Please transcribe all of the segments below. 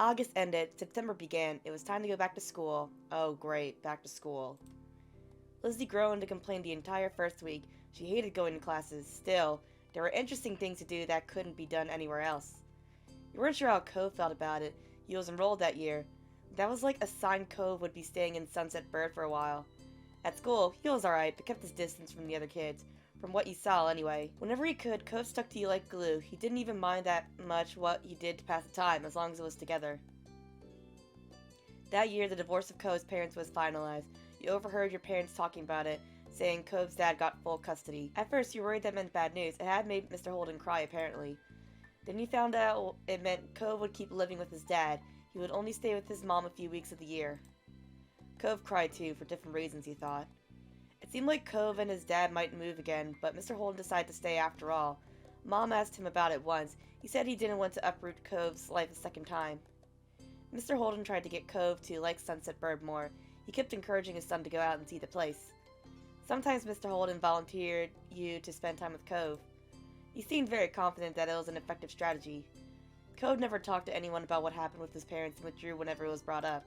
August ended, September began. It was time to go back to school. Oh great, back to school. Lizzie groaned and complained the entire first week. She hated going to classes. Still, there were interesting things to do that couldn't be done anywhere else. You weren't sure how Cove felt about it. He was enrolled that year. That was like a sign Cove would be staying in Sunset Bird for a while. At school, he was alright, but kept his distance from the other kids. From what you saw, anyway. Whenever he could, Cove stuck to you like glue. He didn't even mind that much what you did to pass the time, as long as it was together. That year, the divorce of Cove's parents was finalized. You overheard your parents talking about it, saying Cove's dad got full custody. At first, you worried that meant bad news. It had made Mr. Holden cry, apparently. Then you found out it meant Cove would keep living with his dad. He would only stay with his mom a few weeks of the year. Cove cried too, for different reasons, he thought. It seemed like Cove and his dad might move again, but Mr. Holden decided to stay after all. Mom asked him about it once. He said he didn't want to uproot Cove's life a second time. Mr. Holden tried to get Cove to like Sunset Bird more. He kept encouraging his son to go out and see the place. Sometimes Mr. Holden volunteered you to spend time with Cove. He seemed very confident that it was an effective strategy. Cove never talked to anyone about what happened with his parents and withdrew whenever it was brought up.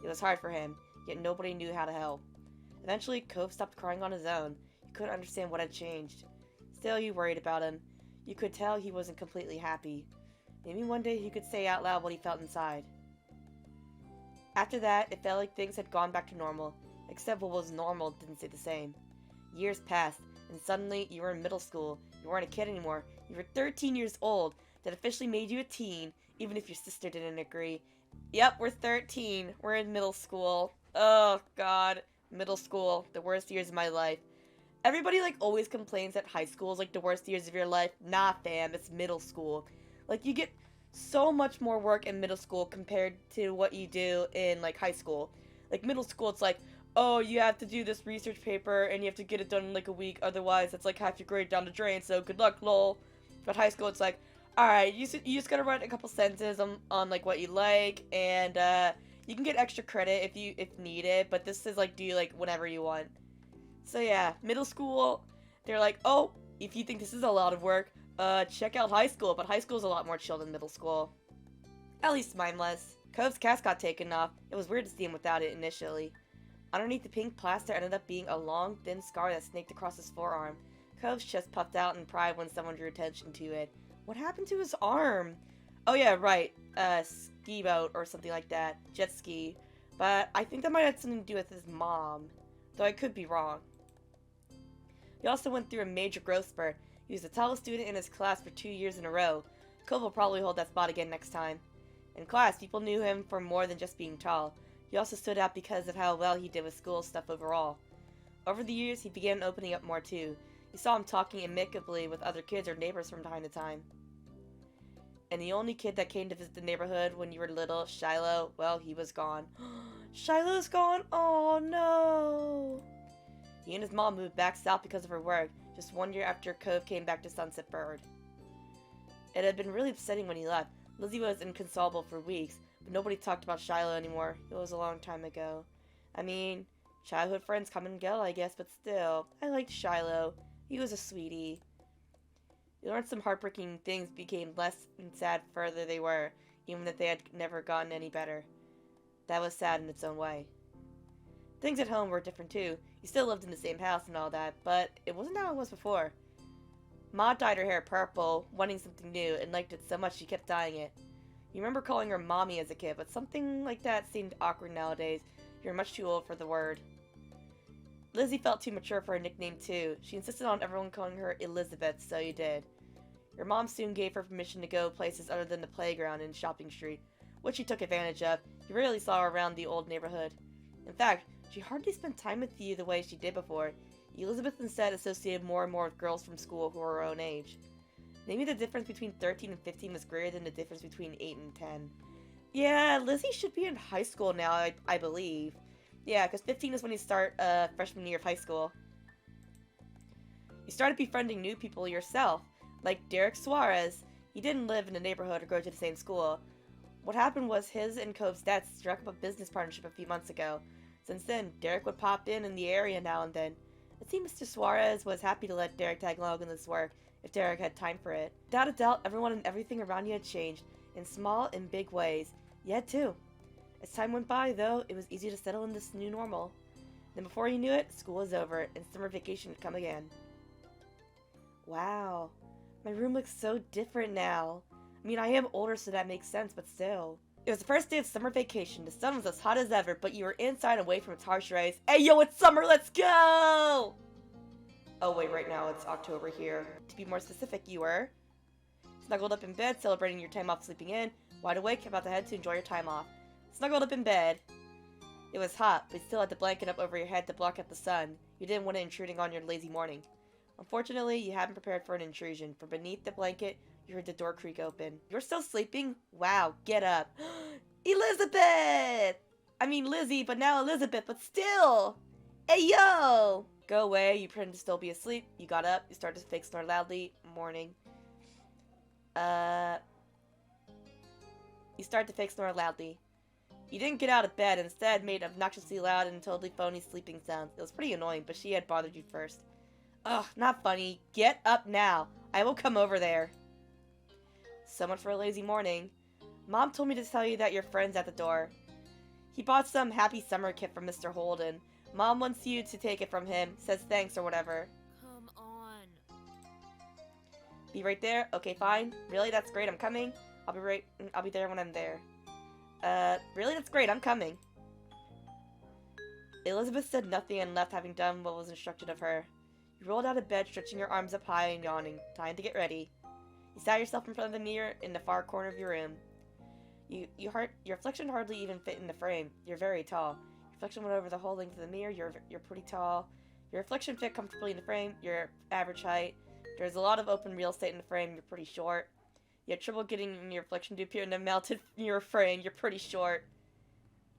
It was hard for him, yet nobody knew how to help. Eventually, Cove stopped crying on his own. You couldn't understand what had changed. Still, you worried about him. You could tell he wasn't completely happy. Maybe one day he could say out loud what he felt inside. After that, it felt like things had gone back to normal, except what was normal didn't stay the same. Years passed, and suddenly you were in middle school. You weren't a kid anymore. You were 13 years old. That officially made you a teen, even if your sister didn't agree. Yep, we're 13. We're in middle school. Oh, God. Middle school. The worst years of my life. Everybody, always complains that high school is, the worst years of your life. Nah, fam. It's middle school. You get so much more work in middle school compared to what you do in, high school. Middle school, it's oh, you have to do this research paper, and you have to get it done in, a week. Otherwise, it's, half your grade down the drain, so good luck, lol. But high school, it's alright, you just gotta write a couple sentences on what you like, and, you can get extra credit if needed, but this is, do whenever you want. So, yeah, middle school, they're oh, if you think this is a lot of work, check out high school, but high school's a lot more chill than middle school. At least mine was. Cove's cast got taken off. It was weird to see him without it initially. Underneath the pink plaster ended up being a long, thin scar that snaked across his forearm. Cove's chest puffed out in pride when someone drew attention to it. What happened to his arm? Oh yeah, right. Ski boat or something like that. Jet ski. But I think that might have something to do with his mom. Though I could be wrong. He also went through a major growth spurt. He was the tallest student in his class for 2 years in a row. Cove will probably hold that spot again next time. In class, people knew him for more than just being tall. He also stood out because of how well he did with school stuff overall. Over the years, he began opening up more too. You saw him talking amicably with other kids or neighbors from time to time. And the only kid that came to visit the neighborhood when you were little, Shiloh, well, he was gone. Shiloh's gone? Oh no! He and his mom moved back south because of her work, just 1 year after Cove came back to Sunset Bird. It had been really upsetting when he left. Lizzie was inconsolable for weeks, but nobody talked about Shiloh anymore. It was a long time ago. I mean, childhood friends come and go, I guess, but still, I liked Shiloh. He was a sweetie. You learned some heartbreaking things became less and sad the further they were, even if they had never gotten any better. That was sad in its own way. Things at home were different too. You still lived in the same house and all that, but it wasn't how it was before. Ma dyed her hair purple, wanting something new, and liked it so much she kept dyeing it. You remember calling her Mommy as a kid, but something like that seemed awkward nowadays. You're much too old for the word. Lizzie felt too mature for a nickname too. She insisted on everyone calling her Elizabeth, so you did. Your mom soon gave her permission to go places other than the playground and shopping street, which she took advantage of. You rarely saw her around the old neighborhood. In fact, she hardly spent time with you the way she did before. Elizabeth instead associated more and more with girls from school who were her own age. Maybe the difference between 13 and 15 was greater than the difference between 8 and 10. Yeah, Lizzie should be in high school now, I believe. Yeah, because 15 is when you start freshman year of high school. You started befriending new people yourself, like Derek Suarez. He didn't live in the neighborhood or go to the same school. What happened was his and Cove's dad struck up a business partnership a few months ago. Since then, Derek would pop in the area now and then. It seemed Mr. Suarez was happy to let Derek tag along in this work, if Derek had time for it. Without a doubt, everyone and everything around you had changed, in small and big ways. Yeah, too. As time went by, though, it was easy to settle in this new normal. Then before you knew it, school was over, and summer vacation had come again. Wow. My room looks so different now. I mean, I am older, so that makes sense, but still. It was the first day of summer vacation. The sun was as hot as ever, but you were inside away from its harsh rays. Hey, yo, it's summer, let's go! Oh, wait, right now it's October here. To be more specific, you were snuggled up in bed, celebrating your time off sleeping in, wide awake, about to head to enjoy your time off. Snuggled up in bed. It was hot, but you still had the blanket up over your head to block out the sun. You didn't want it intruding on your lazy morning. Unfortunately, you hadn't prepared for an intrusion, for beneath the blanket, you heard the door creak open. You're still sleeping? Wow, get up. Elizabeth! I mean Lizzie, but now Elizabeth, but still! Hey, yo! Go away, you pretend to still be asleep. You got up, you started to fake snore loudly. Morning. You started to fake snore loudly. You didn't get out of bed, instead made obnoxiously loud and totally phony sleeping sounds. It was pretty annoying, but she had bothered you first. Ugh, not funny. Get up now. I will come over there. So much for a lazy morning. Mom told me to tell you that your friend's at the door. He bought some happy summer kit from Mr. Holden. Mom wants you to take it from him, says thanks or whatever. Come on. Be right there? Okay, fine. Really? That's great, I'm coming. I'll be there when I'm there. Really? That's great, I'm coming. Elizabeth said nothing and left, having done what was instructed of her. You rolled out of bed, stretching your arms up high and yawning. Time to get ready. You sat yourself in front of the mirror in the far corner of your room. Your reflection hardly even fit in the frame. You're very tall. Your reflection went over the whole length of the mirror. You're pretty tall. Your reflection fit comfortably in the frame. You're average height. There's a lot of open real estate in the frame. You're pretty short. You had trouble getting your reflection to appear in the melted mirror frame. You're pretty short.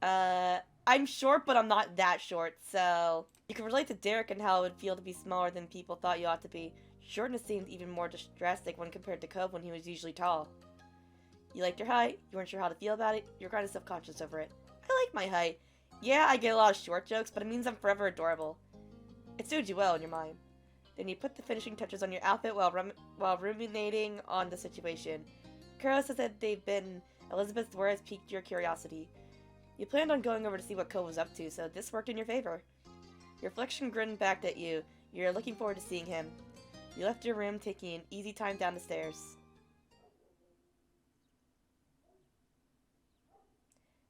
I'm short, but I'm not that short, so... You can relate to Derek and how it would feel to be smaller than people thought you ought to be. Shortness seemed even more drastic when compared to Cove when he was usually tall. You liked your height, you weren't sure how to feel about it, you were kind of self-conscious over it. I like my height. Yeah, I get a lot of short jokes, but it means I'm forever adorable. It suits you well in your mind. Then you put the finishing touches on your outfit while ruminating on the situation. Carol says that they've been... Elizabeth's words piqued your curiosity. You planned on going over to see what Cove was up to, so this worked in your favor. Your reflection grinned back at you. You're looking forward to seeing him. You left your room, taking an easy time down the stairs.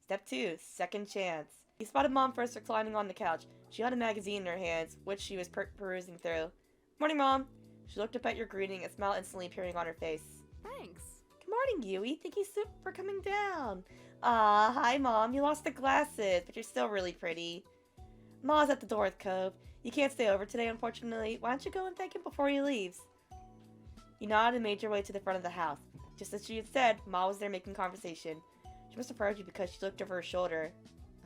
Step 2. Second chance. You spotted Mom first reclining on the couch. She had a magazine in her hands, which she was perusing through. Morning, Mom. She looked up at your greeting, a smile instantly appearing on her face. Thanks. Good morning, Yui. Thank you for coming down. Aw, hi, Mom. You lost the glasses, but you're still really pretty. Ma's at the door with Cove. You can't stay over today, unfortunately. Why don't you go and thank him before he leaves? You nodded and made your way to the front of the house. Just as she had said, Ma was there making conversation. She must have heard you because she looked over her shoulder.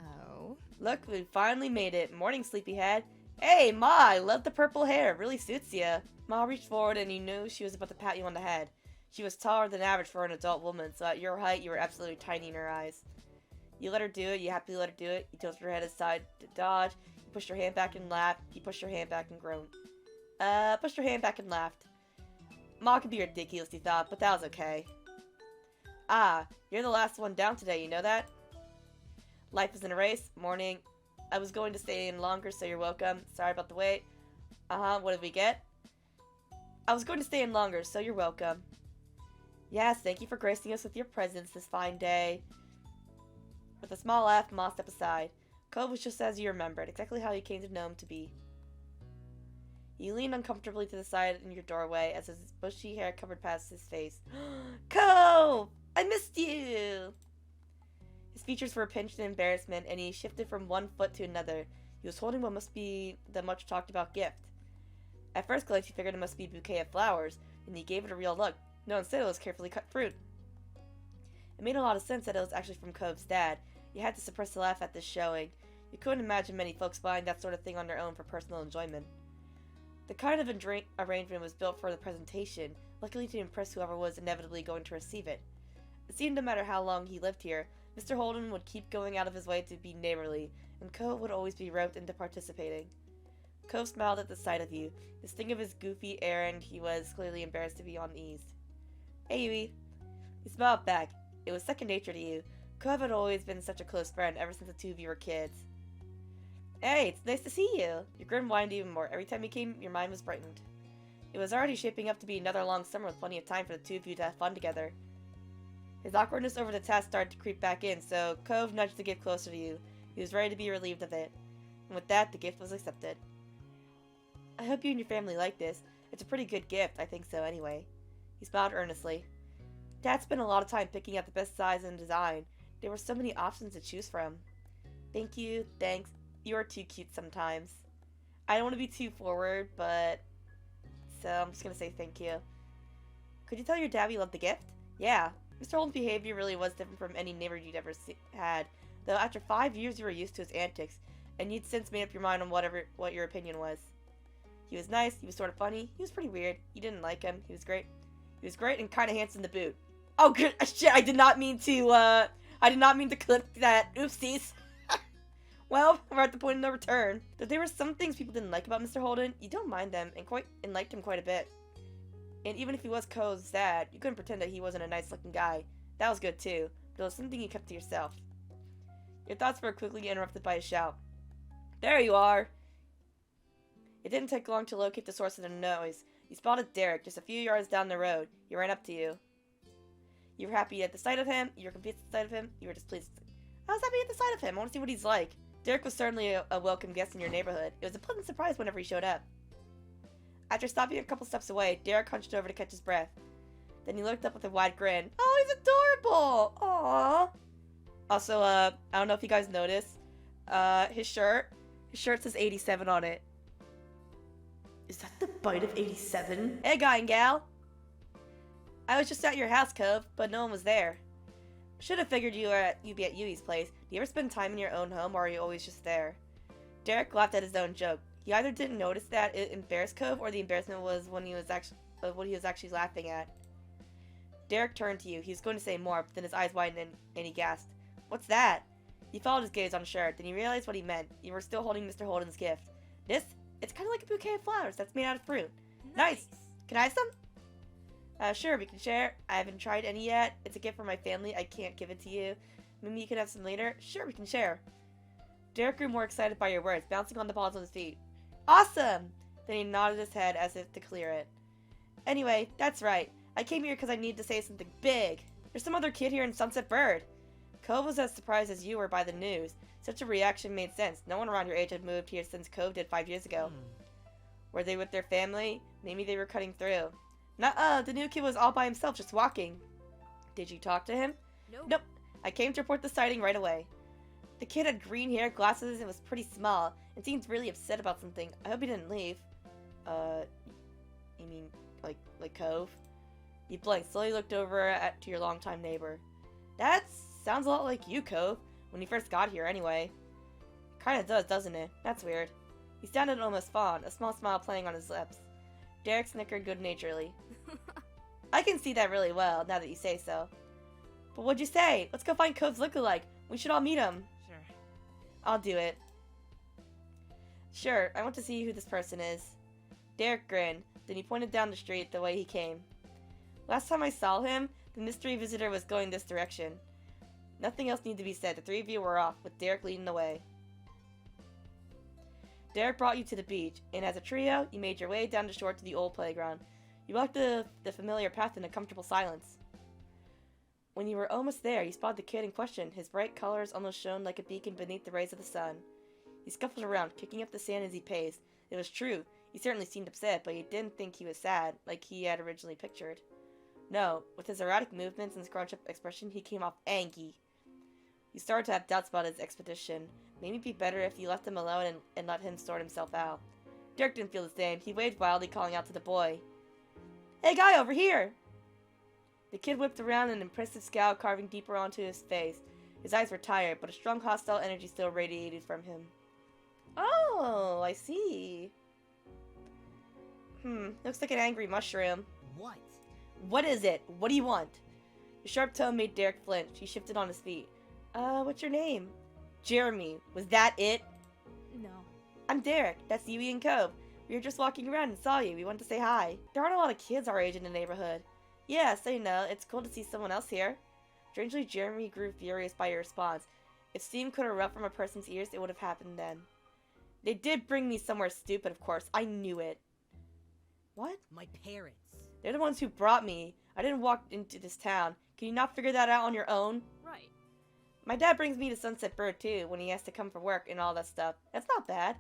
Oh? Look, we finally made it. Morning, sleepyhead. Hey, Ma, I love the purple hair. It really suits you. Ma reached forward and you knew she was about to pat you on the head. She was taller than average for an adult woman, so at your height, you were absolutely tiny in her eyes. You let her do it. You happily let her do it. You tilted her head aside to dodge. You pushed her hand back and laughed. You pushed her hand back and groaned. Pushed her hand back and laughed. Ma could be ridiculous, you thought, but that was okay. Ah, you're the last one down today, you know that? Life is in a race. Morning. I was going to stay in longer, so you're welcome. Sorry about the wait. What did we get? I was going to stay in longer, so you're welcome. Yes, thank you for gracing us with your presence this fine day. With a small laugh, Ma stepped aside. Cove was just as you remembered, exactly how you came to know him to be. You leaned uncomfortably to the side in your doorway as his bushy hair covered past his face. Cove! I missed you! His features were pinched in embarrassment, and he shifted from one foot to another. He was holding what must be the much-talked-about gift. At first glance, you figured it must be a bouquet of flowers, and he gave it a real look. No, instead it was carefully cut fruit. It made a lot of sense that it was actually from Cove's dad. You had to suppress a laugh at this showing. You couldn't imagine many folks buying that sort of thing on their own for personal enjoyment. The kind of arrangement was built for the presentation, luckily to impress whoever was inevitably going to receive it. It seemed no matter how long he lived here, Mr. Holden would keep going out of his way to be neighborly, and Cove would always be roped into participating. Cove smiled at the sight of you. The sting of his goofy errand, he was clearly embarrassed to be on ease. Hey, Yui. He smiled back. It was second nature to you. Cove had always been such a close friend ever since the two of you were kids. Hey, it's nice to see you. Your grin widened even more. Every time you came, your mind was brightened. It was already shaping up to be another long summer with plenty of time for the two of you to have fun together. His awkwardness over the task started to creep back in, so Cove nudged the gift closer to you. He was ready to be relieved of it. And with that, the gift was accepted. I hope you and your family like this. It's a pretty good gift, I think so anyway. He smiled earnestly. Dad spent a lot of time picking out the best size and design. There were so many options to choose from. Thank you, thanks. You are too cute sometimes. I don't want to be too forward, but... So I'm just gonna say thank you. Could you tell your dad you loved the gift? Yeah. Mr. Holden's behavior really was different from any neighbor you'd ever had. Though after 5 years you were used to his antics, and you'd since made up your mind on what your opinion was. He was nice, he was sort of funny, he was pretty weird. You didn't like him, he was great. He was great and kinda handsome to boot. Oh good shit, I did not mean to clip that. Oopsies. Well, we're at the point of no return. Though there were some things people didn't like about Mr. Holden, you don't mind them and liked him quite a bit. And even if he was Cove's dad, you couldn't pretend that he wasn't a nice-looking guy. That was good too, but it was something you kept to yourself. Your thoughts were quickly interrupted by a shout. There you are! It didn't take long to locate the source of the noise. You spotted Derek just a few yards down the road. He ran up to you. You were happy at the sight of him, you were confused at the sight of him, you were displeased. I was happy at the sight of him. I want to see what he's like. Derek was certainly a welcome guest in your neighborhood. It was a pleasant surprise whenever he showed up. After stopping a couple steps away, Derek hunched over to catch his breath. Then he looked up with a wide grin. Oh, he's adorable! Aww! Also, I don't know if you guys noticed, his shirt says 87 on it. Is that the bite of 87? Hey, guy and gal! I was just at your house, Cove, but no one was there. Should have figured you'd be at Yui's place. Do you ever spend time in your own home, or are you always just there? Derek laughed at his own joke. He either didn't notice that it embarrassed Cove, or the embarrassment was what he was actually laughing at. Derek turned to you. He was going to say more, but then his eyes widened and he gasped. What's that? He followed his gaze unsure. Then he realized what he meant. You were still holding Mr. Holden's gift. It's kind of like a bouquet of flowers that's made out of fruit. Nice! Can I have some? Sure, we can share. I haven't tried any yet. It's a gift for my family. I can't give it to you. Maybe you can have some later? Sure, we can share. Derek grew more excited by your words, bouncing on the balls on his feet. Awesome! Then he nodded his head as if to clear it. Anyway, that's right. I came here because I needed to say something big. There's some other kid here in Sunset Bird. Cove was as surprised as you were by the news. Such a reaction made sense. No one around your age had moved here since Cove did 5 years ago. Were they with their family? Maybe they were cutting through. Nuh-uh, the new kid was all by himself, just walking. Did you talk to him? Nope. I came to report the sighting right away. The kid had green hair, glasses, and was pretty small, and seemed really upset about something. I hope he didn't leave. You mean, like Cove? You blinked, slowly looked over to your longtime neighbor. That sounds a lot like you, Cove, when you first got here anyway. Kinda does, doesn't it? That's weird. He sounded almost fond, a small smile playing on his lips. Derek snickered good-naturedly. I can see that really well, now that you say so. But what'd you say? Let's go find Cove's lookalike. We should all meet him. Sure. I'll do it. Sure, I want to see who this person is. Derek grinned, then he pointed down the street the way he came. Last time I saw him, the mystery visitor was going this direction. Nothing else needed to be said. The three of you were off, with Derek leading the way. Derek brought you to the beach, and as a trio, you made your way down the shore to the old playground. You walked the familiar path in a comfortable silence. When you were almost there, you spotted the kid in question. His bright colors almost shone like a beacon beneath the rays of the sun. He scuffled around, kicking up the sand as he paced. It was true. He certainly seemed upset, but you didn't think he was sad, like he had originally pictured. No, with his erratic movements and scrunched-up expression, he came off angry. You started to have doubts about his expedition. Maybe it'd be better if you left him alone and let him sort himself out. Derek didn't feel the same. He waved wildly, calling out to the boy. Hey, guy, over here! The kid whipped around, an impressive scowl carving deeper onto his face. His eyes were tired, but a strong hostile energy still radiated from him. Oh, I see. Looks like an angry mushroom. What? What is it? What do you want? The sharp tone made Derek flinch. He shifted on his feet. What's your name? Jeremy. Was that it? No. I'm Derek. That's Yui and Cove. We were just walking around and saw you. We wanted to say hi. There aren't a lot of kids our age in the neighborhood. Yeah, so you know, it's cool to see someone else here. Strangely, Jeremy grew furious by your response. If steam could erupt from a person's ears, it would have happened then. They did bring me somewhere stupid, of course. I knew it. What? My parents. They're the ones who brought me. I didn't walk into this town. Can you not figure that out on your own? Right. My dad brings me to Sunset Bird, too, when he has to come for work and all that stuff. That's not bad.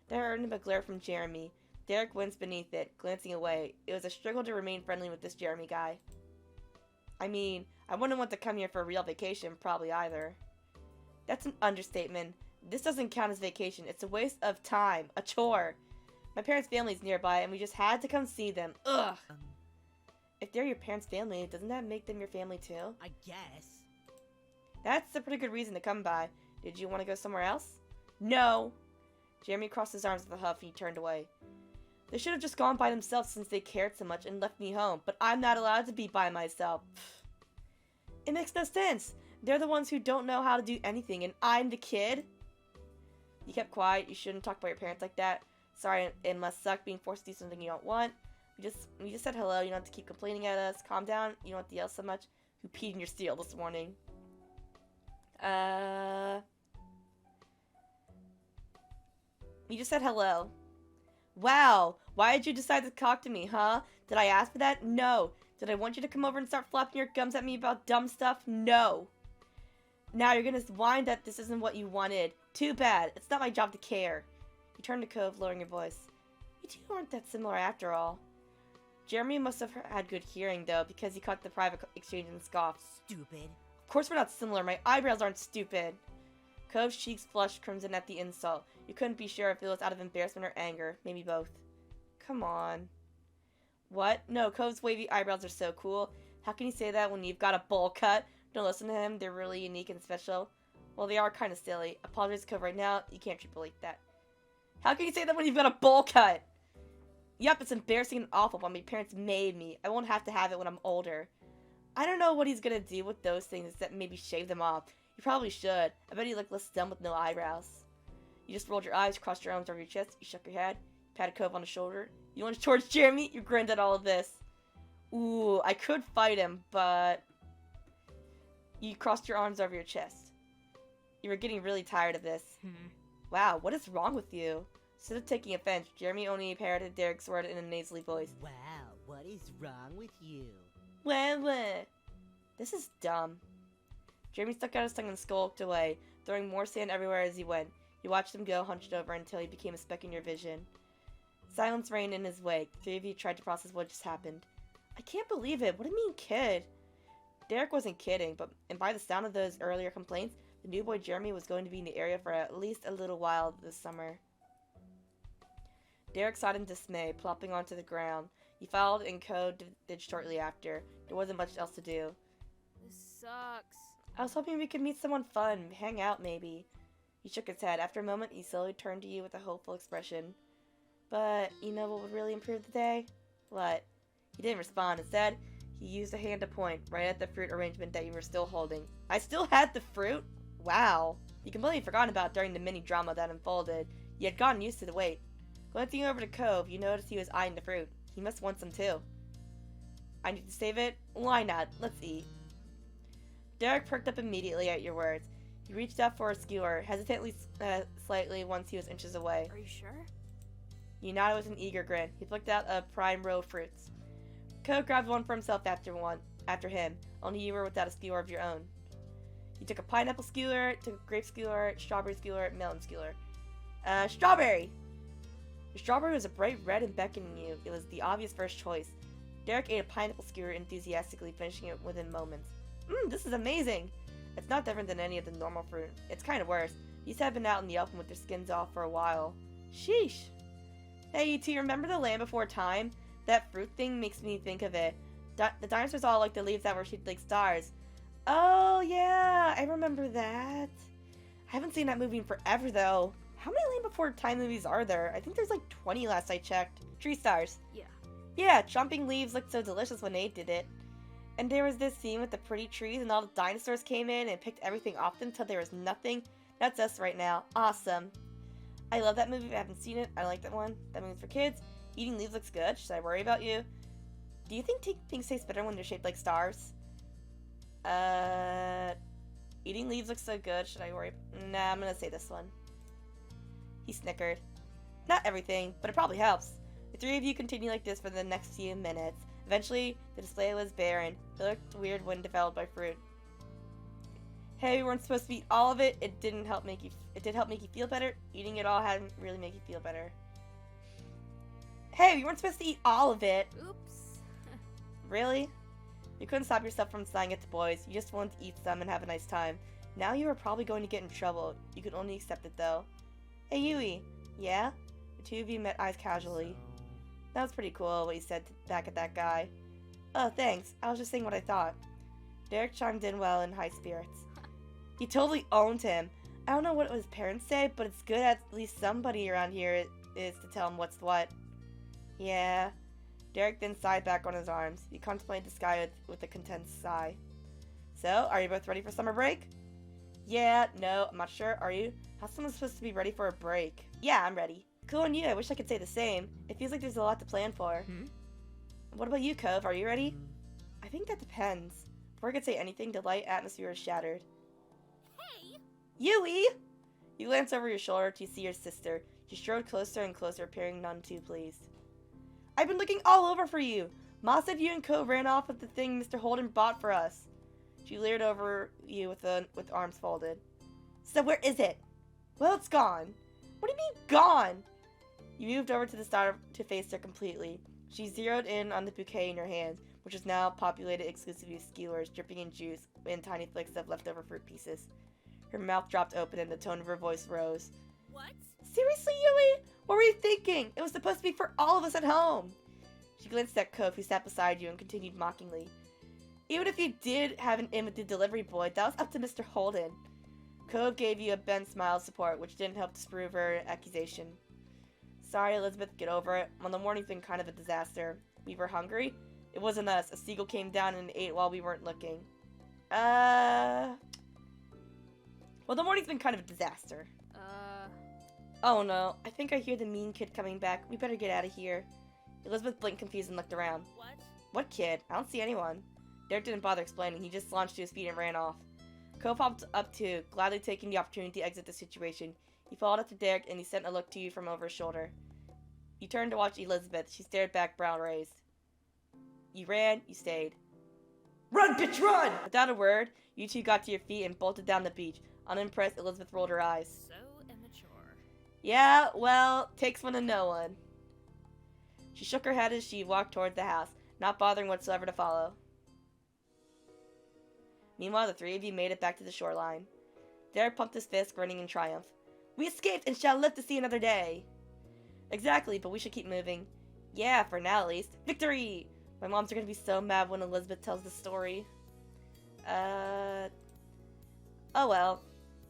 There earned him a glare from Jeremy. Derek winced beneath it, glancing away. It was a struggle to remain friendly with this Jeremy guy. I mean, I wouldn't want to come here for a real vacation, probably either. That's an understatement. This doesn't count as vacation. It's a waste of time. A chore. My parents' family's nearby, and we just had to come see them. Ugh. If they're your parents' family, doesn't that make them your family, too? I guess. That's a pretty good reason to come by. Did you want to go somewhere else? No. Jeremy crossed his arms with a huff and he turned away. They should have just gone by themselves since they cared so much and left me home, but I'm not allowed to be by myself. It makes no sense. They're the ones who don't know how to do anything, and I'm the kid? You kept quiet. You shouldn't talk about your parents like that. Sorry, it must suck being forced to do something you don't want. We just said hello. You don't have to keep complaining at us. Calm down. You don't have to yell so much. Who peed in your cereal this morning? You just said hello. Wow. Why did you decide to talk to me, huh? Did I ask for that? No. Did I want you to come over and start flapping your gums at me about dumb stuff? No. Now you're gonna whine that this isn't what you wanted. Too bad. It's not my job to care. You turned to Cove, lowering your voice. You two aren't that similar after all. Jeremy must have had good hearing, though, because he caught the private exchange and scoffed. Stupid. Of course we're not similar. My eyebrows aren't stupid. Cove's cheeks flushed crimson at the insult. You couldn't be sure if it was out of embarrassment or anger. Maybe both. Come on. What? No, Cove's wavy eyebrows are so cool. How can you say that when you've got a bowl cut? Don't listen to him. They're really unique and special. Well, they are kind of silly. Apologize to Cove right now. You can't treat people like that. How can you say that when you've got a bowl cut? Yep, it's embarrassing and awful, but my parents made me. I won't have to have it when I'm older. I don't know what he's gonna do with those things except maybe shave them off. You probably should. I bet he look less dumb with no eyebrows. You just rolled your eyes, crossed your arms over your chest, you shook your head, patted Cove on the shoulder. You went towards Jeremy, you grinned at all of this. Ooh, I could fight him, but... You crossed your arms over your chest. You were getting really tired of this. Wow, what is wrong with you? Instead of taking offense, Jeremy only parroted Derek's word in a nasally voice. Wow, what is wrong with you? Wah. This is dumb. Jeremy stuck out his tongue and skulked away, throwing more sand everywhere as he went. You watched him go, hunched over, until he became a speck in your vision. Silence reigned in his wake. The three of you tried to process what just happened. I can't believe it. What do you mean, kid? Derek wasn't kidding, and by the sound of those earlier complaints, the new boy Jeremy was going to be in the area for at least a little while this summer. Derek sighed in dismay, plopping onto the ground. He followed and Code did shortly after. There wasn't much else to do. This sucks. I was hoping we could meet someone fun, hang out maybe. He shook his head. After a moment, he slowly turned to you with a hopeful expression. But, you know what would really improve the day? What? He didn't respond. Instead, he used a hand to point, right at the fruit arrangement that you were still holding. I still had the fruit? Wow. You completely forgotten about it during the mini-drama that unfolded. You had gotten used to the wait. Glancing over to Cove, you noticed he was eyeing the fruit. He must want some too. I need to save it? Why not? Let's eat. Derek perked up immediately at your words. He reached out for a skewer, hesitantly slightly once he was inches away. Are you sure? You nodded with an eager grin. He flicked out a prime row of fruits. Cove grabbed one for himself after him, only you were without a skewer of your own. You took a pineapple skewer, took a grape skewer, strawberry skewer, melon skewer. Strawberry! The strawberry was a bright red and beckoning you. It was the obvious first choice. Derek ate a pineapple skewer enthusiastically, finishing it within moments. This is amazing! It's not different than any of the normal fruit. It's kind of worse. These have been out in the open with their skins off for a while. Sheesh! Hey, you two, remember the Land Before Time? That fruit thing makes me think of it. The dinosaurs all like the leaves that were shaped like stars. Oh, yeah, I remember that. I haven't seen that movie in forever, though. How many Land Before Time movies are there? I think there's like 20 last I checked. Tree stars. Yeah. Yeah, chomping leaves looked so delicious when they did it. And there was this scene with the pretty trees and all the dinosaurs came in and picked everything off them until there was nothing. That's us right now. Awesome. I love that movie. I haven't seen it. I like that one. That movie's for kids. Eating leaves looks good. Should I worry about you? Do you think things taste better when they're shaped like stars? Eating leaves looks so good. Should I worry? Nah, I'm gonna say this one. He snickered. Not everything, but it probably helps. The three of you continue like this for the next few minutes. Eventually, the display was barren. It looked weird when developed by fruit. Hey, we weren't supposed to eat all of it. It did help make you feel better. Eating it all hadn't really made you feel better. Hey, you weren't supposed to eat all of it. Oops. Really? You couldn't stop yourself from saying it to boys. You just wanted to eat some and have a nice time. Now you are probably going to get in trouble. You can only accept it though. Hey, Yui. Yeah? The two of you met eyes casually. That was pretty cool what you said back at that guy. Oh, thanks. I was just saying what I thought. Derek chimed in well in high spirits. You totally owned him. I don't know what his parents say, but it's good at least somebody around here is to tell him what's what. Yeah. Derek then sighed back on his arms. He contemplated the sky with a content sigh. So, are you both ready for summer break? Yeah, no, I'm not sure. Are you? How's someone supposed to be ready for a break? Yeah, I'm ready. Cool on you. I wish I could say the same. It feels like there's a lot to plan for. What about you, Cove? Are you ready? I think that depends. Before I could say anything, the light atmosphere was shattered. Hey! Yui! You glance over your shoulder to see your sister. She strode closer and closer, appearing none too pleased. I've been looking all over for you. Ma said you and Cove ran off with the thing Mr. Holden bought for us. She leered over you with arms folded. So where is it? Well, it's gone. What do you mean, gone? You moved over to the side to face her completely. She zeroed in on the bouquet in her hand, which was now populated exclusively with skewers, dripping in juice and tiny flakes of leftover fruit pieces. Her mouth dropped open and the tone of her voice rose. What? Seriously, Yui? What were you thinking? It was supposed to be for all of us at home. She glanced at Cove, who sat beside you, and continued mockingly. Even if you did have an in with the delivery boy, that was up to Mr. Holden. Cove gave you a bent smile of support, which didn't help disprove her accusation. Sorry, Elizabeth, get over it. Well, the morning's been kind of a disaster. We were hungry? It wasn't us. A seagull came down and ate while we weren't looking. Well, the morning's been kind of a disaster. Oh no, I think I hear the mean kid coming back. We better get out of here. Elizabeth blinked confused and looked around. What? What kid? I don't see anyone. Derek didn't bother explaining. He just launched to his feet and ran off. Cole popped up too, gladly taking the opportunity to exit the situation. He followed after Derek and he sent a look to you from over his shoulder. You turned to watch Elizabeth. She stared back, brow raised. You ran, you stayed. Run, bitch, run! Without a word, you two got to your feet and bolted down the beach. Unimpressed, Elizabeth rolled her eyes. So immature. Yeah, well, takes one to know one. She shook her head as she walked toward the house, not bothering whatsoever to follow. Meanwhile, the three of you made it back to the shoreline. Derek pumped his fist, grinning in triumph. We escaped and shall live to see another day. Exactly, but we should keep moving. Yeah, for now at least. Victory! My moms are gonna be so mad when Elizabeth tells the story. Oh well.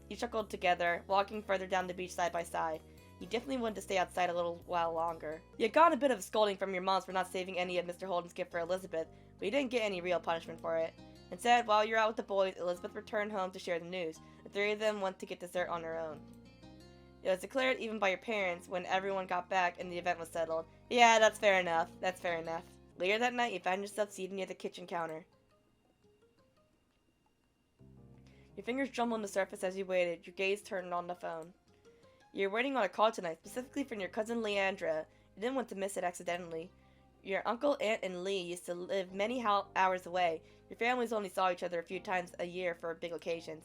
You chuckled together, walking further down the beach side by side. You definitely wanted to stay outside a little while longer. You had gotten a bit of a scolding from your moms for not saving any of Mr. Holden's gift for Elizabeth, but you didn't get any real punishment for it. Instead, while you were out with the boys, Elizabeth returned home to share the news. The three of them went to get dessert on their own. It was declared even by your parents when everyone got back and the event was settled. Yeah, that's fair enough. That's fair enough. Later that night, you found yourself seated near the kitchen counter. Your fingers drummed on the surface as you waited, your gaze turned on the phone. You're waiting on a call tonight, specifically from your cousin Leandra. You didn't want to miss it accidentally. Your uncle, aunt, and Lee used to live many hours away. Your families only saw each other a few times a year for big occasions.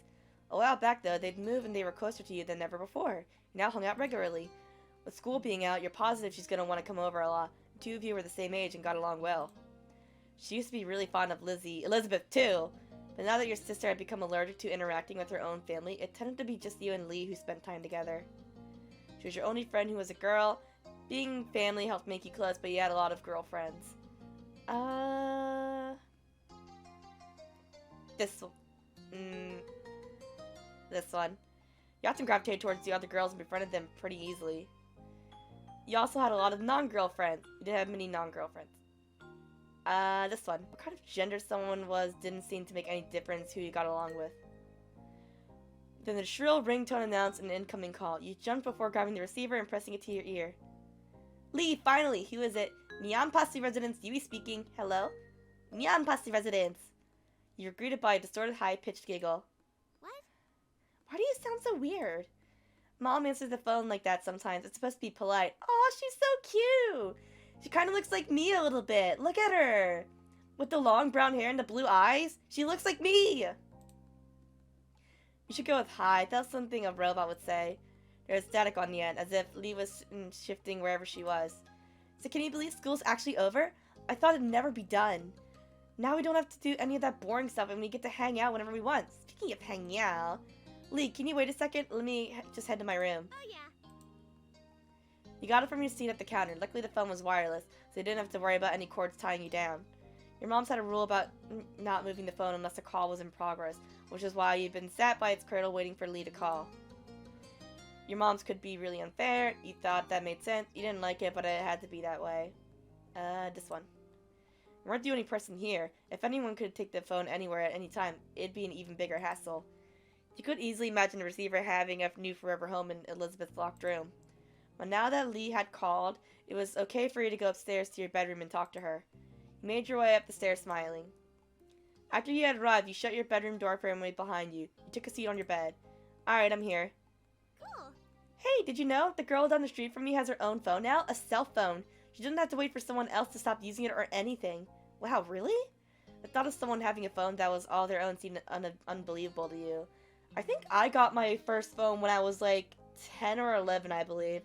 A while back, though, they'd moved and they were closer to you than ever before. You now hung out regularly. With school being out, you're positive she's going to want to come over a lot. The two of you were the same age and got along well. She used to be really fond of Elizabeth too. But now that your sister had become allergic to interacting with her own family, it tended to be just you and Lee who spent time together. She was your only friend who was a girl. Being family helped make you close, but you had a lot of girlfriends. This one. You often gravitated towards the other girls and befriended them pretty easily. You also had a lot of non-girlfriends. You didn't have many non-girlfriends. This one. What kind of gender someone was didn't seem to make any difference who you got along with. Then the shrill ringtone announced an incoming call. You jumped before grabbing the receiver and pressing it to your ear. Lee, finally! Who is it? Nyan Pasti Residence, Yui speaking. Hello? Nyan Pasti Residence. You're greeted by a distorted, high-pitched giggle. What? Why do you sound so weird? Mom answers the phone like that sometimes. It's supposed to be polite. Aw, she's so cute! She kind of looks like me a little bit. Look at her! With the long brown hair and the blue eyes, she looks like me! You should go with hi. That's something a robot would say. There's static on the end, as if Lee was shifting wherever she was. So can you believe school's actually over? I thought it'd never be done. Now we don't have to do any of that boring stuff and we get to hang out whenever we want. Speaking of hanging out, Lee, can you wait a second? Let me just head to my room. Oh yeah. You got it from your seat at the counter. Luckily the phone was wireless, so you didn't have to worry about any cords tying you down. Your mom's had a rule about not moving the phone unless a call was in progress, which is why you've been sat by its cradle waiting for Lee to call. Your mom's could be really unfair. You thought that made sense. You didn't like it, but it had to be that way. This one. You weren't the only person here. If anyone could take the phone anywhere at any time, it'd be an even bigger hassle. You could easily imagine the receiver having a new forever home in Elizabeth's locked room. But now that Lee had called, it was okay for you to go upstairs to your bedroom and talk to her. You made your way up the stairs smiling. After you had arrived, you shut your bedroom door firmly behind you. You took a seat on your bed. Alright, I'm here. Cool. Hey, did you know? The girl down the street from me has her own phone now? A cell phone. She doesn't have to wait for someone else to stop using it or anything. Wow, really? The thought of someone having a phone that was all their own seemed unbelievable to you. I think I got my first phone when I was like 10 or 11, I believe.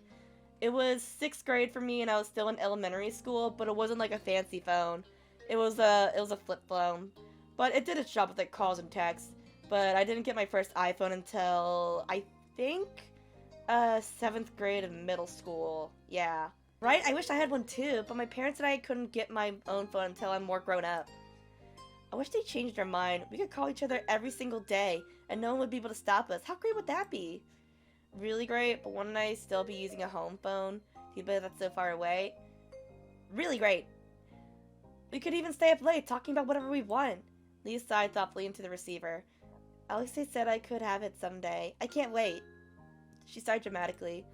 It was 6th grade for me and I was still in elementary school, but it wasn't like a fancy phone. It was a flip phone. But it did its job with like calls and texts. But I didn't get my first iPhone until, I think, 7th grade of middle school. Yeah. Right? I wish I had one too, but my parents and I couldn't get my own phone until I'm more grown up. I wish they changed their mind. We could call each other every single day, and no one would be able to stop us. How great would that be? Really great, but wouldn't I still be using a home phone? Even though that's so far away? Really great. We could even stay up late, talking about whatever we want. Lee sighed thoughtfully into the receiver. Alex said I could have it someday. I can't wait. She sighed dramatically.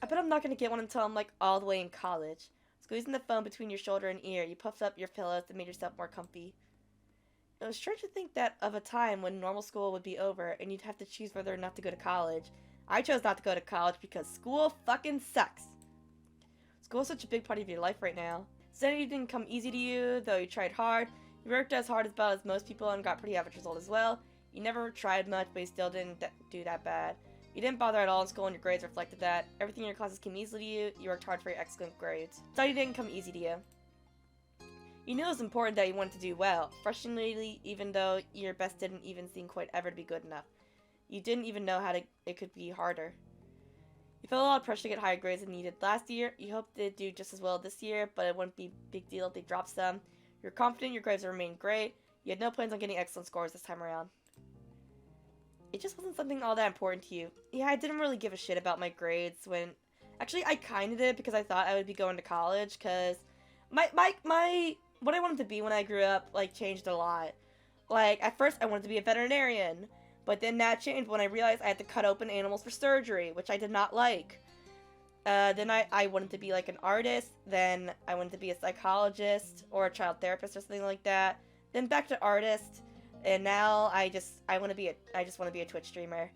I bet I'm not going to get one until I'm like all the way in college. Squeezing the phone between your shoulder and ear, you puffed up your pillows and made yourself more comfy. It was strange to think that of a time when normal school would be over and you'd have to choose whether or not to go to college. I chose not to go to college because school fucking sucks. School is such a big part of your life right now. Study didn't come easy to you, though you tried hard. You worked as hard as most people and got pretty average results as well. You never tried much, but you still didn't do that bad. You didn't bother at all in school and your grades reflected that. Everything in your classes came easily to you. You worked hard for your excellent grades. Study didn't come easy to you. You knew it was important that you wanted to do well. Frustratingly, even though your best didn't even seem quite ever to be good enough. You didn't even know it could be harder. You felt a lot of pressure to get higher grades than needed last year. You hoped they'd do just as well this year, but it wouldn't be a big deal if they dropped some. You're confident your grades would remain great. You had no plans on getting excellent scores this time around. It just wasn't something all that important to you. Yeah, I didn't really give a shit about my grades when... Actually, I kind of did because I thought I would be going to college because what I wanted to be when I grew up, like, changed a lot. Like, at first I wanted to be a veterinarian, but then that changed when I realized I had to cut open animals for surgery, which I did not like. Then I wanted to be, like, an artist, then I wanted to be a psychologist or a child therapist or something like that, then back to artist, and now I just want to be a Twitch streamer.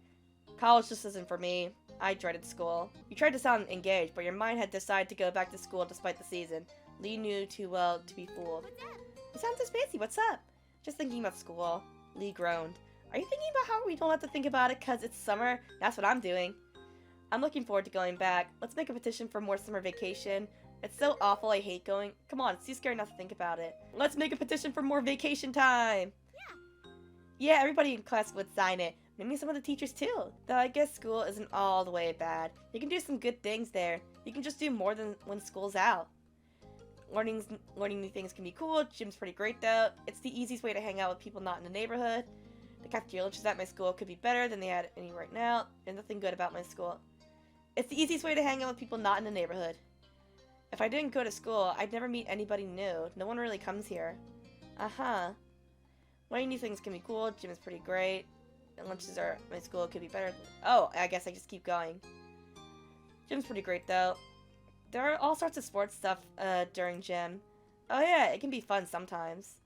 College just isn't for me. I dreaded school. You tried to sound engaged, but your mind had decided to go back to school despite the season. Lee knew too well to be fooled. What's up? You sound so spacey. What's up? Just thinking about school. Lee groaned. Are you thinking about how we don't have to think about it because it's summer? That's what I'm doing. I'm looking forward to going back. Let's make a petition for more summer vacation. It's so awful I hate going. Come on, it's too scary not to think about it. Let's make a petition for more vacation time. Yeah, everybody in class would sign it. Maybe some of the teachers too. Though I guess school isn't all the way bad. You can do some good things there. You can just do more than when school's out. Learning new things can be cool. Gym's pretty great though. It's the easiest way to hang out with people not in the neighborhood. The cafeteria lunches at my school could be better than they had any right now. There's nothing good about my school. It's the easiest way to hang out with people not in the neighborhood. If I didn't go to school, I'd never meet anybody new. No one really comes here. Uh-huh. Learning new things can be cool. Gym is pretty great. And lunches at my school could be better. Oh, I guess I just keep going. Gym's pretty great though. There are all sorts of sports stuff during gym. Oh yeah, it can be fun sometimes.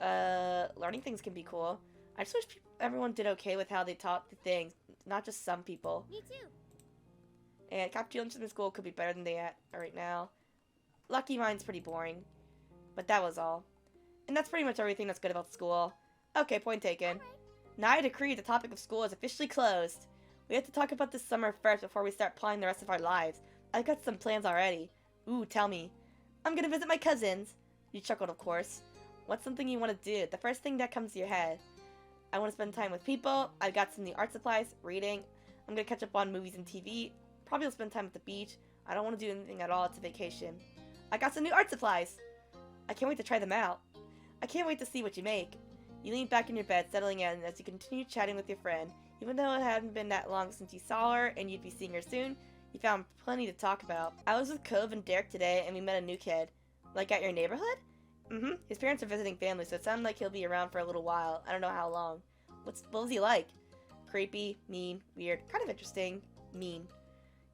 Learning things can be cool. I just wish everyone did okay with how they taught the things, not just some people. Me too. And cafeteria in school could be better than they are right now. Lucky mine's pretty boring. But that was all. And that's pretty much everything that's good about school. Okay, point taken. Alright. Now I decree the topic of school is officially closed. We have to talk about this summer first before we start planning the rest of our lives. I've got some plans already. Ooh, tell me. I'm gonna visit my cousins. You chuckled, of course. What's something you want to do? The first thing that comes to your head. I want to spend time with people. I've got some new art supplies, reading. I'm gonna catch up on movies and TV. Probably will spend time at the beach. I don't want to do anything at all. It's a vacation. I got some new art supplies. I can't wait to try them out. I can't wait to see what you make. You lean back in your bed, settling in as you continue chatting with your friend. Even though it hadn't been that long since you saw her and you'd be seeing her soon, you found plenty to talk about. I was with Cove and Derek today and we met a new kid. Like at your neighborhood? Mm-hmm. His parents are visiting family, so it sounded like he'll be around for a little while. I don't know how long. What was he like? Creepy, mean, weird, kind of interesting, mean.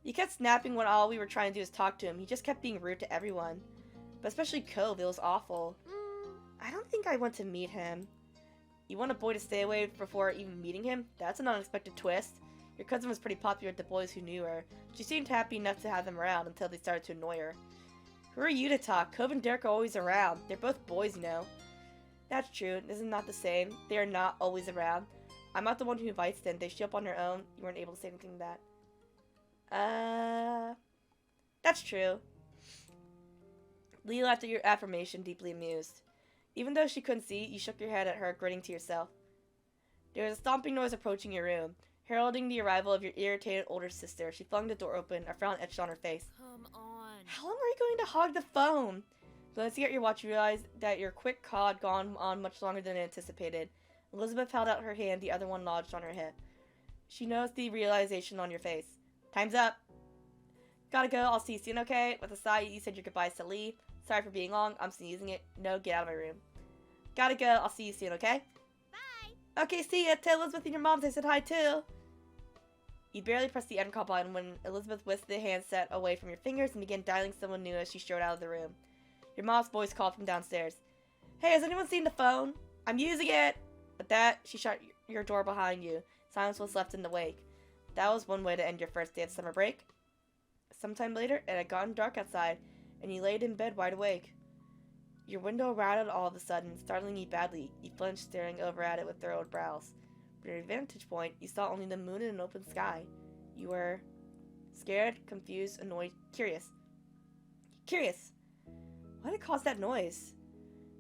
You kept snapping when all we were trying to do was talk to him. He just kept being rude to everyone. But especially Cove, it was awful. I don't think I want to meet him. You want a boy to stay away before even meeting him? That's an unexpected twist. Your cousin was pretty popular with the boys who knew her. She seemed happy enough to have them around until they started to annoy her. Who are you to talk? Cove and Derek are always around. They're both boys, you know. That's true. This is not the same. They are not always around. I'm not the one who invites them. They show up on their own. You weren't able to say anything to that. That's true. Lee laughed at your affirmation, deeply amused. Even though she couldn't see, you shook your head at her, grinning to yourself. There was a stomping noise approaching your room, heralding the arrival of your irritated older sister. She flung the door open, a frown etched on her face. Come on. How long are you going to hog the phone? Glancing at your watch, you realized that your quick call had gone on much longer than anticipated. Elizabeth held out her hand, the other one lodged on her hip. She noticed the realization on your face. Time's up. Gotta go, I'll see you soon, okay? With a sigh, you said your goodbyes to Lee. Sorry for being long, I'm sneezing it. No, get out of my room. Gotta go, I'll see you soon, okay? Bye. Okay, see ya. Tell Elizabeth and your mom I said hi too. You barely pressed the end call button when Elizabeth whisked the handset away from your fingers and began dialing someone new as she strode out of the room. Your mom's voice called from downstairs. Hey, has anyone seen the phone? I'm using it! With that, she shut your door behind you. Silence was left in the wake. That was one way to end your first day of summer break. Sometime later, it had gotten dark outside, and you laid in bed wide awake. Your window rattled all of a sudden, startling you badly. You flinched, staring over at it with furrowed brows. From your vantage point, you saw only the moon and an open sky. You were scared, confused, annoyed, curious. Curious. What had caused that noise?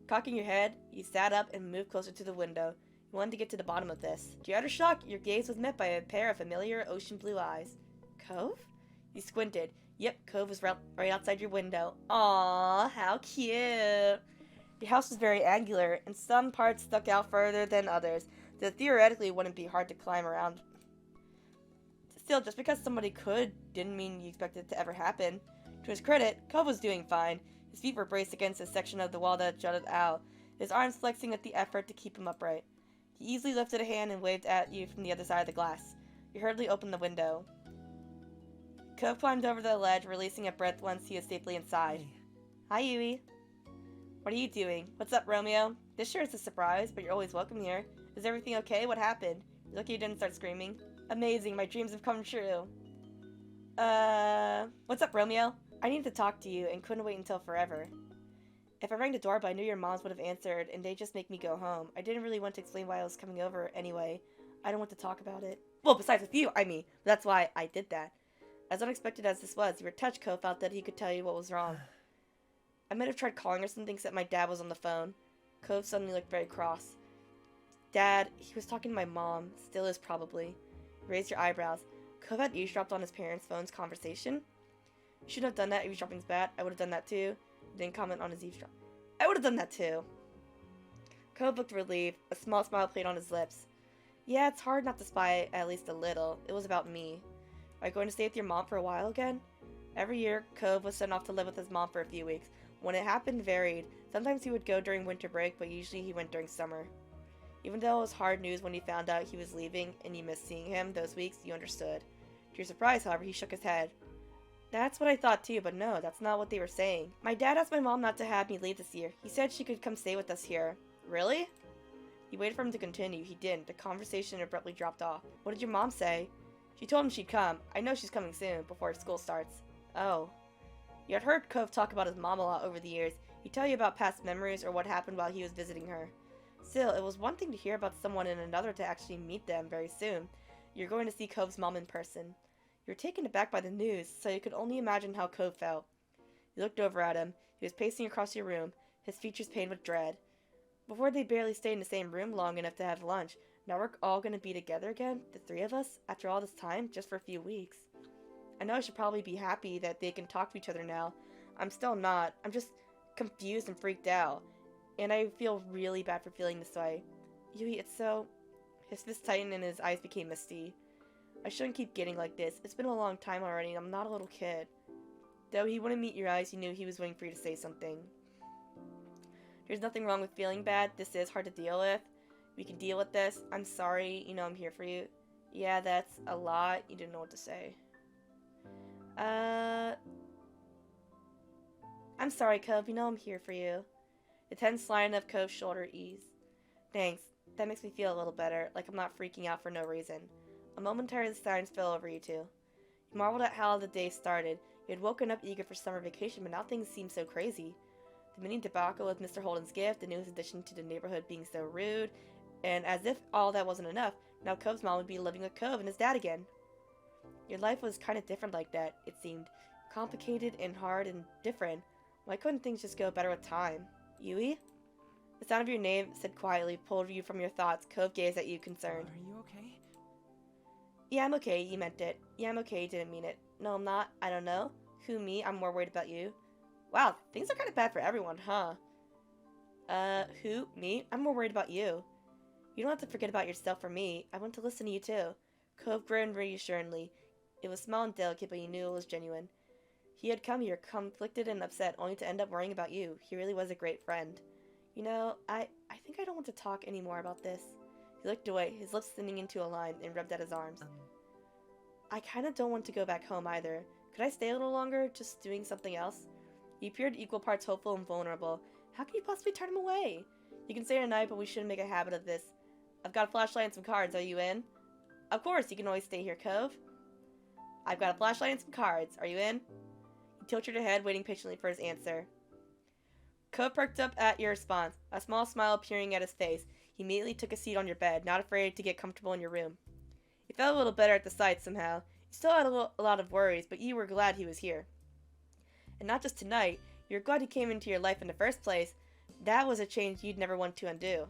Cocking your head, you sat up and moved closer to the window. You wanted to get to the bottom of this. To your utter shock, your gaze was met by a pair of familiar ocean blue eyes. Cove? You squinted. Yep, Cove was right outside your window. Aww, how cute. Your house was very angular, and some parts stuck out further than others, that theoretically wouldn't be hard to climb around. Still, just because somebody could didn't mean you expected it to ever happen. To his credit, Cove was doing fine. His feet were braced against a section of the wall that jutted out, his arms flexing at the effort to keep him upright. He easily lifted a hand and waved at you from the other side of the glass. You hurriedly opened the window. Cove climbed over the ledge, releasing a breath once he was safely inside. Hi, Yui. What are you doing? What's up, Romeo? This sure is a surprise, but you're always welcome here. Is everything okay? What happened? You're lucky you didn't start screaming. Amazing, my dreams have come true. What's up, Romeo? I needed to talk to you and couldn't wait until forever. If I rang the doorbell, I knew your moms would have answered, and they'd just make me go home. I didn't really want to explain why I was coming over anyway. I don't want to talk about it. Well, besides with you, I mean. That's why I did that. As unexpected as this was, you were touched. Cove felt that he could tell you what was wrong. I might have tried calling or something, except my dad was on the phone. Cove suddenly looked very cross. Dad, he was talking to my mom. Still is, probably. You raised your eyebrows. Cove had eavesdropped on his parents' phone's conversation. You shouldn't have done that. Eavesdropping's bad. I would have done that too. Didn't comment on his eavesdrop. I would have done that too. Cove looked relieved. A small smile played on his lips. Yeah, it's hard not to spy at least a little. It was about me. Are you going to stay with your mom for a while again? Every year, Cove was sent off to live with his mom for a few weeks. When it happened varied. Sometimes he would go during winter break, but usually he went during summer. Even though it was hard news when you found out he was leaving and you missed seeing him those weeks, you understood. To your surprise, however, he shook his head. That's what I thought too, but no, that's not what they were saying. My dad asked my mom not to have me leave this year. He said she could come stay with us here. Really? He waited for him to continue. He didn't. The conversation abruptly dropped off. What did your mom say? She told him she'd come. I know she's coming soon, before school starts. Oh. You had heard Cove talk about his mom a lot over the years. He'd tell you about past memories or what happened while he was visiting her. Still, it was one thing to hear about someone and another to actually meet them very soon. You're going to see Cove's mom in person. You were taken aback by the news, so you could only imagine how Cove felt. You looked over at him. He was pacing across your room, his features painted with dread. Before they barely stayed in the same room long enough to have lunch, now we're all going to be together again, the three of us, after all this time, just for a few weeks. I know I should probably be happy that they can talk to each other now. I'm still not. I'm just confused and freaked out. And I feel really bad for feeling this way. Yui, it's so... His fist tightened and his eyes became misty. I shouldn't keep getting like this. It's been a long time already and I'm not a little kid. Though he wouldn't meet your eyes, you knew he was waiting for you to say something. There's nothing wrong with feeling bad. This is hard to deal with. We can deal with this. I'm sorry. You know I'm here for you. Yeah, that's a lot. You didn't know what to say. I'm sorry, Cove. You know I'm here for you. The tense line of Cove's shoulder eased. Thanks. That makes me feel a little better, like I'm not freaking out for no reason. A momentary silence fell over you two. You marveled at how the day started. You had woken up eager for summer vacation, but now things seemed so crazy. The mini debacle with Mr. Holden's gift, the newest addition to the neighborhood being so rude, and as if all that wasn't enough, now Cove's mom would be living with Cove and his dad again. Your life was kind of different like that, it seemed. Complicated and hard and different. Why couldn't things just go better with time? Yui? The sound of your name, said quietly, pulled you from your thoughts. Cove gazed at you, concerned. Are you okay? Yeah, I'm okay. You meant it. Yeah, I'm okay. You didn't mean it. No, I'm not. I don't know. Who, me? I'm more worried about you. Wow, things are kind of bad for everyone, huh? Who? Me? I'm more worried about you. You don't have to forget about yourself for me. I want to listen to you, too. Cove grinned reassuringly. It was small and delicate, but you knew it was genuine. He had come here, conflicted and upset, only to end up worrying about you. He really was a great friend. You know, I think I don't want to talk anymore about this. He looked away, his lips thinning into a line, and rubbed at his arms. I kind of don't want to go back home either. Could I stay a little longer, just doing something else? He appeared equal parts hopeful and vulnerable. How can you possibly turn him away? You can stay tonight, but we shouldn't make a habit of this. I've got a flashlight and some cards. Are you in? Of course, you can always stay here, Cove. I've got a flashlight and some cards. Are you in? He tilted your head, waiting patiently for his answer. Cove perked up at your response, a small smile appearing at his face. He immediately took a seat on your bed, not afraid to get comfortable in your room. He felt a little better at the sight somehow. He still had a lot of worries, but you were glad he was here. And not just tonight, you were glad he came into your life in the first place. That was a change you'd never want to undo.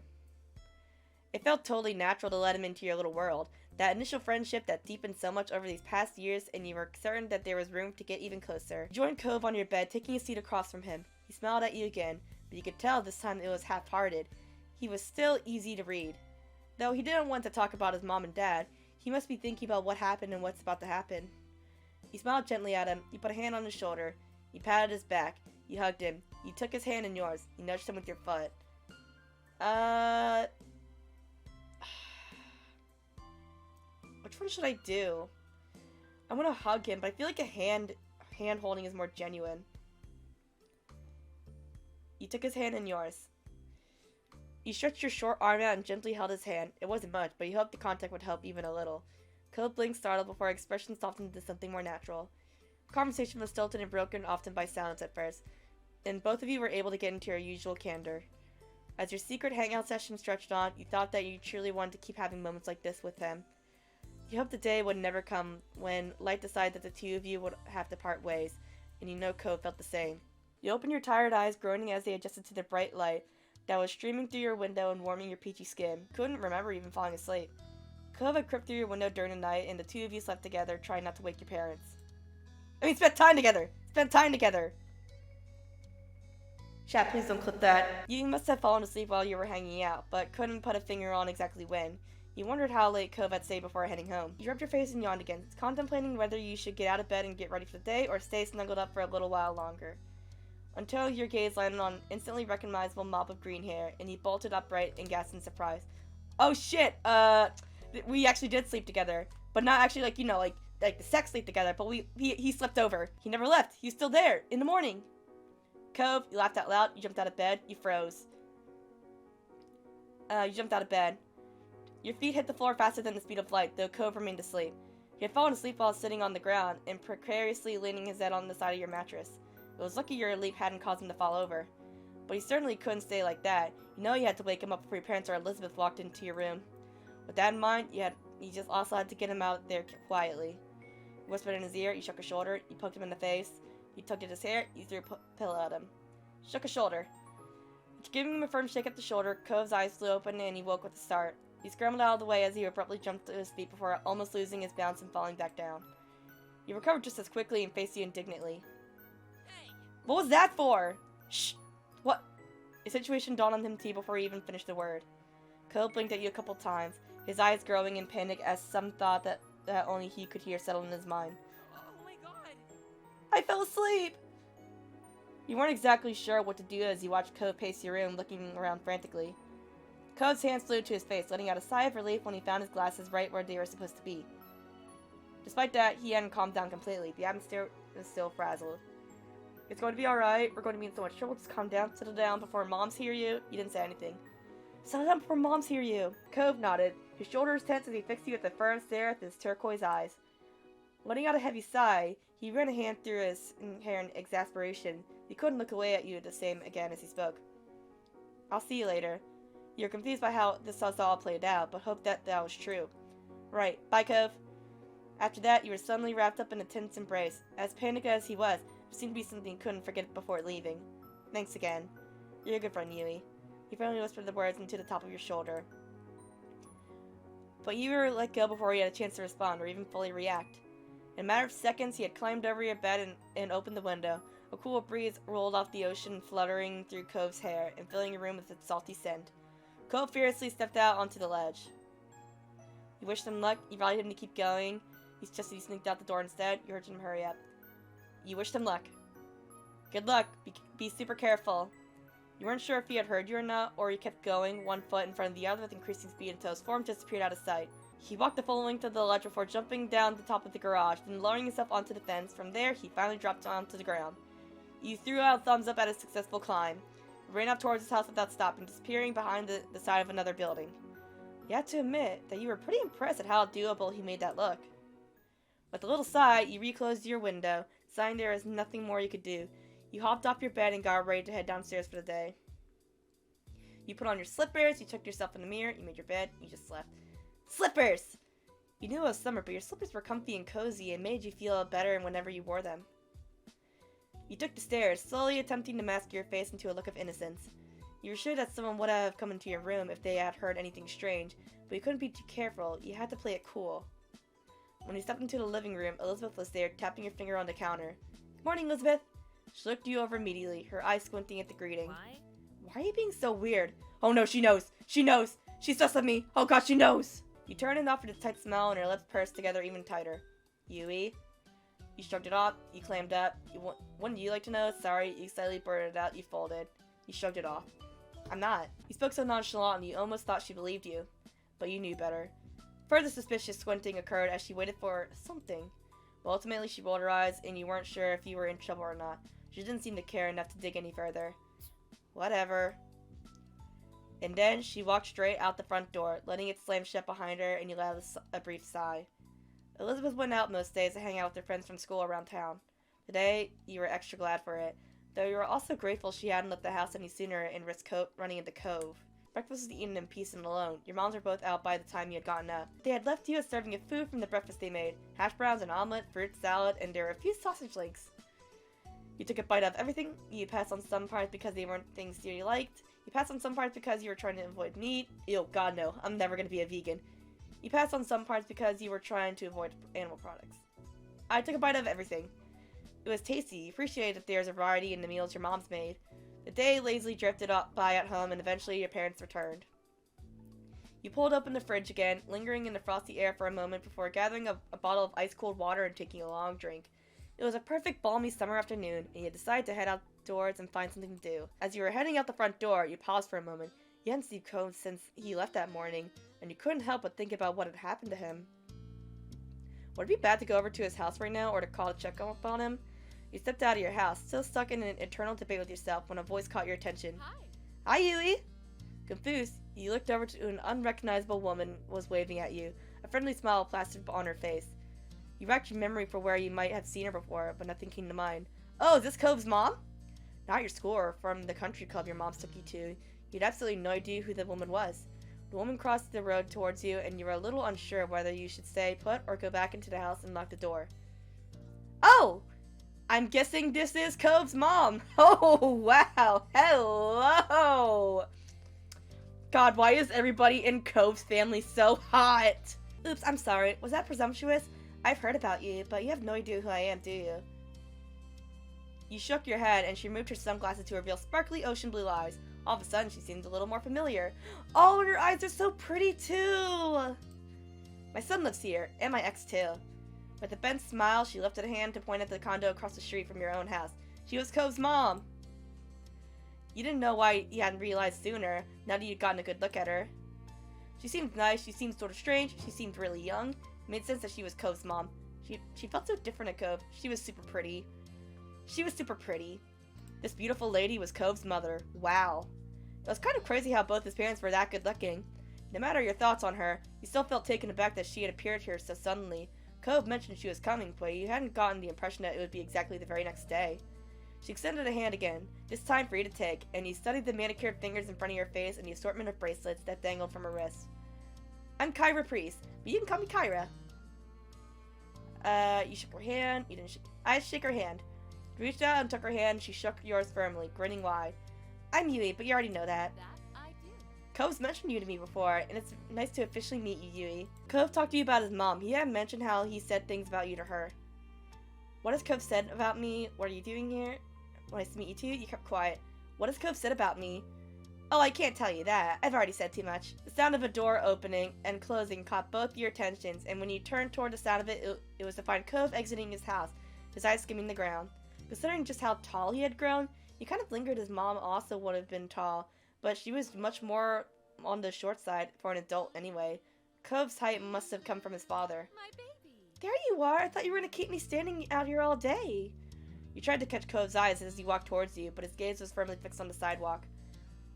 It felt totally natural to let him into your little world. That initial friendship that deepened so much over these past years, and you were certain that there was room to get even closer. You joined Cove on your bed, taking a seat across from him. He smiled at you again, but you could tell this time it was half-hearted. He was still easy to read. Though he didn't want to talk about his mom and dad, he must be thinking about what happened and what's about to happen. You smiled gently at him. You put a hand on his shoulder. You patted his back. You hugged him. You took his hand in yours. You nudged him with your foot. Which one should I do? I want to hug him, but I feel like a hand holding is more genuine. You took his hand in yours. You stretched your short arm out and gently held his hand. It wasn't much, but you hoped the contact would help even a little. Cove blinked startled before expression softened into something more natural. Conversation was stilted and broken often by silence at first, and both of you were able to get into your usual candor. As your secret hangout session stretched on, you thought that you truly wanted to keep having moments like this with him. You hoped the day would never come when life decided that the two of you would have to part ways, and you know Cove felt the same. You opened your tired eyes, groaning as they adjusted to the bright light that was streaming through your window and warming your peachy skin. Couldn't remember even falling asleep. Cove had crept through your window during the night, and the two of you slept together, trying not to wake your parents. Spent time together! Spent time together! Chat, please don't clip that. You must have fallen asleep while you were hanging out, but couldn't put a finger on exactly when. You wondered how late Cove had stayed before heading home. You rubbed your face and yawned again, contemplating whether you should get out of bed and get ready for the day, or stay snuggled up for a little while longer. Until your gaze landed on an instantly recognizable mop of green hair, and he bolted upright and gasped in surprise. Oh shit, we actually did sleep together. But not actually like the sex sleep together, but he slept over. He never left. He was still there, in the morning. Cove, you laughed out loud, you jumped out of bed, you froze. You jumped out of bed. Your feet hit the floor faster than the speed of light, though Cove remained asleep. He had fallen asleep while sitting on the ground and precariously leaning his head on the side of your mattress. It was lucky your leap hadn't caused him to fall over. But he certainly couldn't stay like that. You know you had to wake him up before your parents or Elizabeth walked into your room. With that in mind, you just also had to get him out there quietly. You whispered in his ear, you shook his shoulder, you poked him in the face, you tugged at his hair, you threw a pillow at him. Shook his shoulder. After giving him a firm shake at the shoulder, Cove's eyes flew open and he woke with a start. He scrambled out of the way as he abruptly jumped to his feet before almost losing his balance and falling back down. He recovered just as quickly and faced you indignantly. Hey! What was that for? Shh! What? The situation dawned on him before he even finished the word. Cove blinked at you a couple times, his eyes growing in panic as some thought that only he could hear settled in his mind. Oh my god! I fell asleep! You weren't exactly sure what to do as you watched Cove pace your room, looking around frantically. Cove's hands flew to his face, letting out a sigh of relief when he found his glasses right where they were supposed to be. Despite that, he hadn't calmed down completely. The atmosphere was still frazzled. It's going to be alright. We're going to be in so much trouble. Just calm down, settle down before moms hear you. You didn't say anything. Settle down before moms hear you. Cove nodded, his shoulders tense as he fixed you with a firm stare with his turquoise eyes. Letting out a heavy sigh, he ran a hand through his hair in exasperation. He couldn't look away at you the same again as he spoke. I'll see you later. You're confused by how this has all played out, but hope that was true. Right. Bye, Cove. After that, you were suddenly wrapped up in a tense embrace. As panicked as he was, there seemed to be something he couldn't forget before leaving. Thanks again. You're a good friend, Yui. He finally whispered the words into the top of your shoulder. But you were let go before he had a chance to respond or even fully react. In a matter of seconds, he had climbed over your bed and opened the window. A cool breeze rolled off the ocean, fluttering through Cove's hair and filling your room with its salty scent. Cove fiercely stepped out onto the ledge. You wished him luck. You rallied him to keep going. He sneaked out the door instead. You heard him hurry up. You wished him luck. Good luck. Be super careful. You weren't sure if he had heard you or not, or he kept going, one foot in front of the other with increasing speed until his form disappeared out of sight. He walked the full length of the ledge before jumping down the top of the garage, then lowering himself onto the fence. From there, he finally dropped onto the ground. You threw out a thumbs up at his successful climb. Ran up towards his house without stopping, disappearing behind the side of another building. You had to admit that you were pretty impressed at how doable he made that look. With a little sigh, you reclosed your window, sighing there was nothing more you could do. You hopped off your bed and got ready to head downstairs for the day. You put on your slippers, you checked yourself in the mirror, you made your bed, you just slept. Slippers! You knew it was summer, but your slippers were comfy and cozy and made you feel better whenever you wore them. You took the stairs, slowly attempting to mask your face into a look of innocence. You were sure that someone would have come into your room if they had heard anything strange, but you couldn't be too careful. You had to play it cool. When you stepped into the living room, Elizabeth was there, tapping your finger on the counter. Good morning, Elizabeth. She looked you over immediately, her eyes squinting at the greeting. Why are you being so weird? Oh no, she knows! She knows! She's just with me! Oh god, she knows! You turned and offered a tight smile, and her lips pursed together even tighter. Yui? You shrugged it off, you clammed up. Wouldn't you like to know? Sorry, you slightly blurted out, you folded. You shrugged it off. I'm not. You spoke so nonchalantly, you almost thought she believed you. But you knew better. Further suspicious squinting occurred as she waited for something. But ultimately she rolled her eyes, and you weren't sure if you were in trouble or not. She didn't seem to care enough to dig any further. Whatever. And then she walked straight out the front door, letting it slam shut behind her, and you let out a brief sigh. Elizabeth went out most days to hang out with her friends from school around town. Today, you were extra glad for it, though you were also grateful she hadn't left the house any sooner and risked running into Cove. Breakfast was eaten in peace and alone. Your moms were both out by the time you had gotten up. They had left you a serving of food from the breakfast they made. Hash browns, an omelet, fruit salad, and there were a few sausage links. You took a bite of everything. You passed on some parts because they weren't things you liked. You passed on some parts because you were trying to avoid meat. Ew, god no, I'm never gonna be a vegan. You passed on some parts because you were trying to avoid animal products. I took a bite of everything. It was tasty. You appreciated that there's a variety in the meals your mom's made. The day lazily drifted by at home, and eventually your parents returned. You pulled open the fridge again, lingering in the frosty air for a moment before gathering a bottle of ice-cold water and taking a long drink. It was a perfect balmy summer afternoon, and you decided to head outdoors and find something to do. As you were heading out the front door, you paused for a moment. You hadn't seen Cove since he left that morning, and you couldn't help but think about what had happened to him. Would it be bad to go over to his house right now, or to call to check up on him? You stepped out of your house, still stuck in an eternal debate with yourself, when a voice caught your attention. Hi. Hi, Yui! Confused, You looked over to an unrecognizable woman was waving at you. A friendly smile plastered on her face. You racked your memory for where you might have seen her before, but nothing came to mind. Oh, is this Cove's mom? Not your school or from the country club your mom took you to. You had absolutely no idea who the woman was. The woman crossed the road towards you, and you were a little unsure whether you should stay put or go back into the house and lock the door. Oh! I'm guessing this is Cove's mom. Oh, wow. Hello! God, why is everybody in Cove's family so hot? Oops, I'm sorry. Was that presumptuous? I've heard about you, but you have no idea who I am, do you? You shook your head, and she moved her sunglasses to reveal sparkly ocean blue eyes. All of a sudden, she seemed a little more familiar. Oh, and her eyes are so pretty, too! My son lives here, and my ex, too. With a bent smile, she lifted a hand to point at the condo across the street from your own house. She was Cove's mom! You didn't know why you hadn't realized sooner, now that you'd gotten a good look at her. She seemed nice, she seemed sort of strange, she seemed really young. It made sense that she was Cove's mom. She felt so different at Cove. She was super pretty. She was super pretty. This beautiful lady was Cove's mother. Wow. It was kind of crazy how both his parents were that good looking. No matter your thoughts on her, you still felt taken aback that she had appeared here so suddenly. Cove mentioned she was coming, but you hadn't gotten the impression that it would be exactly the very next day. She extended a hand again, this time for you to take, and you studied the manicured fingers in front of your face and the assortment of bracelets that dangled from her wrists. I'm Kyra Priest, but you can call me Kyra. You shook her hand. You didn't I shake her hand. You reached out and took her hand. She shook yours firmly, grinning wide. I'm Yui, but you already know that. That I do. Cove's mentioned you to me before, and it's nice to officially meet you, Yui. Cove talked to you about his mom. He had mentioned how he said things about you to her. What has Cove said about me? What are you doing here? Nice to meet you too. You kept quiet. What has Cove said about me? Oh, I can't tell you that. I've already said too much. The sound of a door opening and closing caught both your attentions, and when you turned toward the sound of it, it was to find Cove exiting his house, his eyes skimming the ground. Considering just how tall he had grown, you kind of lingered his mom also would have been tall, but she was much more on the short side for an adult anyway. Cove's height must have come from his father. My baby. There you are! I thought you were going to keep me standing out here all day. You tried to catch Cove's eyes as he walked towards you, but his gaze was firmly fixed on the sidewalk.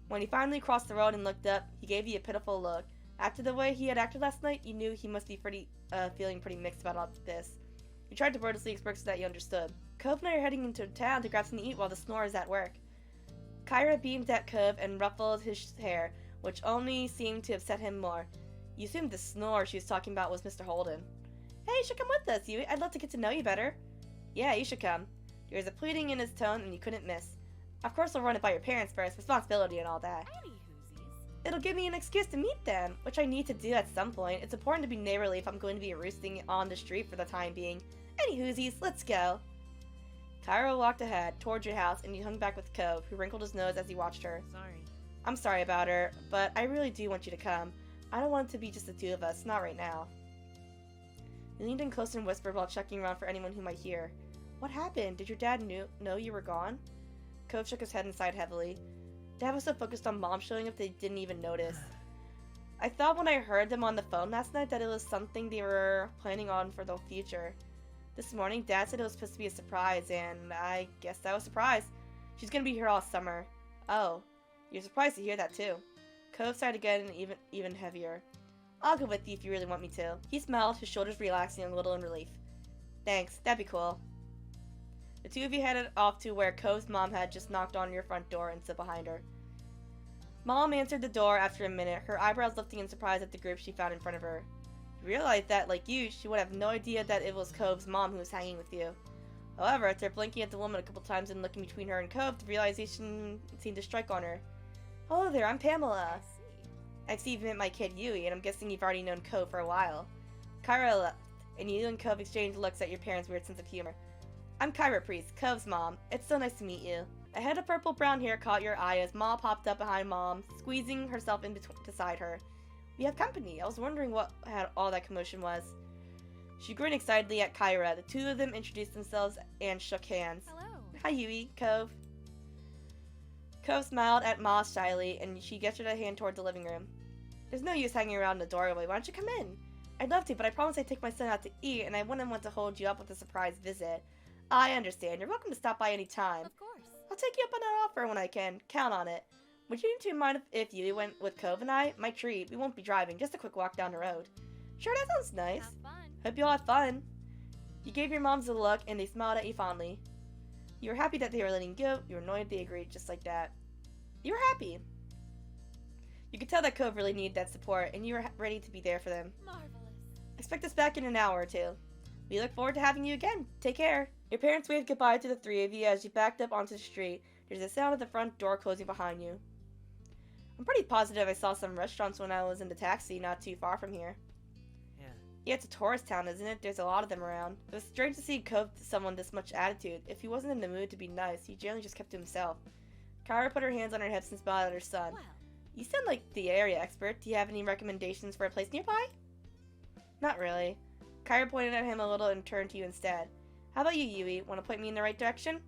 When he finally crossed the road and looked up, he gave you a pitiful look. After the way he had acted last night, you knew he must be feeling pretty mixed about all this. You tried to wordlessly express that you understood. Cove and I are heading into town to grab something to eat while the snore is at work. Kyra beamed at Cove and ruffled his hair, which only seemed to upset him more. You assumed the snore she was talking about was Mr. Holden. Hey, you should come with us, Yui. I'd love to get to know you better. Yeah, you should come. There was a pleading in his tone, and you couldn't miss. Of course I'll run it by your parents first, responsibility and all that. Any whoosies. It'll give me an excuse to meet them, which I need to do at some point. It's important to be neighborly if I'm going to be roosting on the street for the time being. Any whoosies, let's go. Kyra walked ahead, towards your house, and you hung back with Cove, who wrinkled his nose as he watched her. Sorry. I'm sorry about her, but I really do want you to come. I don't want it to be just the two of us, not right now. You leaned in closer and whispered while checking around for anyone who might hear. What happened? Did your dad know you were gone? Cove shook his head and sighed heavily. Dad was so focused on Mom showing up they didn't even notice. I thought when I heard them on the phone last night that it was something they were planning on for the future. This morning, Dad said it was supposed to be a surprise, and I guess that was a surprise. She's gonna be here all summer. Oh, you're surprised to hear that too. Cove sighed again and even heavier. I'll go with you if you really want me to. He smiled, his shoulders relaxing a little in relief. Thanks, that'd be cool. The two of you headed off to where Cove's mom had just knocked on your front door and stood behind her. Mom answered the door after a minute, her eyebrows lifting in surprise at the group she found in front of her. You realized that, like you, she would have no idea that it was Cove's mom who was hanging with you. However, after blinking at the woman a couple times and looking between her and Cove, the realization seemed to strike on her. Hello there, I'm Pamela. I see. I see you've met my kid Yui, and I'm guessing you've already known Cove for a while. Kyra left, and you and Cove exchanged looks at your parents' weird sense of humor. I'm Kyra Priest, Cove's mom. It's so nice to meet you. A head of purple-brown hair caught your eye as Ma popped up behind Mom, squeezing herself in beside her. We have company. I was wondering what all that commotion was. She grinned excitedly at Kyra. The two of them introduced themselves and shook hands. Hello. Hi, Yui. Cove. Cove smiled at Ma shyly, and she gestured a hand towards the living room. There's no use hanging around in the doorway. Why don't you come in? I'd love to, but I promised I'd take my son out to eat, and I wouldn't want to hold you up with a surprise visit. I understand. You're welcome to stop by any time. Of course. I'll take you up on that offer when I can. Count on it. Would you two mind if you went with Cove and I? My treat. We won't be driving, just a quick walk down the road. Sure, that sounds nice. Have fun. Hope you all had fun. You gave your moms a look, and they smiled at you fondly. You were happy that they were letting you go. You were annoyed they agreed, just like that. You were happy. You could tell that Cove really needed that support, and you were ready to be there for them. Marvelous. Expect us back in an hour or two. We look forward to having you again. Take care. Your parents waved goodbye to the three of you as you backed up onto the street. There's a sound of the front door closing behind you. I'm pretty positive I saw some restaurants when I was in the taxi not too far from here. Yeah, it's a tourist town, isn't it? There's a lot of them around. It was strange to see Cove to someone this much attitude. If he wasn't in the mood to be nice, he generally just kept to himself. Kyra put her hands on her hips and smiled at her son. Well, You sound like the area expert. Do you have any recommendations for a place nearby? Not really. Kyra pointed at him a little and turned to you instead. How about you, Yui? Want to point me in the right direction?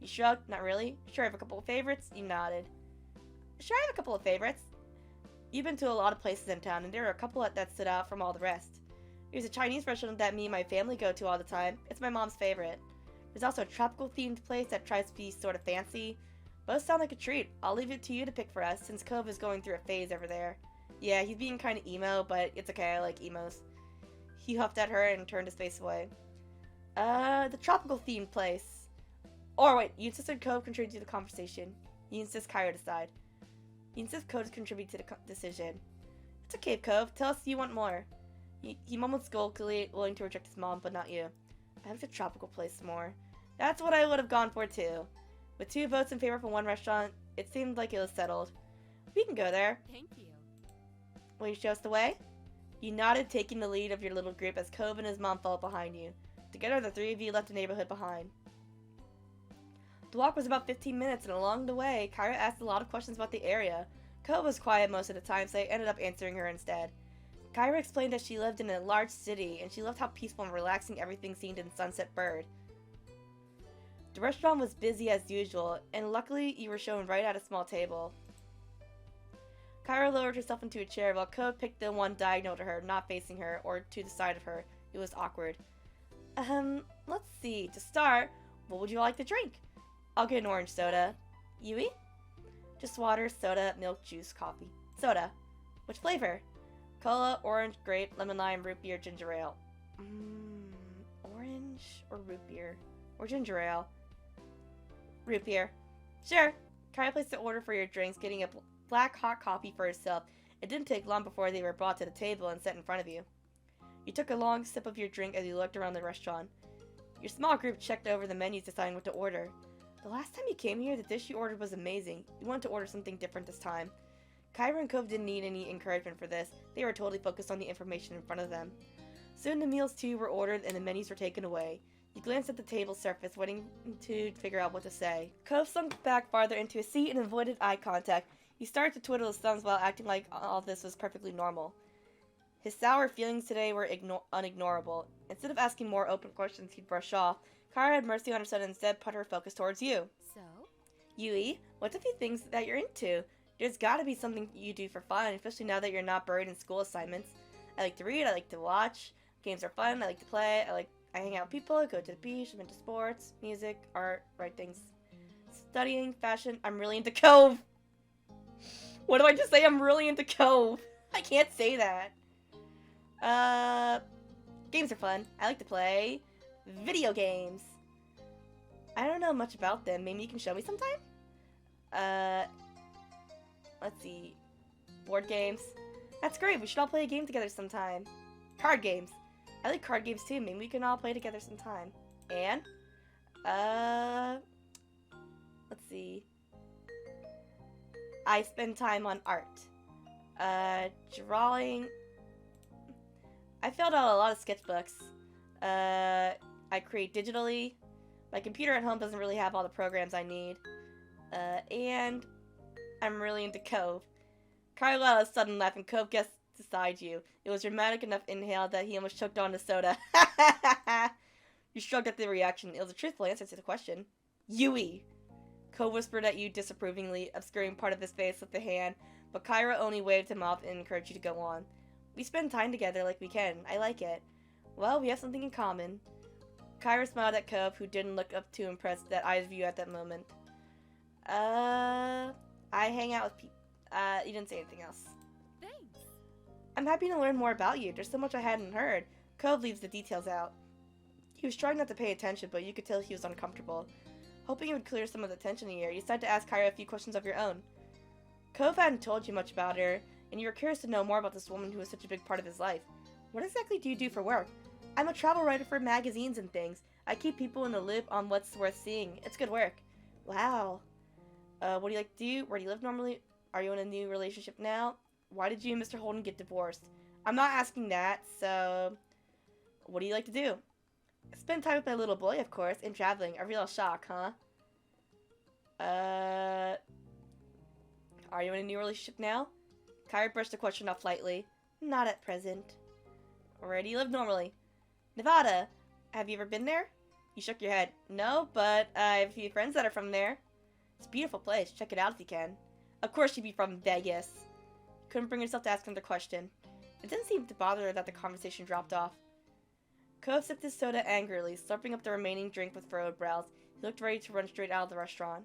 You shrugged. Not really. Sure, I have a couple of favorites. You nodded. Sure, I have a couple of favorites. You've been to a lot of places in town, and there are a couple that stood out from all the rest. There's a Chinese restaurant that me and my family go to all the time. It's my mom's favorite. There's also a tropical-themed place that tries to be sort of fancy. Both sound like a treat. I'll leave it to you to pick for us, since Cove is going through a phase over there. Yeah, he's being kind of emo, but it's okay, I like emos. He huffed at her and turned his face away. The tropical-themed place. Or wait, you insisted Cove contribute to the conversation. You insist Kyra decide. You insist Cove to contribute to the decision. It's okay, Cove. Tell us you want more. He mumbled skulkily, willing to reject his mom, but not you. I like the tropical place more. That's what I would have gone for, too. With 2 votes in favor for one restaurant, it seemed like it was settled. We can go there. thank you. Will you show us the way? You nodded, taking the lead of your little group as Cove and his mom followed behind you. Together, the 3 of you left the neighborhood behind. The walk was about 15 minutes, and along the way, Kyra asked a lot of questions about the area. Cove was quiet most of the time, so I ended up answering her instead. Kyra explained that she lived in a large city, and she loved how peaceful and relaxing everything seemed in Sunset Bird. The restaurant was busy as usual, and luckily you were shown right at a small table. Kyra lowered herself into a chair while Cove picked the one diagonal to her, not facing her, or to the side of her. It was awkward. Let's see. To start, what would you like to drink? I'll get an orange soda. Yui? Just water, soda, milk, juice, coffee. Soda. Which flavor? Cola, orange, grape, lemon lime, root beer, ginger ale. Orange or root beer? Or ginger ale? Root beer. Sure. Kyra placed the order for your drinks, getting a black hot coffee for herself. It didn't take long before they were brought to the table and set in front of you. You took a long sip of your drink as you looked around the restaurant. Your small group checked over the menus, deciding what to order. The last time you came here, the dish you ordered was amazing. You wanted to order something different this time. Kyra and Cove didn't need any encouragement for this. They were totally focused on the information in front of them. Soon the meals too were ordered and the menus were taken away. You glanced at the table surface, waiting to figure out what to say. Cove sunk back farther into a seat and avoided eye contact. He started to twiddle his thumbs while acting like all this was perfectly normal. His sour feelings today were unignorable. Instead of asking more open questions he'd brush off, Kyra had mercy on her son and instead put her focus towards you. So? Yui, what's a few things that you're into? There's gotta be something you do for fun, especially now that you're not buried in school assignments. I like to read, I like to watch. Games are fun, I like to play, I hang out with people, I go to the beach, I'm into sports, music, art, write things. Studying, fashion, I'm really into Cove! What do I just say? I'm really into Cove! I can't say that. Games are fun. I like to play video games. I don't know much about them. Maybe you can show me sometime? Let's see. Board games. That's great. We should all play a game together sometime. Card games. I like card games too. Maybe we can all play together sometime. And, let's see. I spend time on art. Drawing. I filled out a lot of sketchbooks. I create digitally. My computer at home doesn't really have all the programs I need. And I'm really into Cove. Kyra let out a sudden laugh and Cove guessed beside you. It was dramatic enough inhale that he almost choked on the soda. You shrugged at the reaction. It was a truthful answer to the question. Yui! Cove whispered at you disapprovingly, obscuring part of his face with a hand, but Kyra only waved him off and encouraged you to go on. We spend time together like we can. I like it. Well, we have something in common. Kyra smiled at Cove, who didn't look up too impressed at either of you at that moment. I hang out with people. You didn't say anything else. Thanks. I'm happy to learn more about you. There's so much I hadn't heard. Cove leaves the details out. He was trying not to pay attention, but you could tell he was uncomfortable. Hoping it would clear some of the tension here, you decided to ask Kyra a few questions of your own. Cove hadn't told you much about her, and you were curious to know more about this woman who was such a big part of his life. What exactly do you do for work? I'm a travel writer for magazines and things. I keep people in the loop on what's worth seeing. It's good work. Wow. What do you like to do? Where do you live normally? Are you in a new relationship now? Why did you and Mr. Holden get divorced? I'm not asking that, so... What do you like to do? Spend time with my little boy, of course, and traveling. A real shock, huh? Are you in a new relationship now? Kyra brushed the question off lightly. Not at present. Where do you live normally? Nevada. Have you ever been there? You shook your head. No, but I have a few friends that are from there. It's a beautiful place. Check it out if you can. Of course you'd be from Vegas. Couldn't bring yourself to ask another question. It didn't seem to bother her that the conversation dropped off. Cove sipped his soda angrily, slurping up the remaining drink with furrowed brows. He looked ready to run straight out of the restaurant.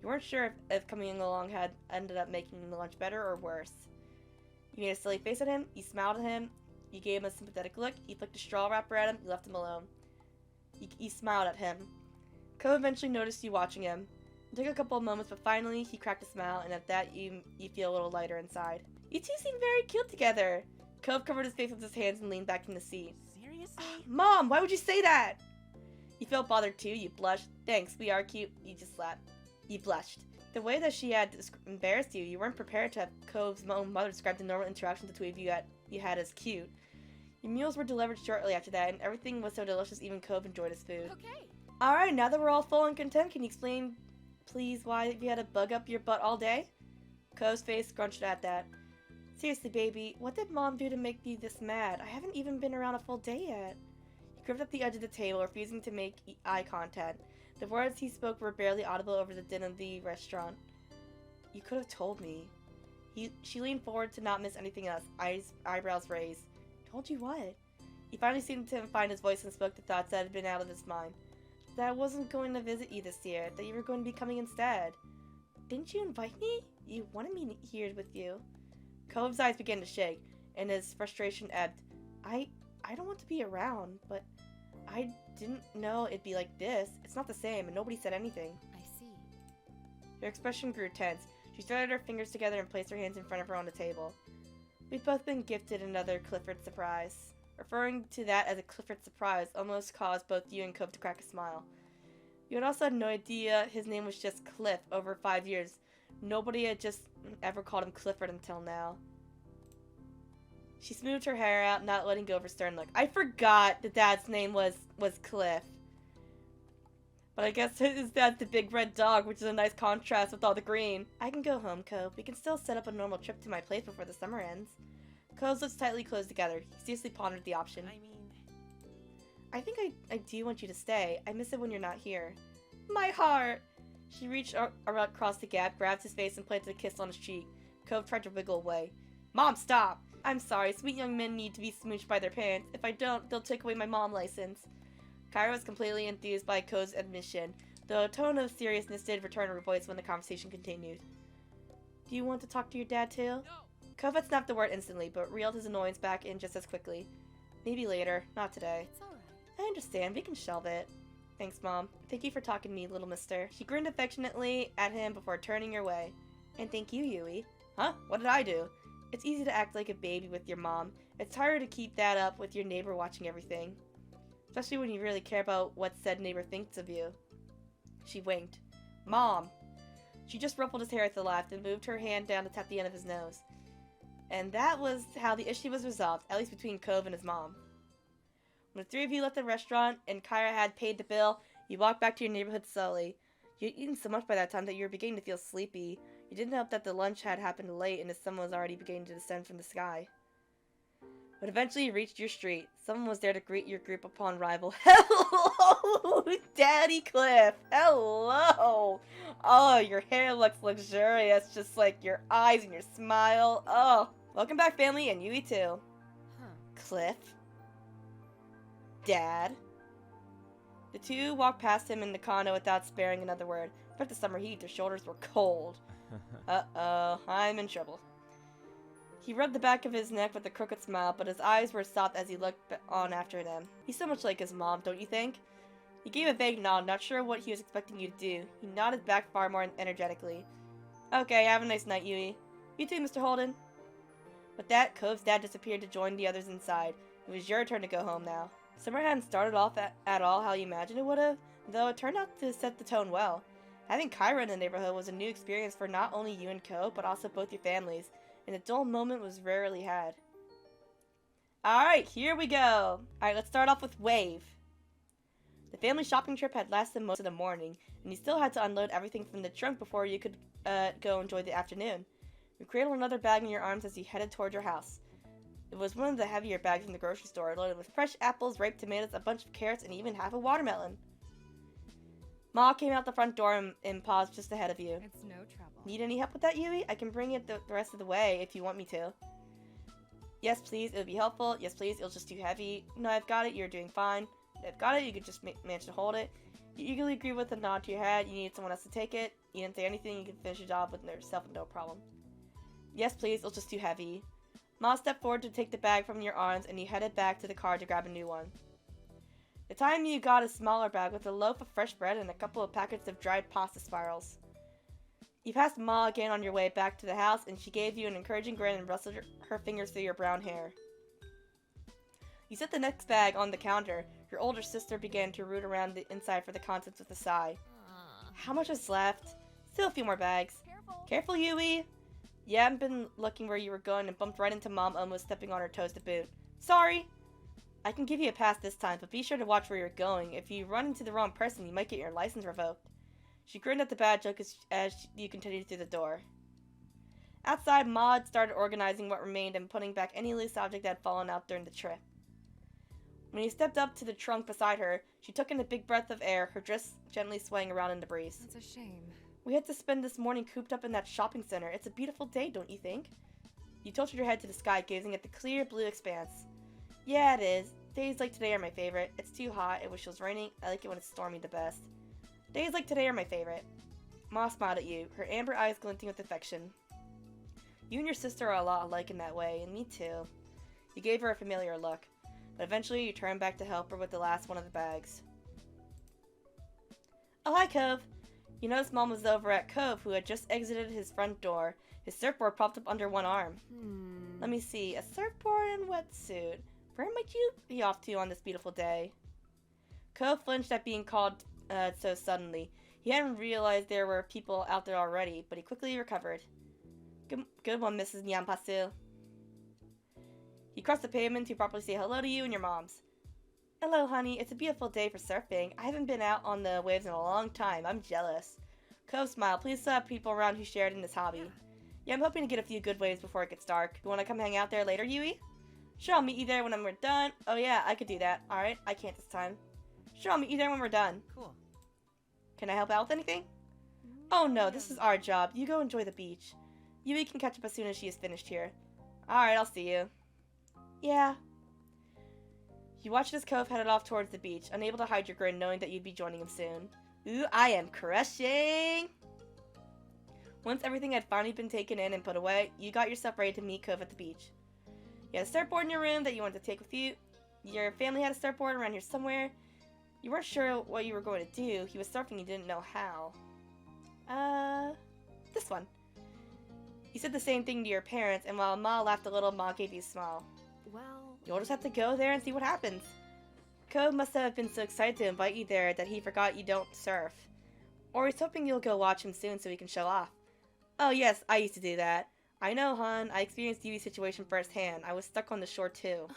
You weren't sure if coming along had ended up making the lunch better or worse. You made a silly face at him, you smiled at him, you gave him a sympathetic look, you flicked a straw wrapper at him, you left him alone. You smiled at him. Cove eventually noticed you watching him. It took a couple of moments, but finally he cracked a smile, and at that you feel a little lighter inside. You two seem very cute together. Cove covered his face with his hands and leaned back in the seat. Seriously? Mom, why would you say that? You felt bothered too, you blushed. Thanks, we are cute. You just slapped. You blushed. The way that she had embarrassed you, you weren't prepared to have Cove's own mother describe the normal interaction the two of you had as cute. Your meals were delivered shortly after that, and everything was so delicious even Cove enjoyed his food. Okay. Alright, now that we're all full and content, can you explain, please, why you had a bug up your butt all day? Cove's face scrunched at that. Seriously, baby, what did Mom do to make you this mad? I haven't even been around a full day yet. He gripped at the edge of the table, refusing to make eye contact. The words he spoke were barely audible over the din of the restaurant. You could have told me. She leaned forward to not miss anything else, eyebrows raised. Told you what? He finally seemed to find his voice and spoke the thoughts that had been out of his mind. That I wasn't going to visit you this year, that you were going to be coming instead. Didn't you invite me? You wanted me here with you. Cove's eyes began to shake, and his frustration ebbed. I don't want to be around, but I didn't know it'd be like this. It's not the same, and nobody said anything. I see. Her expression grew tense. She threaded her fingers together and placed her hands in front of her on the table. We've both been gifted another Clifford surprise. Referring to that as a Clifford surprise almost caused both you and Cove to crack a smile. You had also had no idea his name was just Cliff over 5 years. Nobody had just ever called him Clifford until now. She smoothed her hair out, not letting go of her stern look. I forgot that Dad's name was Cliff. But I guess his dad's the big red dog, which is a nice contrast with all the green. I can go home, Cove. We can still set up a normal trip to my place before the summer ends. Cove's lips tightly closed together. He seriously pondered the option. I think I do want you to stay. I miss it when you're not here. My heart! She reached across the gap, grabbed his face, and planted a kiss on his cheek. Cove tried to wiggle away. Mom, stop! I'm sorry. Sweet young men need to be smooched by their parents. If I don't, they'll take away my mom license. Kyra was completely enthused by Cove's admission, though a tone of seriousness did return to her voice when the conversation continued. Do you want to talk to your dad too? No. Cove had snapped the word instantly, but reeled his annoyance back in just as quickly. Maybe later, not today. It's alright. I understand, we can shelve it. Thanks, Mom. Thank you for talking to me, little mister. She grinned affectionately at him before turning her way. And thank you, Yui. Huh? What did I do? It's easy to act like a baby with your mom. It's harder to keep that up with your neighbor watching everything. Especially when you really care about what said neighbor thinks of you. She winked. Mom! She just ruffled his hair at the left and moved her hand down to tap the end of his nose. And that was how the issue was resolved, at least between Cove and his mom. When the three of you left the restaurant and Kyra had paid the bill, you walked back to your neighborhood slowly. You had eaten so much by that time that you were beginning to feel sleepy. You didn't hope that the lunch had happened late and the sun was already beginning to descend from the sky. But eventually you reached your street. Someone was there to greet your group upon arrival. Hello, Daddy Cliff! Hello! Oh, your hair looks luxurious, just like your eyes and your smile. Oh, welcome back, family, and Yui too. Huh. Cliff? Dad? The two walked past him in the condo without sparing another word. Despite the summer heat, their shoulders were cold. Uh-oh, I'm in trouble. He rubbed the back of his neck with a crooked smile, but his eyes were soft as he looked on after them. He's so much like his mom, don't you think? He gave a vague nod, not sure what he was expecting you to do. He nodded back far more energetically. Okay, have a nice night, Yui. You too, Mr. Holden. With that, Cove's dad disappeared to join the others inside. It was your turn to go home now. Summer hadn't started off at all how you imagined it would have, though it turned out to set the tone well. Having Kyra in the neighborhood was a new experience for not only you and Cove, but also both your families, and a dull moment was rarely had. Alright, here we go! Alright, let's start off with Wave. The family shopping trip had lasted most of the morning, and you still had to unload everything from the trunk before you could go enjoy the afternoon. You cradled another bag in your arms as you headed toward your house. It was one of the heavier bags from the grocery store, loaded with fresh apples, ripe tomatoes, a bunch of carrots, and even half a watermelon. Ma came out the front door and paused just ahead of you. It's no trouble. Need any help with that, Yui? I can bring it the rest of the way if you want me to. Yes, please. It would be helpful. Yes, please. It was just too heavy. No, I've got it. You're doing fine. I've got it. You could just manage to hold it. You eagerly agreed with a nod to your head. You needed someone else to take it. You didn't say anything. You could finish your job with yourself with no problem. Yes, please. It was just too heavy. Ma stepped forward to take the bag from your arms, and you headed back to the car to grab a new one. The time you got a smaller bag with a loaf of fresh bread and a couple of packets of dried pasta spirals. You passed Ma again on your way back to the house, and she gave you an encouraging grin and rustled her fingers through your brown hair. You set the next bag on the counter. Your older sister began to root around the inside for the contents with a sigh. How much is left? Still a few more bags. Careful. Careful, Yui! You hadn't been looking where you were going and bumped right into Mom, almost stepping on her toes to boot. Sorry! I can give you a pass this time, but be sure to watch where you're going. If you run into the wrong person, you might get your license revoked. She grinned at the bad joke as you continued through the door. Outside, Maud started organizing what remained and putting back any loose object that had fallen out during the trip. When you stepped up to the trunk beside her, she took in a big breath of air, her dress gently swaying around in the breeze. That's a shame. We had to spend this morning cooped up in that shopping center. It's a beautiful day, don't you think? You tilted your head to the sky, gazing at the clear blue expanse. Yeah, it is. Days like today are my favorite. It's too hot. I wish it was raining. I like it when it's stormy the best. Days like today are my favorite. Ma smiled at you, her amber eyes glinting with affection. You and your sister are a lot alike in that way, and me too. You gave her a familiar look, but eventually you turned back to help her with the last one of the bags. Oh, hi, Cove. You noticed Mom was over at Cove, who had just exited his front door. His surfboard propped up under one arm. Let me see. A surfboard and wetsuit. Where might you be off to on this beautiful day? Cove flinched at being called so suddenly. He hadn't realized there were people out there already, but he quickly recovered. Good one, Mrs. Nyampasu. He crossed the pavement to properly say hello to you and your moms. Hello, honey. It's a beautiful day for surfing. I haven't been out on the waves in a long time. I'm jealous. Cove smiled. Please have people around who shared in this hobby. Yeah, I'm hoping to get a few good waves before it gets dark. You want to come hang out there later, Yui? Sure, I'll meet you there when we're done. Oh yeah, I could do that. Alright, I can't this time. Sure, I'll meet you there when we're done. Cool. Can I help out with anything? Oh no, this is our job. You go enjoy the beach. Yui can catch up as soon as she is finished here. Alright, I'll see you. Yeah. You watched as Cove headed off towards the beach, unable to hide your grin knowing that you'd be joining him soon. Ooh, I am crushing! Once everything had finally been taken in and put away, you got yourself ready to meet Cove at the beach. You had a surfboard in your room that you wanted to take with you. Your family had a surfboard around here somewhere. You weren't sure what you were going to do. He was surfing, you didn't know how. This one. You said the same thing to your parents, and while Ma laughed a little, Ma gave you a smile. Well, You'll just have to go there and see what happens. Cove must have been so excited to invite you there that he forgot you don't surf. Or he's hoping you'll go watch him soon so he can show off. Oh yes, I used to do that. I know, hon. I experienced Yui's situation firsthand. I was stuck on the shore too.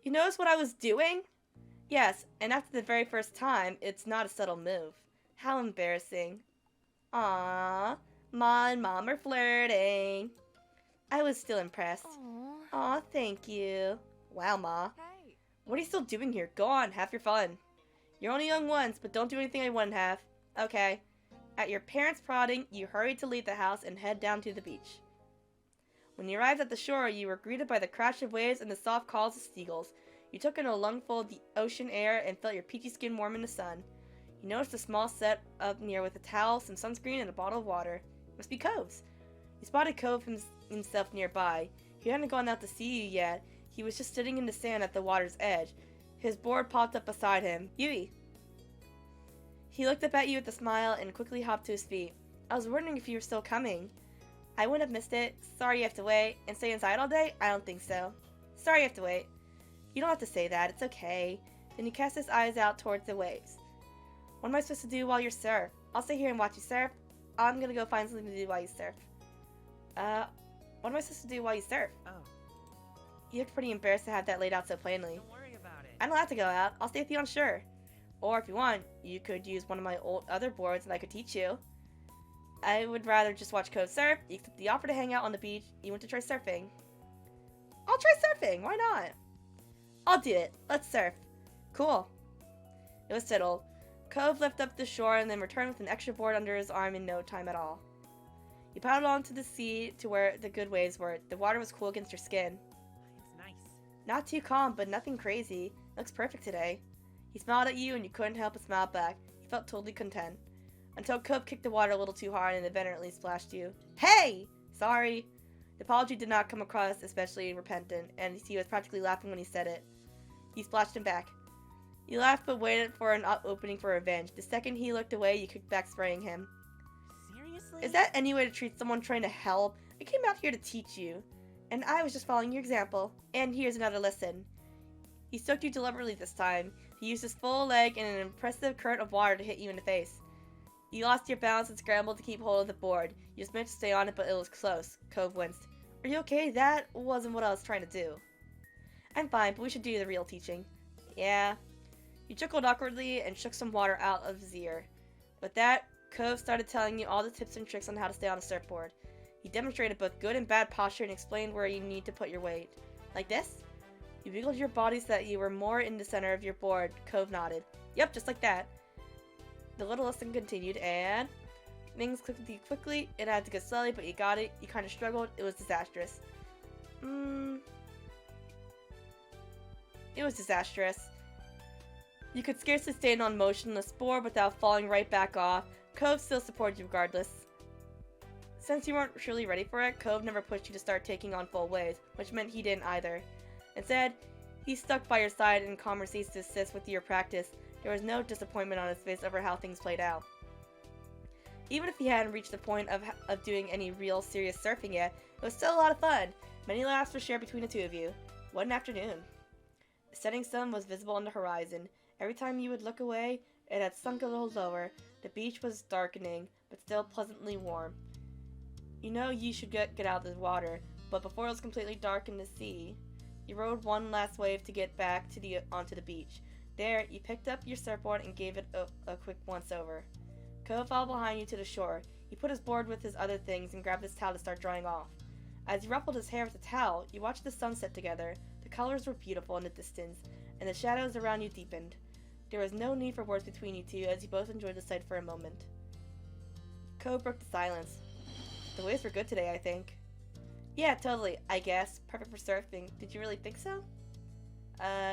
You notice what I was doing? Yes, and after the very first time, it's not a subtle move. How embarrassing. Aww, Ma and Mom are flirting. I was still impressed. aww. Aw, thank you. Wow, Ma. Hey. What are you still doing here? Go on, have your fun. You're only young once, but don't do anything I wouldn't have. Okay. At your parents' prodding, you hurried to leave the house and head down to the beach. When you arrived at the shore, you were greeted by the crash of waves and the soft calls of seagulls. You took in a lungful of the ocean air and felt your peachy skin warm in the sun. You noticed a small set up near with a towel, some sunscreen, and a bottle of water. It must be Cove's. You spotted Cove himself nearby. He hadn't gone out to see you yet. He was just sitting in the sand at the water's edge. His board popped up beside him. Yui. He looked up at you with a smile and quickly hopped to his feet. I was wondering if you were still coming. I wouldn't have missed it. Sorry you have to wait. And stay inside all day? I don't think so. Sorry you have to wait. You don't have to say that. It's okay. Then he cast his eyes out towards the waves. What am I supposed to do while you surf? I'll stay here and watch you surf. I'm gonna go find something to do while you surf. What am I supposed to do while you surf? Oh, You looked pretty embarrassed to have that laid out so plainly. don't worry about it. I don't have to go out. I'll stay with you on shore. Or if you want, you could use one of my other boards and I could teach you. I would rather just watch Cove surf. You accept the offer to hang out on the beach. You want to try surfing? I'll try surfing. Why not? I'll do it. Let's surf. Cool. It was settled. Cove lifted up the shore and then returned with an extra board under his arm in no time at all. You paddled onto the sea to where the good waves were. The water was cool against your skin. It's nice. Not too calm, but nothing crazy. Looks perfect today. He smiled at you and you couldn't help but smile back. You felt totally content. Until Cove kicked the water a little too hard and eventually splashed you. Hey! Sorry. The apology did not come across especially repentant, and he was practically laughing when he said it. You splashed him back. You laughed but waited for an opening for revenge. The second he looked away, you kicked back, spraying him. Seriously? Is that any way to treat someone trying to help? I came out here to teach you, and I was just following your example. And here's another lesson. He stroked you deliberately this time. He used his full leg and an impressive current of water to hit you in the face. You lost your balance and scrambled to keep hold of the board. You just managed to stay on it, but it was close. Cove winced. Are you okay? That wasn't what I was trying to do. I'm fine, but we should do the real teaching. Yeah. You chuckled awkwardly and shook some water out of his ear. With that, Cove started telling you all the tips and tricks on how to stay on a surfboard. He demonstrated both good and bad posture and explained where you need to put your weight. Like this? You wiggled your body so that you were more in the center of your board. Cove nodded. Yep, just like that. The little lesson continued, and things clicked with you quickly. It had to go slowly, but you got it. You kind of struggled. It was disastrous. It was disastrous. You could scarcely stand on motionless board without falling right back off. Cove still supported you regardless. Since you weren't truly ready for it, Cove never pushed you to start taking on full waves, which meant he didn't either. Instead, he stuck by your side in conversations to assist with your practice. There was no disappointment on his face over how things played out. Even if he hadn't reached the point of doing any real serious surfing yet, it was still a lot of fun. Many laughs were shared between the two of you. What an afternoon. The setting sun was visible on the horizon. Every time you would look away, it had sunk a little lower. The beach was darkening, but still pleasantly warm. You know you should get out of the water, but before it was completely dark in the sea, you rode one last wave to get back onto the beach. There, you picked up your surfboard and gave it a quick once-over. Cove followed behind you to the shore. He put his board with his other things and grabbed his towel to start drying off. As he ruffled his hair with the towel, you watched the sunset together. The colors were beautiful in the distance, and the shadows around you deepened. There was no need for words between you two as you both enjoyed the sight for a moment. Cove broke the silence. The waves were good today, I think. Yeah, totally, I guess. Perfect for surfing. Did you really think so?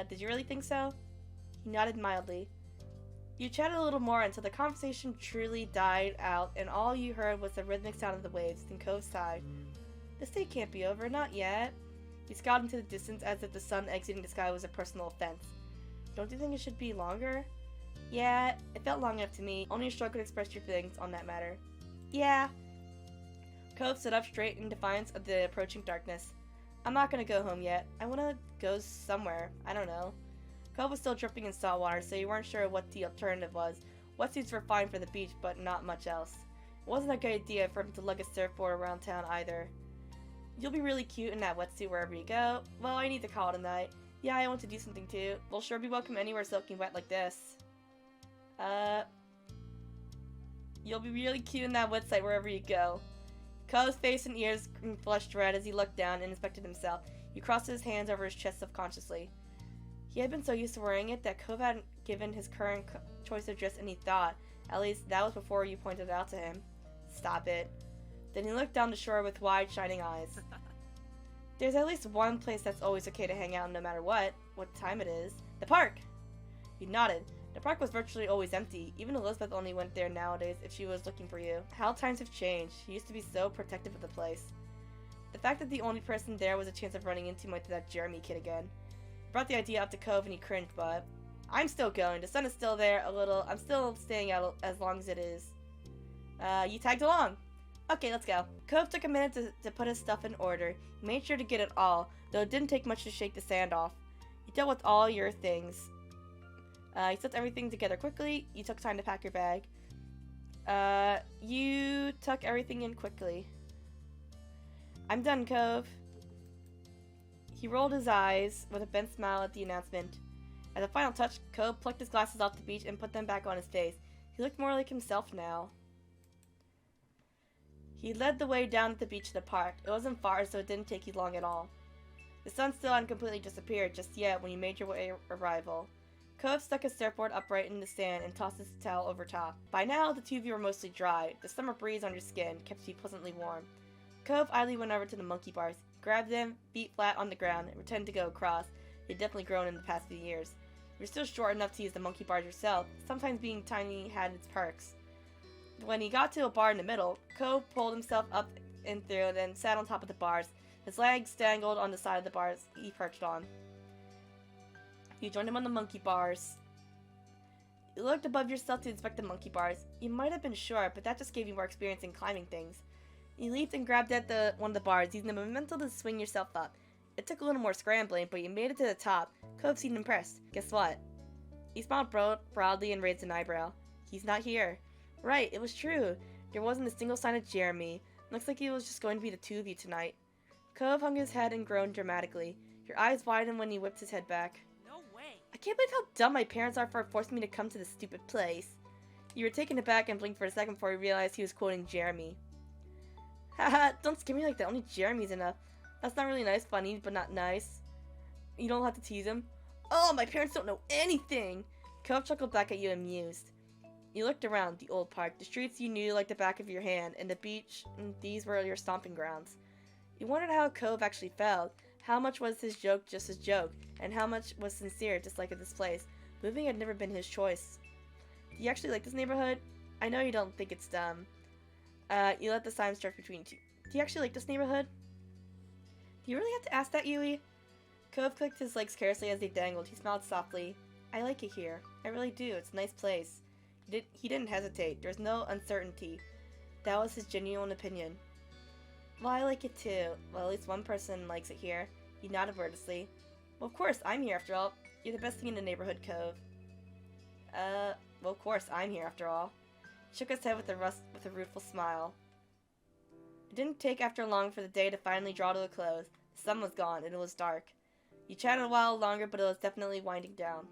Did you really think so? He nodded mildly. You chatted a little more until the conversation truly died out and all you heard was the rhythmic sound of the waves. Then Cove sighed. This day can't be over, not yet. He scowled into the distance as if the sun exiting the sky was a personal offense. Don't you think it should be longer? Yeah, it felt long enough to me. Only a stroke could express your feelings on that matter. Yeah. Cove stood up straight in defiance of the approaching darkness. I'm not gonna go home yet. I wanna go somewhere. I don't know. Cove was still dripping in salt water, so you weren't sure what the alternative was. Wetsuits were fine for the beach, but not much else. It wasn't a good idea for him to lug a surfboard around town either. You'll be really cute in that wetsuit wherever you go. Well, I need to call it a night. Yeah, I want to do something too. We'll sure be welcome anywhere soaking wet like this. You'll be really cute in that wetsuit wherever you go. Cove's face and ears flushed red as he looked down and inspected himself. He crossed his hands over his chest subconsciously. He had been so used to wearing it that Cove hadn't given his current choice of dress any thought. At least that was before you pointed it out to him. Stop it. Then he looked down the shore with wide, shining eyes. There's at least one place that's always okay to hang out no matter what. what time it is. The park! He nodded. The park was virtually always empty. Even Elizabeth only went there nowadays if she was looking for you. How times have changed. He used to be so protective of the place. The fact that the only person there was a chance of running into that Jeremy kid again. He brought the idea up to Cove and he cringed, but I'm still going. The sun is still there a little. I'm still staying out as long as it is. You tagged along. Okay, let's go. Cove took a minute to put his stuff in order. He made sure to get it all, though it didn't take much to shake the sand off. You dealt with all your things. You set everything together quickly. You took time to pack your bag. You tuck everything in quickly. I'm done, Cove. He rolled his eyes with a bent smile at the announcement. As a final touch, Cove plucked his glasses off the beach and put them back on his face. He looked more like himself now. He led the way down the beach to the park. It wasn't far, so it didn't take you long at all. The sun still hadn't completely disappeared just yet when you made your way arrival. Cove stuck his surfboard upright in the sand and tossed his towel over top. By now, the two of you were mostly dry. The summer breeze on your skin kept you pleasantly warm. Cove idly went over to the monkey bars, grabbed them, feet flat on the ground, and pretended to go across. He had definitely grown in the past few years. You were still short enough to use the monkey bars yourself. Sometimes being tiny had its perks. When he got to a bar in the middle, Cove pulled himself up and through, then sat on top of the bars. His legs dangled on the side of the bars he perched on. You joined him on the monkey bars. You looked above yourself to inspect the monkey bars. You might have been short, but that just gave you more experience in climbing things. You leaped and grabbed at one of the bars, using the momentum to swing yourself up. It took a little more scrambling, but you made it to the top. Cove seemed impressed. Guess what? He smiled broadly and raised an eyebrow. He's not here. Right, it was true. There wasn't a single sign of Jeremy. Looks like it was just going to be the two of you tonight. Cove hung his head and groaned dramatically. Your eyes widened when he whipped his head back. No way. I can't believe how dumb my parents are for forcing me to come to this stupid place. You were taken aback and blinked for a second before you realized he was quoting Jeremy. Haha, don't scare me like that. Only Jeremy's enough. That's not really nice, funny, but not nice. You don't have to tease him. Oh, my parents don't know anything! Cove chuckled back at you, amused. You looked around, the old park, the streets you knew like the back of your hand, and the beach, and these were your stomping grounds. You wondered how Cove actually felt. How much was his joke just his joke, and how much was sincere dislike of this place. Moving had never been his choice. Do you actually like this neighborhood? I know you don't think it's dumb. You let the sign stretch between you. Do you actually like this neighborhood? Do you really have to ask that, Yui? Cove clicked his legs carelessly as they dangled. He smiled softly. I like it here. I really do. It's a nice place. He didn't hesitate. There was no uncertainty. That was his genuine opinion. Well, I like it too. Well, at least one person likes it here. He nodded wordlessly. Well, of course, I'm here after all. You're the best thing in the neighborhood, Cove. Well, of course, I'm here after all. He shook his head with a rueful smile. It didn't take after long for the day to finally draw to a close. The sun was gone, and it was dark. You chatted a while longer, but it was definitely winding down.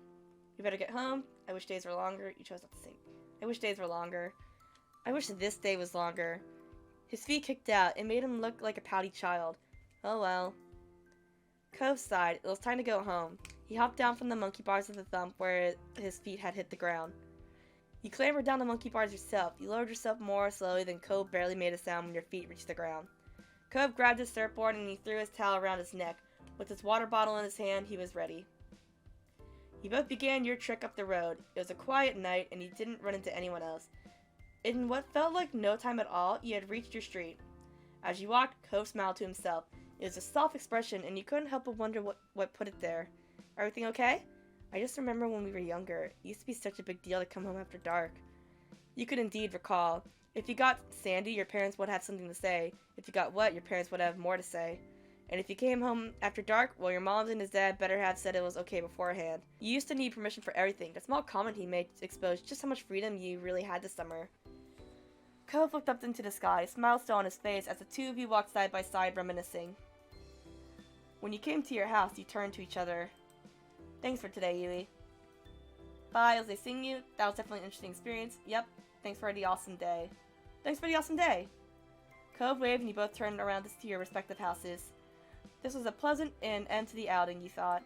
You better get home. I wish days were longer. You chose not to sing. I wish days were longer. I wish this day was longer. His feet kicked out. It made him look like a pouty child. Oh well. Cove sighed. It was time to go home. He hopped down from the monkey bars with a thump where his feet had hit the ground. You clambered down the monkey bars yourself. You lowered yourself more slowly than Cove barely made a sound when your feet reached the ground. Cove grabbed his surfboard and he threw his towel around his neck. With his water bottle in his hand, he was ready. You both began your trek up the road. It was a quiet night, and you didn't run into anyone else. In what felt like no time at all, you had reached your street. As you walked, Cove smiled to himself. It was a soft expression, and you couldn't help but wonder what put it there. Everything okay? I just remember when we were younger. It used to be such a big deal to come home after dark. You could indeed recall. If you got sandy, your parents would have something to say. If you got wet, your parents would have more to say. And if you came home after dark, well, your mom and his dad better have said it was okay beforehand. You used to need permission for everything. The small comment he made exposed just how much freedom you really had this summer. Cove looked up into the sky, a smile still on his face, as the two of you walked side by side, reminiscing. When you came to your house, you turned to each other. Thanks for today, Yui. Bye, as they sing you. That was definitely an interesting experience. Yep. Thanks for the awesome day. Thanks for the awesome day. Cove waved and you both turned around to see your respective houses. This was a pleasant end to the outing, you thought.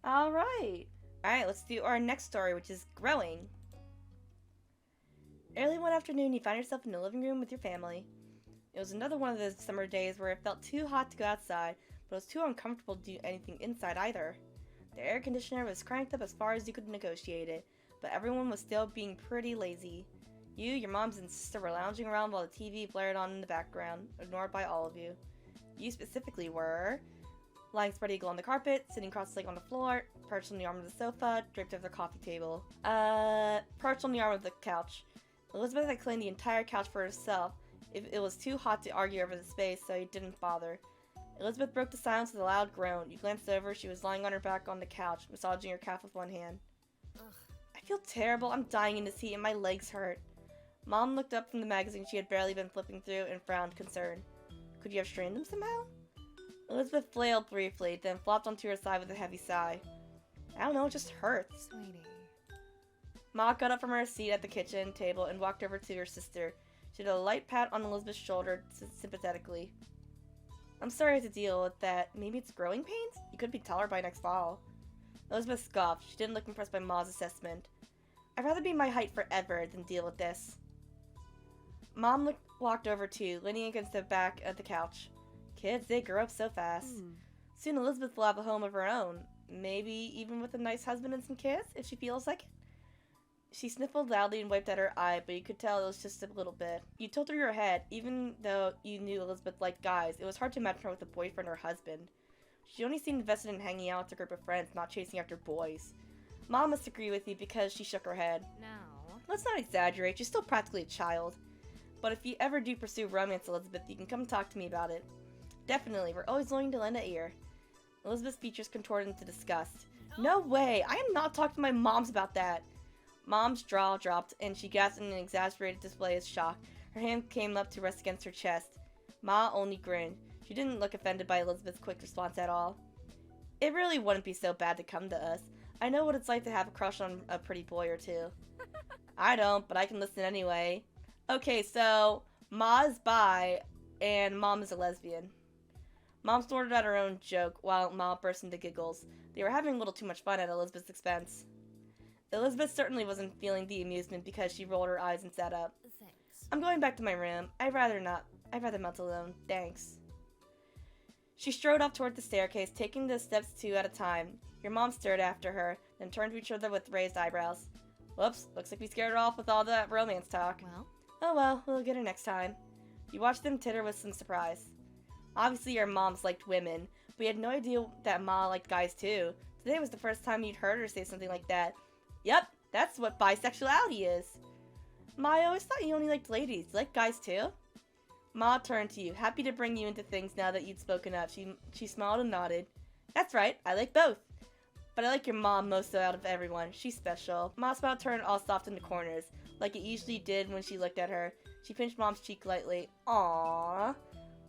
Alright, let's do our next story, which is growing. Early one afternoon, you found yourself in the living room with your family. It was another one of those summer days where it felt too hot to go outside, but it was too uncomfortable to do anything inside either. The air conditioner was cranked up as far as you could negotiate it, but everyone was still being pretty lazy. You, your moms, and sister were lounging around while the TV blared on in the background, ignored by all of you. You specifically were lying spread eagle on the carpet, sitting cross-legged on the floor, perched on the arm of the sofa, draped over the coffee table. Perched on the arm of the couch. Elizabeth had claimed the entire couch for herself. It was too hot to argue over the space, so you didn't bother. Elizabeth broke the silence with a loud groan. You glanced over. She was lying on her back on the couch, massaging her calf with one hand. Ugh. I feel terrible. I'm dying in this heat and my legs hurt. Mom looked up from the magazine she had barely been flipping through and frowned concerned. Could you have strained them somehow? Elizabeth flailed briefly, then flopped onto her side with a heavy sigh. I don't know, it just hurts. Sweetie. Ma got up from her seat at the kitchen table and walked over to her sister. She did a light pat on Elizabeth's shoulder sympathetically. I'm sorry to deal with that. Maybe it's growing pains? You could be taller by next fall. Elizabeth scoffed. She didn't look impressed by Ma's assessment. I'd rather be my height forever than deal with this. Mom walked over too, leaning against the back of the couch. Kids, they grow up so fast. Soon Elizabeth will have a home of her own. Maybe even with a nice husband and some kids, if she feels like it. She sniffled loudly and wiped at her eye, but you could tell it was just a little bit. You tilted your head. Even though you knew Elizabeth liked guys, it was hard to imagine her with a boyfriend or husband. She only seemed invested in hanging out with a group of friends, not chasing after boys. Mom must agree with you because she shook her head. No. Let's not exaggerate. She's still practically a child. But if you ever do pursue romance, Elizabeth, you can come talk to me about it. Definitely. We're always willing to lend an ear. Elizabeth's features contorted into disgust. No way! I am not talking to my moms about that! Mom's jaw dropped, and she gasped in an exasperated display of shock. Her hand came up to rest against her chest. Ma only grinned. She didn't look offended by Elizabeth's quick response at all. It really wouldn't be so bad to come to us. I know what it's like to have a crush on a pretty boy or two. I don't, but I can listen anyway. Okay, so Ma is bi, and Mom is a lesbian. Mom snorted at her own joke, while Ma burst into giggles. They were having a little too much fun at Elizabeth's expense. Elizabeth certainly wasn't feeling the amusement because she rolled her eyes and sat up. Thanks. I'm going back to my room. I'd rather not. I'd rather melt alone. Thanks. She strode off toward the staircase, taking the steps two at a time. Your mom stared after her, then turned to each other with raised eyebrows. Whoops, looks like we scared her off with all that romance talk. Well, Oh well, we'll get her next time. You watched them titter with some surprise. Obviously your moms liked women, but you had no idea that Ma liked guys too. Today was the first time you'd heard her say something like that. Yep, that's what bisexuality is. Ma, I always thought you only liked ladies. You like guys too? Ma turned to you, happy to bring you into things now that you'd spoken up. She smiled and nodded. That's right, I like both. But I like your mom most out of everyone. She's special. Ma's mouth turned all soft in the corners, like it usually did when she looked at her. She pinched Mom's cheek lightly. Aww.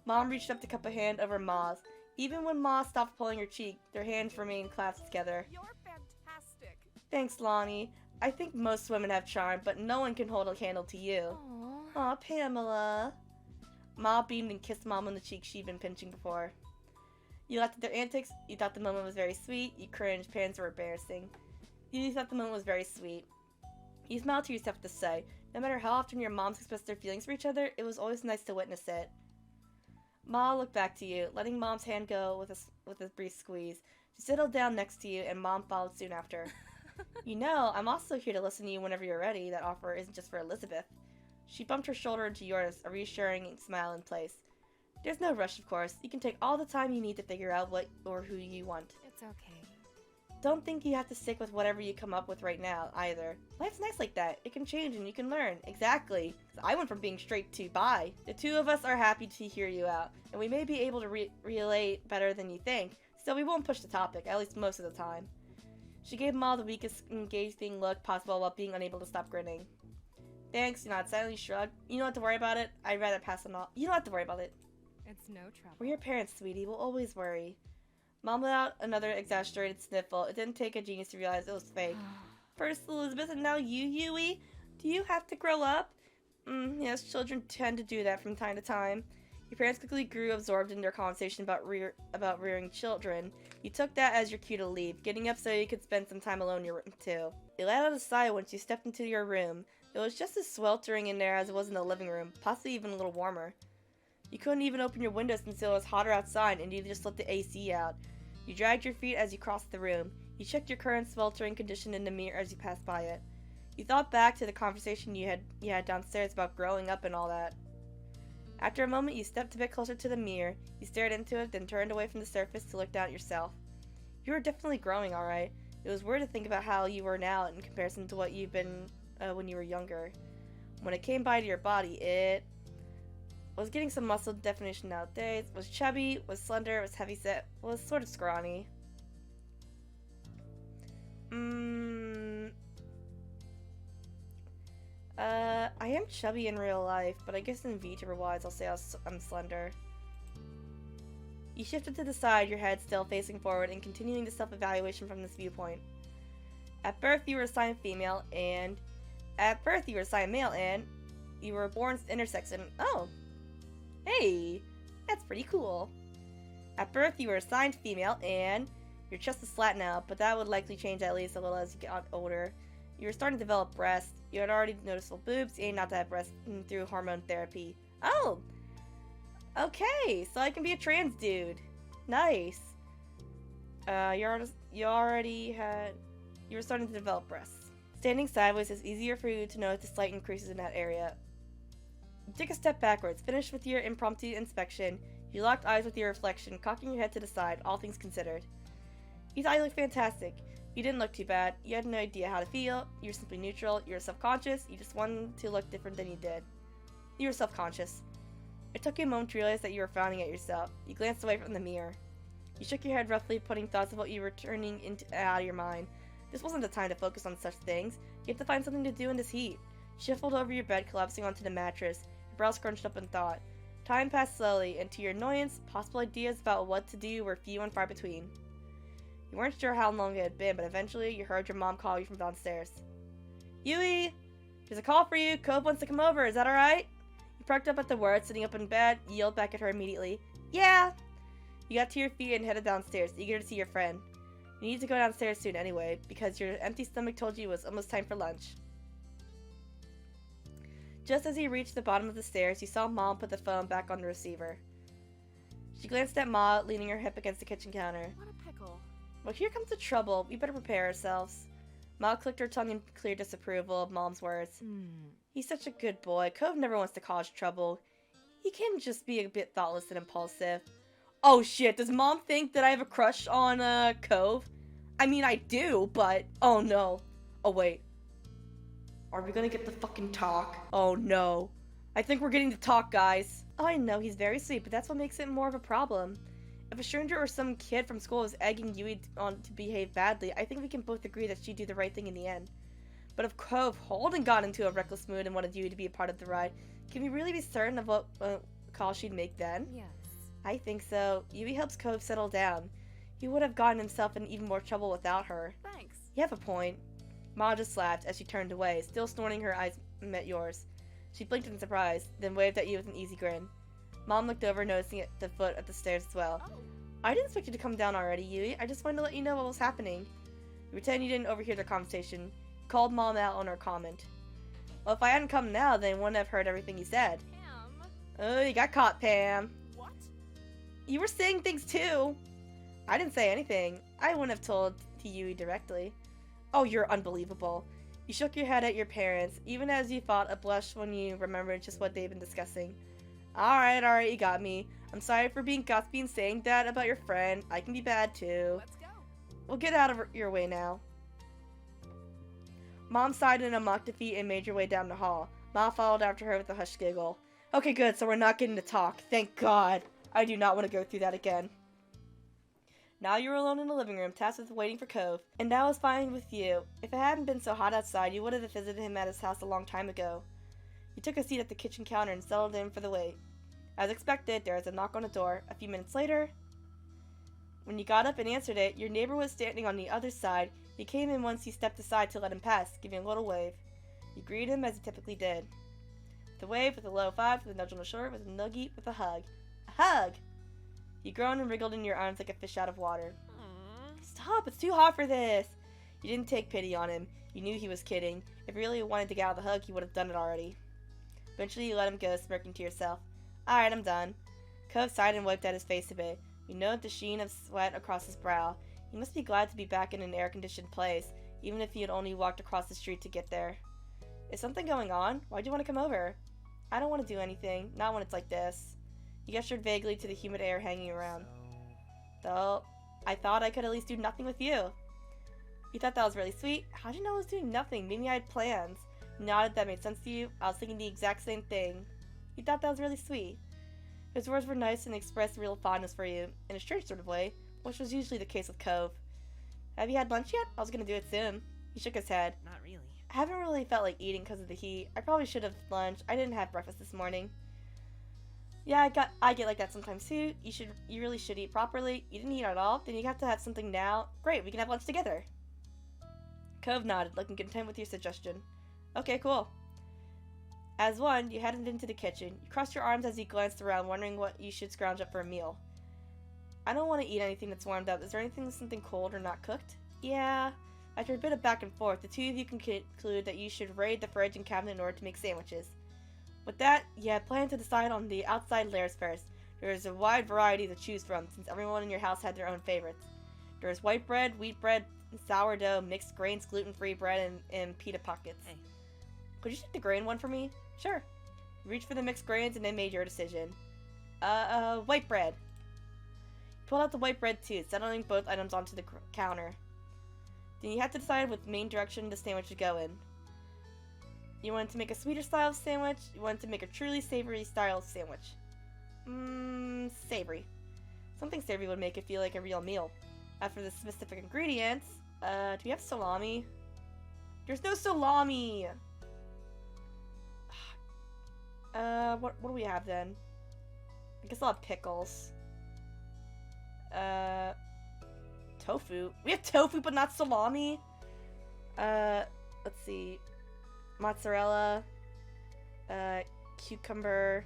Mom reached up to cup a hand over Ma's. Even when Ma stopped pulling her cheek, their hands remained clasped together. you're fantastic. Thanks, Lonnie. I think most women have charm, but no one can hold a candle to you. Aww. Aw, Pamela. Ma beamed and kissed Mom on the cheek she'd been pinching before. You laughed at their antics. You thought the moment was very sweet. You cringed. Parents were embarrassing. You thought the moment was very sweet. You smiled to yourself to say, no matter how often your moms expressed their feelings for each other, it was always nice to witness it. Ma looked back to you, letting Mom's hand go with a brief squeeze. She settled down next to you, and Mom followed soon after. You know, I'm also here to listen to you whenever you're ready. That offer isn't just for Elizabeth. She bumped her shoulder into yours, a reassuring smile in place. There's no rush, of course. You can take all the time you need to figure out what or who you want. It's okay. Don't think you have to stick with whatever you come up with right now, either. Life's nice like that. It can change and you can learn. Exactly. I went from being straight to bi. The two of us are happy to hear you out, and we may be able to relate better than you think. Still, we won't push the topic, at least most of the time. She gave Ma the weakest engaging look possible while being unable to stop grinning. Thanks, you nod, silently shrugged. You don't have to worry about it. I'd rather pass on all. You don't have to worry about it. It's no trouble. We're your parents, sweetie. We'll always worry. Mom let out another exaggerated sniffle. It didn't take a genius to realize it was fake. First Elizabeth and now you, Yui? Do you have to grow up? Yes, children tend to do that from time to time. Your parents quickly grew absorbed in their conversation about rearing children. You took that as your cue to leave, getting up so you could spend some time alone in your room too. You let out a sigh once you stepped into your room. It was just as sweltering in there as it was in the living room, possibly even a little warmer. You couldn't even open your windows since it was hotter outside and you just let the AC out. You dragged your feet as you crossed the room. You checked your current sweltering condition in the mirror as you passed by it. You thought back to the conversation you had downstairs about growing up and all that. After a moment, you stepped a bit closer to the mirror. You stared into it, then turned away from the surface to look down at yourself. You were definitely growing, alright. It was weird to think about how you were now in comparison to what you've been when you were younger. When it came by to your body, it was getting some muscle definition nowadays, was chubby, was slender, was heavyset, was sort of scrawny. I am chubby in real life, but I guess in VTuber-wise I'll say I'm slender. You shifted to the side, your head still facing forward and continuing the self-evaluation from this viewpoint. At birth you were assigned female, and at birth you were assigned male, and you were born intersex, and oh! Hey! That's pretty cool. At birth you were assigned female, and your chest is flat now, but that would likely change at least a little as you got older. You were starting to develop breasts. You had already noticeable boobs, and not to have breasts through hormone therapy. Oh! Okay, so I can be a trans dude. Nice. You were starting to develop breasts. Standing sideways is easier for you to notice the slight increases in that area. You took a step backwards, finished with your impromptu inspection. You locked eyes with your reflection, cocking your head to the side, all things considered. You thought you looked fantastic. You didn't look too bad. You had no idea how to feel. You were simply neutral. You were self-conscious. You just wanted to look different than you did. You were self-conscious. It took you a moment to realize that you were frowning at yourself. You glanced away from the mirror. You shook your head roughly, putting thoughts of what you were turning out of your mind. This wasn't the time to focus on such things. You have to find something to do in this heat. You shuffled over your bed, collapsing onto the mattress. Your brows scrunched up in thought. Time passed slowly, and to your annoyance, possible ideas about what to do were few and far between. You weren't sure how long it had been, but eventually you heard your mom call you from downstairs. Yui! There's a call for you. Cove wants to come over. Is that alright? You perked up at the word, sitting up in bed. You yelled back at her immediately. Yeah! You got to your feet and headed downstairs, eager to see your friend. You need to go downstairs soon anyway, because your empty stomach told you it was almost time for lunch. Just as you reached the bottom of the stairs, you saw Mom put the phone back on the receiver. She glanced at Ma, leaning her hip against the kitchen counter. What a pickle. Well, here comes the trouble. We better prepare ourselves. Ma clicked her tongue in clear disapproval of Mom's words. He's such a good boy. Cove never wants to cause trouble. He can just be a bit thoughtless and impulsive. Oh shit, does Mom think that I have a crush on, Cove? I mean, I do, but... Oh no. Oh wait. Are we gonna get the fucking talk? Oh no. I think we're getting to talk, guys. Oh, I know, he's very sweet, but that's what makes it more of a problem. If a stranger or some kid from school is egging Yui on to behave badly, I think we can both agree that she'd do the right thing in the end. But if Cove Holden got into a reckless mood and wanted Yui to be a part of the ride, can we really be certain of what call she'd make then? Yes. I think so. Yui helps Cove settle down. He would have gotten himself in even more trouble without her. Thanks. You have a point. Ma just laughed as she turned away, still snorting. Her eyes met yours. She blinked in surprise, then waved at you with an easy grin. Mom looked over, noticing the foot at the stairs as well. Oh. I didn't expect you to come down already, Yui. I just wanted to let you know what was happening. You pretend you didn't overhear their conversation. You called Mom out on her comment. Well, if I hadn't come now, then I wouldn't have heard everything you said. Pam. Oh, you got caught, Pam. What? You were saying things too. I didn't say anything. I wouldn't have told to Yui directly. Oh, you're unbelievable. You shook your head at your parents, even as you fought a blush when you remembered just what they've been discussing. Alright, you got me. I'm sorry for being gossipy and saying that about your friend. I can be bad too. Let's go. We'll get out of your way now. Mom sighed in a mock defeat and made your way down the hall. Ma followed after her with a hushed giggle. Okay, good, so we're not getting to talk. Thank God. I do not want to go through that again. Now you're alone in the living room, tasked with waiting for Cove. And that was fine with you. If it hadn't been so hot outside, you would have visited him at his house a long time ago. You took a seat at the kitchen counter and settled in for the wait. As expected, there was a knock on the door. A few minutes later, when you got up and answered it, your neighbor was standing on the other side. He came in once you stepped aside to let him pass, giving a little wave. You greeted him as you typically did. With a wave, with a low five, with a nudge on the shoulder, with a nuggie, with a hug. A hug! You groaned and wriggled in your arms like a fish out of water. Stop, it's too hot for this! You didn't take pity on him. You knew he was kidding. If you really wanted to get out of the hug, you would have done it already. Eventually, you let him go, smirking to yourself. Alright, I'm done. Cove sighed and wiped at his face a bit. You noted the sheen of sweat across his brow. He must be glad to be back in an air-conditioned place, even if he had only walked across the street to get there. Is something going on? Why'd you want to come over? I don't want to do anything, not when it's like this. He gestured vaguely to the humid air hanging around. Though, I thought I could at least do nothing with you. You thought that was really sweet? How'd you know I was doing nothing? Maybe I had plans. You nodded, that made sense to you. I was thinking the exact same thing. You thought that was really sweet. His words were nice and expressed real fondness for you, in a strange sort of way, which was usually the case with Cove. Have you had lunch yet? I was gonna do it soon. He shook his head. Not really. I haven't really felt like eating because of the heat. I probably should have lunch. I didn't have breakfast this morning. Yeah, I get like that sometimes too. You really should eat properly. You didn't eat at all? Then you have to have something now. Great, we can have lunch together. Cove nodded, looking content with your suggestion. Okay, cool. As one, you headed into the kitchen. You crossed your arms as you glanced around, wondering what you should scrounge up for a meal. I don't want to eat anything that's warmed up. Is there something cold or not cooked? Yeah. After a bit of back and forth, the two of you conclude that you should raid the fridge and cabinet in order to make sandwiches. With that, you had planned to decide on the outside layers first. There is a wide variety to choose from, since everyone in your house had their own favorites. There is white bread, wheat bread, sourdough, mixed grains, gluten-free bread, and pita pockets. Hey. Could you take the grain one for me? Sure. You reached for the mixed grains and then made your decision. White bread. You pulled out the white bread too, settling both items onto the counter. Then you had to decide what main direction the sandwich would go in. You wanted to make a sweeter style of sandwich, you wanted to make a truly savory style of sandwich. Savory. Something savory would make it feel like a real meal. As for the specific ingredients, do we have salami? There's no salami! What do we have then? I guess I'll have pickles. Tofu. We have tofu but not salami? Let's see. Mozzarella. Cucumber.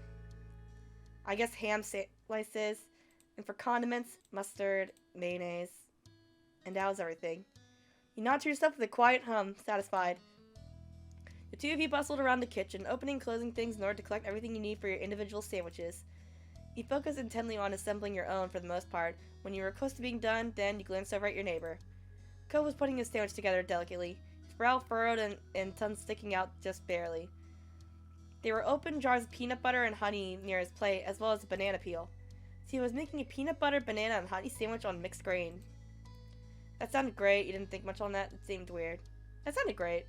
I guess ham slices. And for condiments, mustard, mayonnaise. And that was everything. You nod to yourself with a quiet hum, satisfied. The two of you bustled around the kitchen, opening and closing things in order to collect everything you need for your individual sandwiches. You focused intently on assembling your own for the most part. When you were close to being done, then you glanced over at your neighbor. Cove was putting his sandwich together delicately, his brow furrowed and tongue sticking out just barely. There were open jars of peanut butter and honey near his plate, as well as a banana peel. So he was making a peanut butter, banana, and honey sandwich on mixed grain. That sounded great. You didn't think much on that? It seemed weird. That sounded great.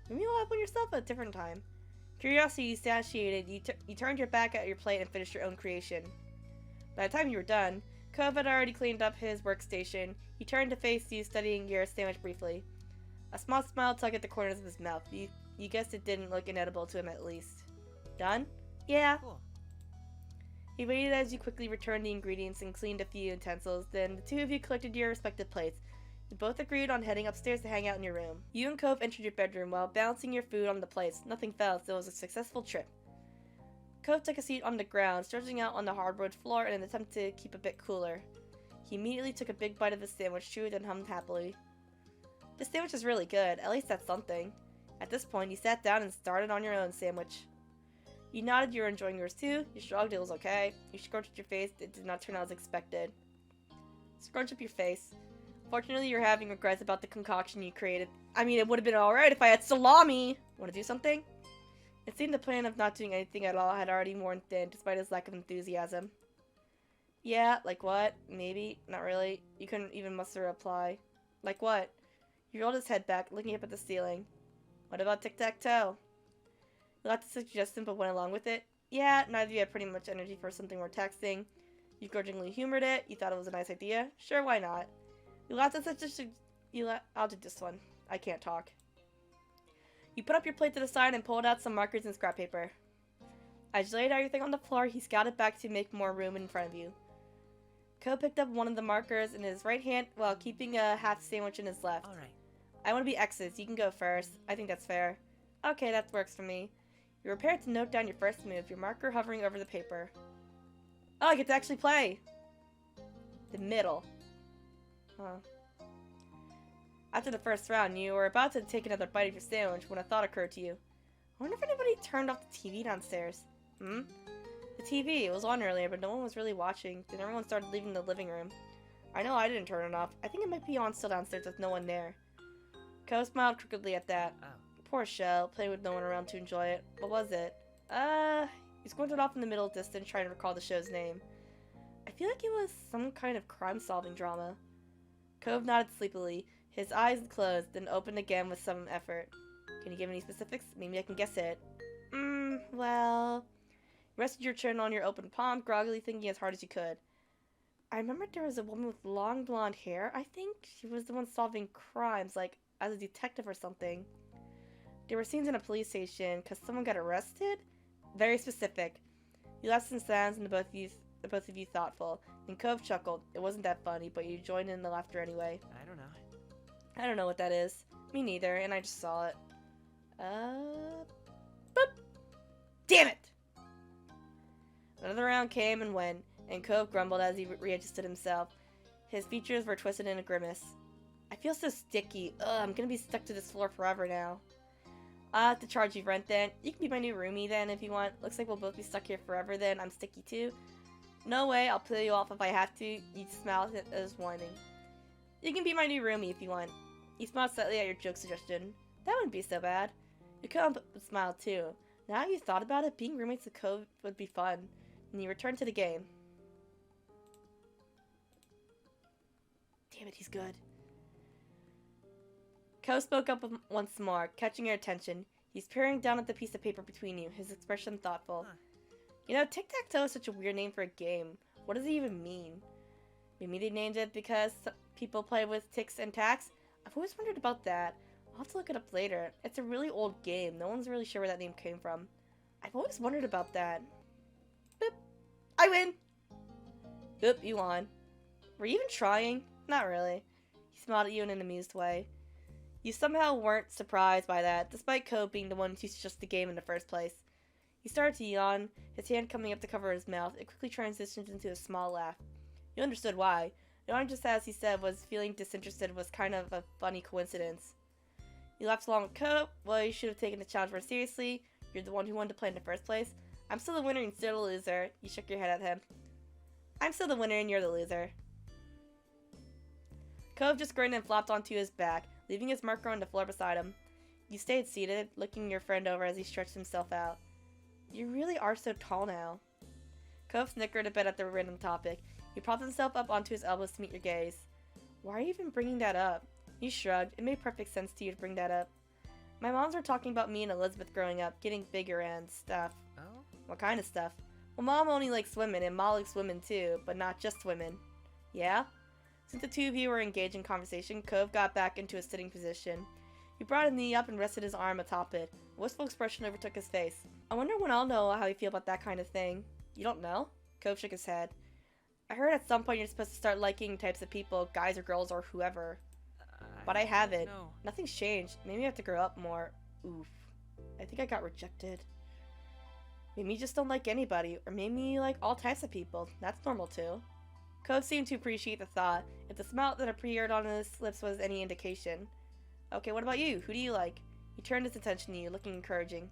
Maybe you'll have one yourself at a different time. Curiosity satiated, you turned your back at your plate and finished your own creation. By the time you were done, Cove had already cleaned up his workstation. He turned to face you, studying your sandwich briefly. A small smile tugged at the corners of his mouth. You guessed it didn't look inedible to him at least. Done? Yeah. Cool. He waited as you quickly returned the ingredients and cleaned a few utensils. Then the two of you collected your respective plates. You both agreed on heading upstairs to hang out in your room. You and Cove entered your bedroom while balancing your food on the plates. Nothing fell, so it was a successful trip. Cove took a seat on the ground, stretching out on the hardwood floor in an attempt to keep a bit cooler. He immediately took a big bite of his sandwich, chewed, and hummed happily. This sandwich is really good. At least that's something. At this point, you sat down and started on your own sandwich. You nodded you were enjoying yours too. You shrugged it was okay. You scrunched your face. It did not turn out as expected. Scrunch up your face. Fortunately, you're having regrets about the concoction you created. I mean, it would have been alright if I had salami! Want to do something? It seemed the plan of not doing anything at all had already worn thin, despite his lack of enthusiasm. Yeah, like what? Maybe? Not really. You couldn't even muster a reply. Like what? He rolled his head back, looking up at the ceiling. What about tic-tac-toe? You laughed at the suggestion, but went along with it. Yeah, neither of you had pretty much energy for something more taxing. You grudgingly humored it. You thought it was a nice idea. Sure, why not? You laughed at such a I'll do this one. I can't talk. You put up your plate to the side and pulled out some markers and scrap paper. As you laid everything on the floor, he scouted back to make more room in front of you. Ko picked up one of the markers in his right hand while keeping a half sandwich in his left. Alright. I want to be X's. You can go first. I think that's fair. Okay, that works for me. You're prepared to note down your first move, your marker hovering over the paper. Oh, I get to actually play! The middle. Huh. After the first round, you were about to take another bite of your sandwich when a thought occurred to you. I wonder if anybody turned off the TV downstairs. The TV. It was on earlier, but no one was really watching. Then everyone started leaving the living room. I know I didn't turn it off. I think it might be on still downstairs with no one there. Cove smiled crookedly at that. Oh. Poor show, playing with no one around to enjoy it. What was it? He squinted off in the middle distance trying to recall the show's name. I feel like it was some kind of crime-solving drama. Cove nodded sleepily, his eyes closed, then opened again with some effort. Can you give any specifics? Maybe I can guess it. Well... You rested your chin on your open palm, groggily thinking as hard as you could. I remembered there was a woman with long blonde hair. I think she was the one solving crimes, like as a detective or something. There were scenes in a police station because someone got arrested? Very specific. You left some sounds and the both of you thoughtful. And Cove chuckled. It wasn't that funny, but you joined in the laughter anyway. I don't know. I don't know what that is. Me neither, and I just saw it. Boop! Damn it! Another round came and went, and Cove grumbled as he readjusted himself. His features were twisted in a grimace. I feel so sticky. Ugh, I'm gonna be stuck to this floor forever now. I'll have to charge you rent then. You can be my new roomie then if you want. Looks like we'll both be stuck here forever then. I'm sticky too. No way, I'll pay you off if I have to. You smiled as whining. You can be my new roomie if you want. He smiled slightly at your joke suggestion. That wouldn't be so bad. You couldn't smile too. Now you thought about it, being roommates with Cove would be fun. And you returned to the game. Damn it, he's good. Cove spoke up once more, catching your attention. He's peering down at the piece of paper between you, his expression thoughtful. Huh. You know, tic-tac-toe is such a weird name for a game. What does it even mean? Maybe they named it because people play with ticks and tacks? I've always wondered about that. I'll have to look it up later. It's a really old game. No one's really sure where that name came from. I've always wondered about that. Boop. I win! Boop, you won. Were you even trying? Not really. He smiled at you in an amused way. You somehow weren't surprised by that, despite Cove being the one who teaches the game in the first place. He started to yawn, his hand coming up to cover his mouth. It quickly transitioned into a small laugh. You understood why. Yawning just as he said was feeling disinterested was kind of a funny coincidence. You laughed along with Cove. Well, you should have taken the challenge more seriously. You're the one who wanted to play in the first place. I'm still the winner and still the loser. You shook your head at him. I'm still the winner and you're the loser. Cove just grinned and flopped onto his back, leaving his marker on the floor beside him. You stayed seated, looking your friend over as he stretched himself out. You really are so tall now. Cove snickered a bit at the random topic. He propped himself up onto his elbows to meet your gaze. Why are you even bringing that up? You shrugged. It made perfect sense to you to bring that up. My moms were talking about me and Elizabeth growing up, getting bigger and stuff. Oh? What kind of stuff? Well, Mom only likes women, and Ma likes women too, but not just women. Yeah? Since the two of you were engaged in conversation, Cove got back into a sitting position. He brought a knee up and rested his arm atop it. A wistful expression overtook his face. I wonder when I'll know how you feel about that kind of thing. You don't know? Cove shook his head. I heard at some point you're supposed to start liking types of people, guys or girls or whoever. But I haven't. No. Nothing's changed. Maybe I have to grow up more. Oof. I think I got rejected. Maybe you just don't like anybody, or maybe you like all types of people. That's normal too. Cove seemed to appreciate the thought, if the smile that appeared on his lips was any indication. Okay, what about you? Who do you like? He turned his attention to you, looking encouraging.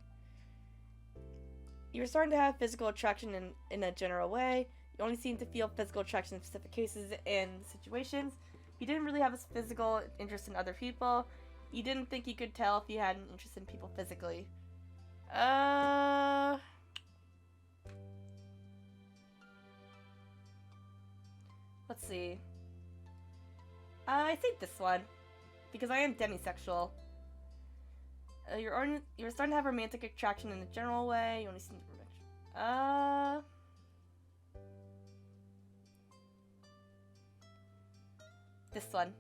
You were starting to have physical attraction in a general way. You only seemed to feel physical attraction in specific cases and situations. You didn't really have a physical interest in other people. You didn't think you could tell if you had an interest in people physically. Let's see. I think this one. Because I am demisexual. You're starting to have romantic attraction in a general way. You only seem to... This one.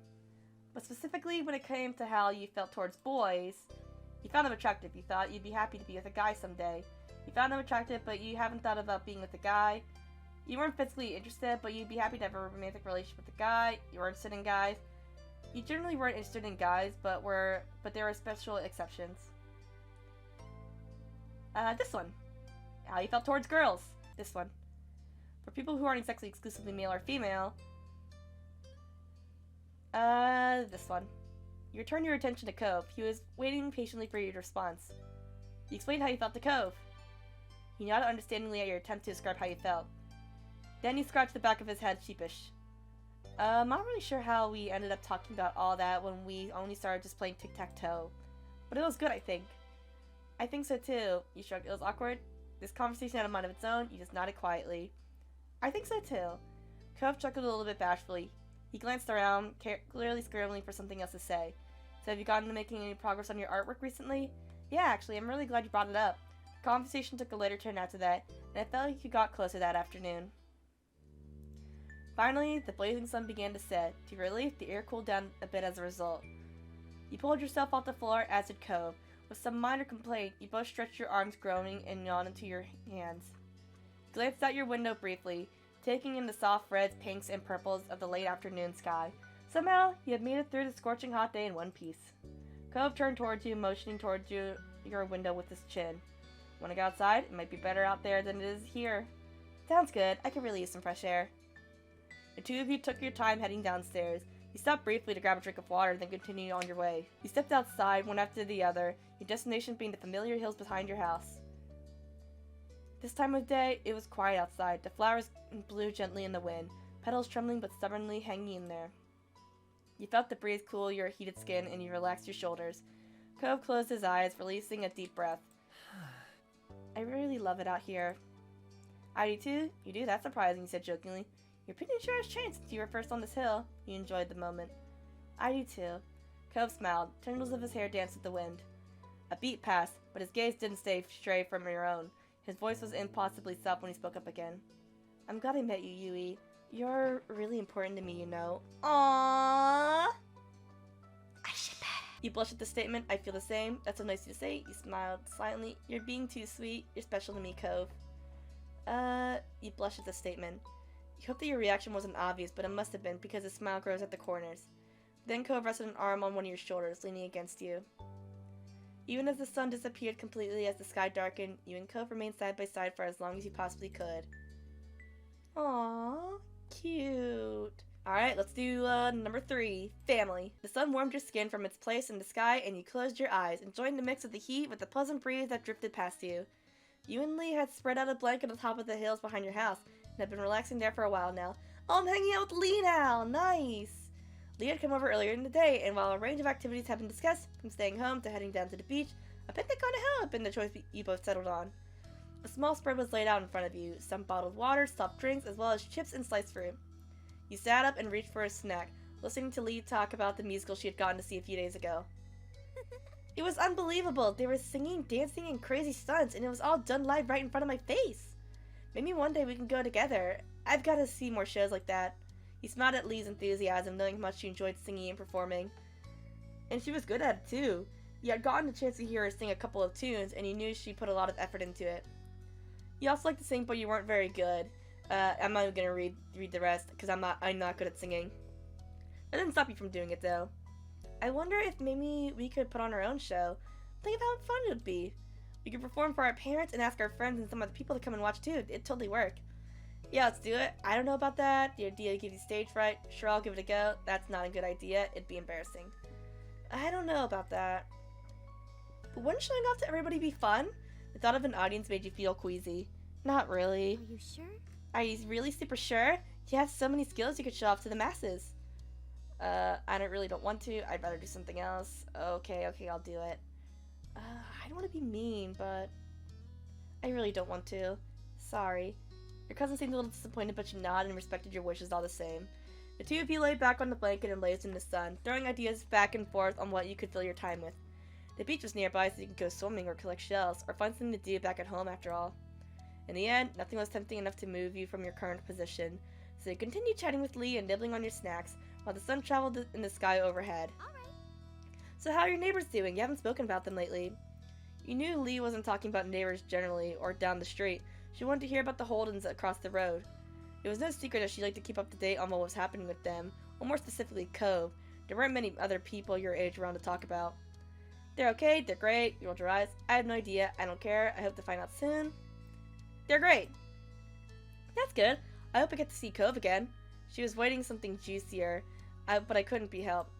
But specifically when it came to how you felt towards boys, you found them attractive. You thought you'd be happy to be with a guy someday. You found them attractive, but you haven't thought about being with a guy. You weren't physically interested, but you'd be happy to have a romantic relationship with a guy. You were interested in guys. You generally weren't interested in guys, but there were special exceptions. This one. How you felt towards girls. This one. For people who aren't sexually exclusively male or female. This one. You turned your attention to Cove. He was waiting patiently for your response. You explained how you felt to Cove. He nodded understandingly at your attempt to describe how you felt. Then he scratched the back of his head, sheepish. I'm not really sure how we ended up talking about all that when we only started just playing tic-tac-toe. But it was good, I think. I think so too. You shrugged. It was awkward. This conversation had a mind of its own. You just nodded quietly. I think so too. Cove chuckled a little bit bashfully. He glanced around, clearly scrambling for something else to say. So have you gotten to making any progress on your artwork recently? Yeah, actually, I'm really glad you brought it up. The conversation took a later turn after that, and I felt like you got closer that afternoon. Finally, the blazing sun began to set. To your relief, the air cooled down a bit as a result. You pulled yourself off the floor, as did Cove. With some minor complaint, you both stretched your arms, groaning, and yawned into your hands. You glanced out your window briefly, taking in the soft reds, pinks, and purples of the late afternoon sky. Somehow, you had made it through the scorching hot day in one piece. Cove turned towards you, motioning towards your window with his chin. Want to go outside? It might be better out there than it is here. Sounds good. I could really use some fresh air. The two of you took your time heading downstairs. You stopped briefly to grab a drink of water, then continued on your way. You stepped outside, one after the other, your destination being the familiar hills behind your house. This time of day, it was quiet outside. The flowers blew gently in the wind, petals trembling but stubbornly hanging in there. You felt the breeze cool your heated skin, and you relaxed your shoulders. Cove closed his eyes, releasing a deep breath. I really love it out here. I do too? You do? That's surprising, he said jokingly. Your opinion sure has changed since you were first on this hill. You enjoyed the moment. I do too. Cove smiled. Tendrils of his hair danced with the wind. A beat passed, but his gaze didn't stray from your own. His voice was impossibly soft when he spoke up again. I'm glad I met you, Yui. You're really important to me, you know. Aww. I should bet. You blushed at the statement. I feel the same. That's so nice of you to say. You smiled silently. You're being too sweet. You're special to me, Cove. You blushed at the statement. You hoped that your reaction wasn't obvious, but it must have been, because his smile grows at the corners. Then Cove rested an arm on one of your shoulders, leaning against you. Even as the sun disappeared completely as the sky darkened, you and Cove remained side by side for as long as you possibly could. Aww, cute. Alright, let's do number 3, family. The sun warmed your skin from its place in the sky, and you closed your eyes, enjoying the mix of the heat with the pleasant breeze that drifted past you. You and Lee had spread out a blanket on top of the hills behind your house, and had been relaxing there for a while now. Oh, I'm hanging out with Lee now! Nice! Lee had come over earlier in the day, and while a range of activities had been discussed, from staying home to heading down to the beach, a picnic on a hill had been the choice you both settled on. A small spread was laid out in front of you, some bottled water, soft drinks, as well as chips and sliced fruit. You sat up and reached for a snack, listening to Lee talk about the musical she had gotten to see a few days ago. It was unbelievable! They were singing, dancing, and crazy stunts, and it was all done live right in front of my face! Maybe one day we can go together. I've got to see more shows like that. He smiled at Lee's enthusiasm, knowing how much she enjoyed singing and performing. And she was good at it, too. You had gotten a chance to hear her sing a couple of tunes, and you knew she put a lot of effort into it. You also liked to sing, but you weren't very good. I'm not even going to read the rest, because I'm not good at singing. That didn't stop you from doing it, though. I wonder if maybe we could put on our own show. Think of how fun it would be. We could perform for our parents and ask our friends and some other people to come and watch, too. It'd totally work. Yeah, let's do it. I don't know about that. The idea gives you stage fright. Sure, I'll give it a go. That's not a good idea. It'd be embarrassing. I don't know about that. But wouldn't showing off to everybody be fun? The thought of an audience made you feel queasy. Not really. Are you sure? Are you really super sure? You have so many skills you could show off to the masses. I really don't want to. I'd rather do something else. Okay, I'll do it. I don't want to be mean, but I really don't want to. Sorry. Your cousin seemed a little disappointed, but she nodded and respected your wishes all the same. The two of you lay back on the blanket and lazed in the sun, throwing ideas back and forth on what you could fill your time with. The beach was nearby, so you could go swimming or collect shells, or find something to do back at home after all. In the end, nothing was tempting enough to move you from your current position, so you continued chatting with Lee and nibbling on your snacks, while the sun traveled in the sky overhead. Alright. So how are your neighbors doing? You haven't spoken about them lately. You knew Lee wasn't talking about neighbors generally, or down the street. She wanted to hear about the Holdens across the road. It was no secret that she liked to keep up to date on what was happening with them, or more specifically Cove. There weren't many other people your age around to talk about. They're okay, they're great, you rolled your eyes. I have no idea, I don't care, I hope to find out soon. They're great. That's good. I hope I get to see Cove again. She was waiting something juicier, but I couldn't be helped.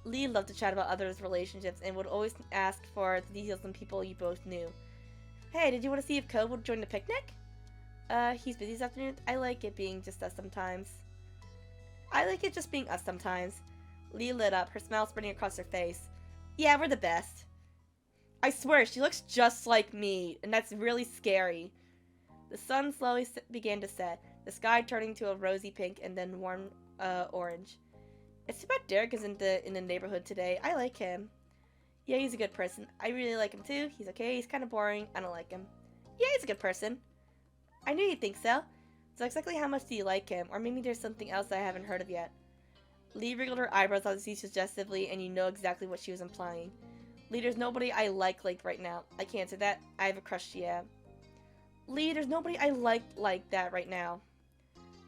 Lee loved to chat about others' relationships and would always ask for the details on people you both knew. Hey, did you want to see if Cove would join the picnic? He's busy this afternoon. I like it being just us sometimes. I like it just being us sometimes. Lee lit up, her smile spreading across her face. Yeah, we're the best. I swear, she looks just like me, and that's really scary. The sun slowly began to set, the sky turning to a rosy pink and then warm orange. It's too bad Derek isn't in the neighborhood today. I like him. Yeah, he's a good person. I really like him too. He's okay. He's kind of boring. I don't like him. Yeah, he's a good person. I knew you'd think so. So exactly how much do you like him? Or maybe there's something else I haven't heard of yet. Lee wriggled her eyebrows obviously suggestively, and you know exactly what she was implying. Lee, there's nobody I like right now. I can't say that. I have a crush, yeah. Lee, there's nobody I like that right now.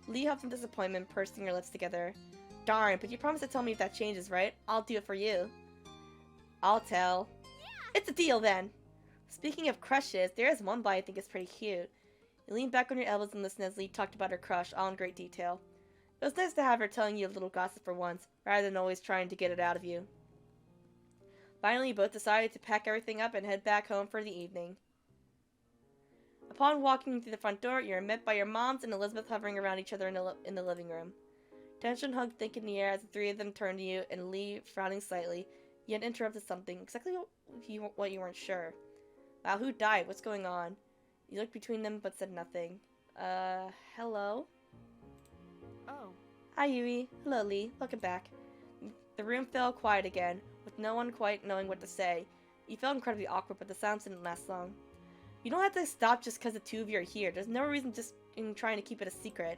Lee huffed in disappointment, pursing her lips together. Darn, but you promised to tell me if that changes, right? I'll do it for you. I'll tell. Yeah. It's a deal then. Speaking of crushes, there is one boy I think is pretty cute. You leaned back on your elbows and listened as Lee talked about her crush, all in great detail. It was nice to have her telling you a little gossip for once, rather than always trying to get it out of you. Finally, you both decided to pack everything up and head back home for the evening. Upon walking through the front door, you are met by your moms and Elizabeth hovering around each other in the living room. Tension hung thick in the air as the three of them turned to you, and Lee, frowning slightly, yet interrupted something, exactly what you weren't sure. Wow, who died? What's going on? You looked between them, but said nothing. Hello? Oh. Hi, Yui. Hello, Lee. Welcome back. The room fell quiet again, with no one quite knowing what to say. You felt incredibly awkward, but the silence didn't last long. You don't have to stop just because the two of you are here. There's no reason just in trying to keep it a secret.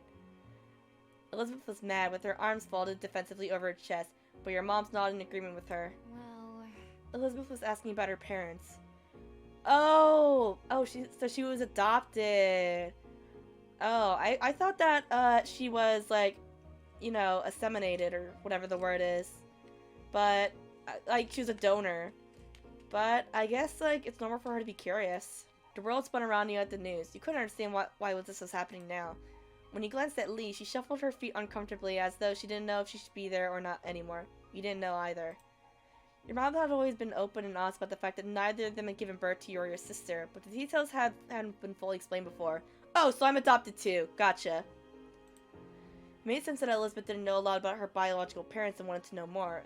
Elizabeth was mad, with her arms folded defensively over her chest, but your mom's nodded in agreement with her. Well... Elizabeth was asking about her parents. Oh, so she was adopted. Oh, I thought that she was like, you know, asseminated or whatever the word is, but like she was a donor. But I guess like it's normal for her to be curious. The world spun around you at the news. You couldn't understand why this was happening now. When you glanced at Lee, she shuffled her feet uncomfortably as though she didn't know if she should be there or not anymore. You didn't know either. Your mom had always been open and honest about the fact that neither of them had given birth to you or your sister, but the details hadn't been fully explained before. Oh, so I'm adopted too. Gotcha. It made sense that Elizabeth didn't know a lot about her biological parents and wanted to know more.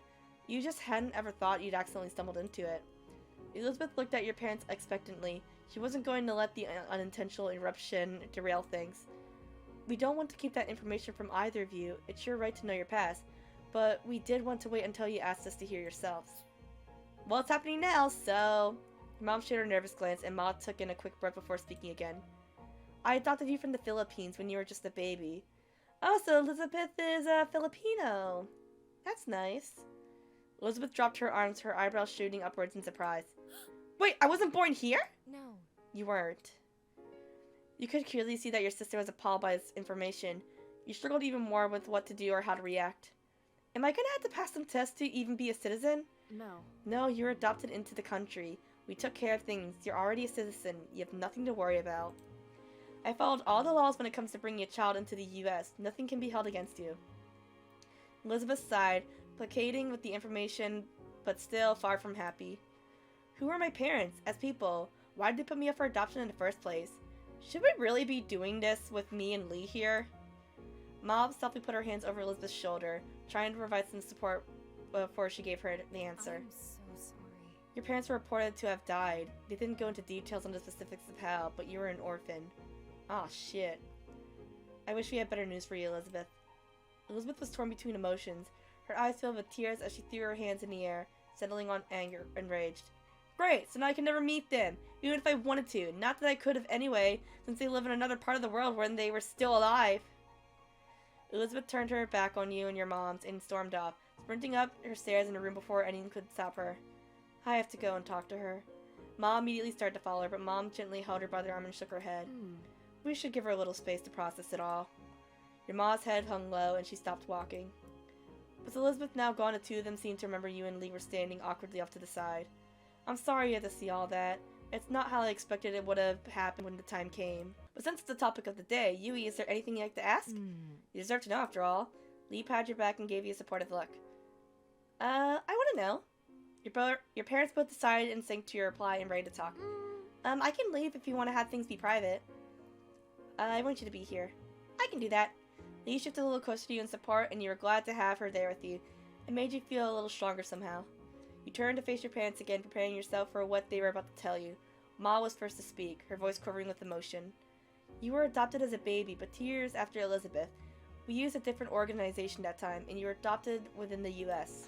You just hadn't ever thought you'd accidentally stumbled into it. Elizabeth looked at your parents expectantly. She wasn't going to let the unintentional eruption derail things. We don't want to keep that information from either of you. It's your right to know your past. But we did want to wait until you asked us to hear yourselves. Well, it's happening now, so... Your mom shared a nervous glance, and Ma took in a quick breath before speaking again. I adopted you from the Philippines when you were just a baby. Oh, so Elizabeth is Filipino. That's nice. Elizabeth dropped her arms, her eyebrows shooting upwards in surprise. Wait, I wasn't born here? No. You weren't. You could clearly see that your sister was appalled by this information. You struggled even more with what to do or how to react. Am I gonna have to pass some tests to even be a citizen? No. No, you're adopted into the country. We took care of things. You're already a citizen. You have nothing to worry about. I followed all the laws when it comes to bringing a child into the U.S. Nothing can be held against you. Elizabeth sighed, placating with the information, but still far from happy. Who are my parents, as people? Why did they put me up for adoption in the first place? Should we really be doing this with me and Lee here? Ma softly put her hands over Elizabeth's shoulder, trying to provide some support before she gave her the answer. I'm so sorry. Your parents were reported to have died. They didn't go into details on the specifics of how, but you were an orphan. Aw, shit. I wish we had better news for you, Elizabeth. Elizabeth was torn between emotions. Her eyes filled with tears as she threw her hands in the air, settling on anger, enraged. Great, so now I can never meet them, even if I wanted to. Not that I could have anyway, since they live in another part of the world when they were still alive. Elizabeth turned her back on you and your moms and stormed off, sprinting up her stairs in a room before anyone could stop her. I have to go and talk to her. Mom immediately started to follow her, but Mom gently held her by the arm and shook her head. We should give her a little space to process it all. Your ma's head hung low, and she stopped walking. With Elizabeth now gone, the two of them seemed to remember you and Lee were standing awkwardly off to the side. I'm sorry you had to see all that. It's not how I expected it would have happened when the time came. But since it's the topic of the day, Yui, is there anything you'd like to ask? You deserve to know, after all. Lee patted your back and gave you a supportive look. I want to know. Your parents both decided in sync to your reply and ready to talk. I can leave if you want to have things be private. I want you to be here. I can do that. Lee shifted a little closer to you in support, and you were glad to have her there with you. It made you feel a little stronger somehow. You turned to face your parents again, preparing yourself for what they were about to tell you. Ma was first to speak, her voice quivering with emotion. You were adopted as a baby, but 2 years after Elizabeth. We used a different organization that time, and you were adopted within the U.S.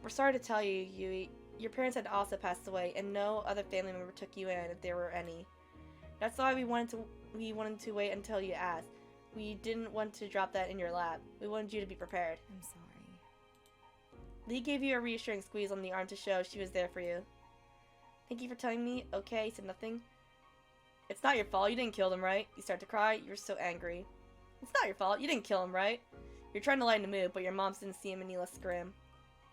We're sorry to tell you, Yui, your parents had also passed away, and no other family member took you in if there were any. That's why we wanted to wait until you asked. We didn't want to drop that in your lap. We wanted you to be prepared. I'm sorry. Lee gave you a reassuring squeeze on the arm to show she was there for you. Thank you for telling me. Okay, he said nothing. It's not your fault. You didn't kill them, right? You start to cry. You were so angry. It's not your fault. You didn't kill him, right? You're trying to lighten the mood, but your moms didn't see him any less grim.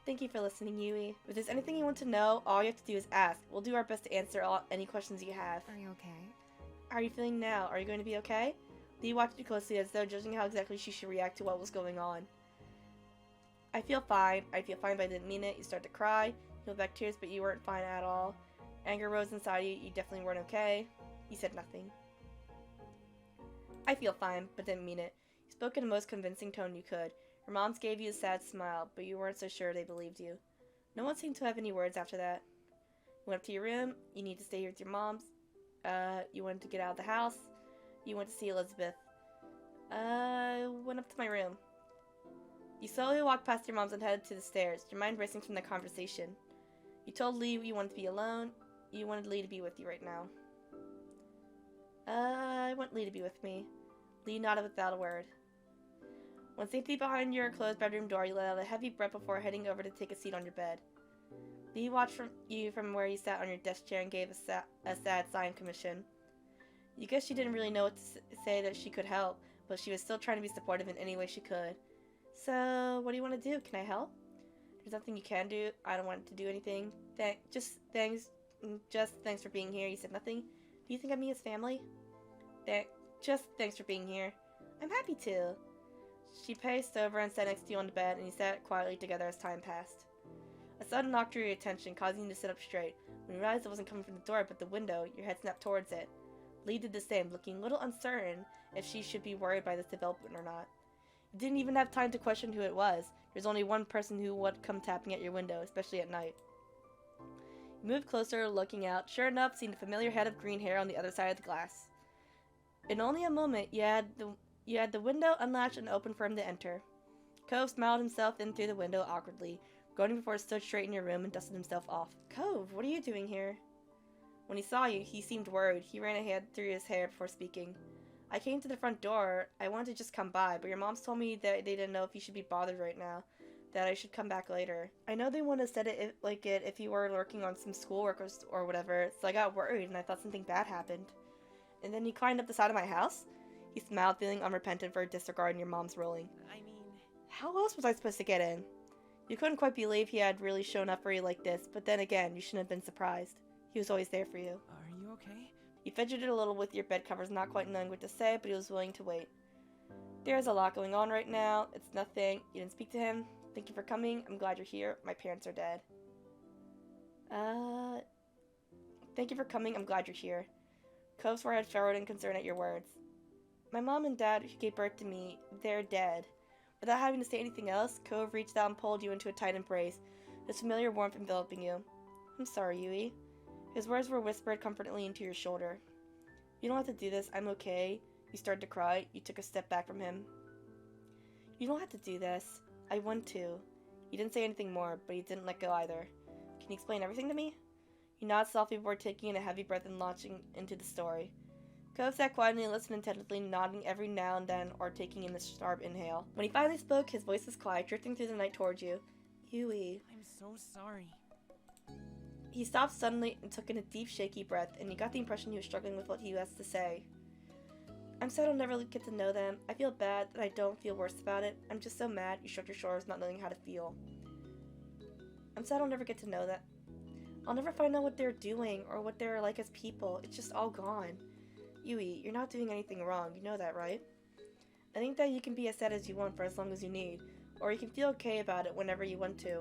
Thank you for listening, Yui. If there's anything you want to know, all you have to do is ask. We'll do our best to answer any questions you have. Are you okay? How are you feeling now? Are you going to be okay? Lee watched you closely as though judging how exactly she should react to what was going on. I feel fine. I feel fine, but I didn't mean it. You start to cry. You held back tears, but you weren't fine at all. Anger rose inside you. You definitely weren't okay. You said nothing. I feel fine, but didn't mean it. You spoke in the most convincing tone you could. Your moms gave you a sad smile, but you weren't so sure they believed you. No one seemed to have any words after that. You went up to your room. You need to stay here with your moms. You wanted to get out of the house. You went to see Elizabeth. Went up to my room. You slowly walked past your moms and headed to the stairs, your mind racing from the conversation. You told Lee you wanted to be alone. You wanted Lee to be with you right now. I want Lee to be with me. Lee nodded without a word. When safely behind your closed bedroom door, you let out a heavy breath before heading over to take a seat on your bed. Lee watched you from where you sat on your desk chair and gave a sad sigh in commission. You guess she didn't really know what to say that she could help, but she was still trying to be supportive in any way she could. So, what do you want to do? Can I help? There's nothing you can do. I don't want to do anything. Just thanks for being here. You said nothing. Do you think I'm his family? Just thanks for being here. I'm happy to. She paced over and sat next to you on the bed, and you sat quietly together as time passed. A sudden knock drew your attention, causing you to sit up straight. When you realized it wasn't coming from the door, but the window, your head snapped towards it. Lee did the same, looking a little uncertain if she should be worried by this development or not. You didn't even have time to question who it was. There's only one person who would come tapping at your window, especially at night. You moved closer, looking out. Sure enough, seeing a familiar head of green hair on the other side of the glass. In only a moment, you had the window unlatched and open for him to enter. Cove smiled himself in through the window awkwardly, groaning before he stood straight in your room and dusted himself off. Cove, what are you doing here? When he saw you, he seemed worried. He ran a hand through his hair before speaking. I came to the front door. I wanted to just come by, but your moms told me that they didn't know if you should be bothered right now, that I should come back later. I know they wouldn't have said it if you were working on some schoolwork or whatever, so I got worried and I thought something bad happened. And then you climbed up the side of my house? He smiled, feeling unrepentant for disregarding your mom's ruling. I mean... How else was I supposed to get in? You couldn't quite believe he had really shown up for you like this, but then again, you shouldn't have been surprised. He was always there for you. Are you okay? You fidgeted a little with your bed covers, not quite knowing what to say, but he was willing to wait. There's a lot going on right now. It's nothing. You didn't speak to him. Thank you for coming. I'm glad you're here. My parents are dead. Thank you for coming. I'm glad you're here. Cove's forehead furrowed in concern at your words. My mom and dad, who gave birth to me, they're dead. Without having to say anything else, Cove reached out and pulled you into a tight embrace, his familiar warmth enveloping you. I'm sorry, Yui. His words were whispered comfortingly into your shoulder. You don't have to do this. I'm okay. You started to cry. You took a step back from him. You don't have to do this. I want to. He didn't say anything more, but he didn't let go either. Can you explain everything to me? You nodded softly before taking in a heavy breath and launching into the story. Cove sat quietly and listened intently, nodding every now and then or taking in a sharp inhale. When he finally spoke, his voice was quiet, drifting through the night towards you. Yui. I'm so sorry. He stopped suddenly and took in a deep, shaky breath, and you got the impression he was struggling with what he has to say. I'm sad I'll never get to know them. I feel bad that I don't feel worse about it. I'm just so mad. You shrugged your shoulders, not knowing how to feel. I'm sad I'll never get to know that. I'll never find out what they're doing or what they're like as people. It's just all gone. Yui, you're not doing anything wrong. You know that, right? I think that you can be as sad as you want for as long as you need, or you can feel okay about it whenever you want to.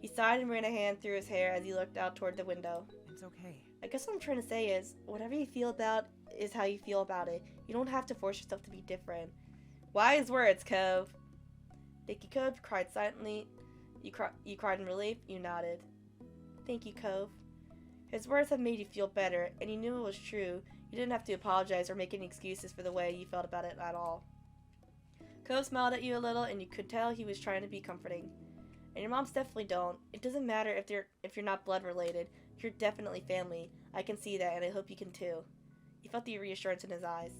He sighed and ran a hand through his hair as he looked out toward the window. And It's okay. I guess what I'm trying to say is, whatever you feel about is how you feel about it. You don't have to force yourself to be different. Wise words, Cove. Thank you, Cove. You cried silently. You cried in relief. You nodded. Thank you, Cove. His words have made you feel better, and you knew it was true. You didn't have to apologize or make any excuses for the way you felt about it at all. Cove smiled at you a little, and you could tell he was trying to be comforting. And your moms definitely don't. It doesn't matter if you're not blood related. You're definitely family. I can see that, and I hope you can too. You felt the reassurance in his eyes.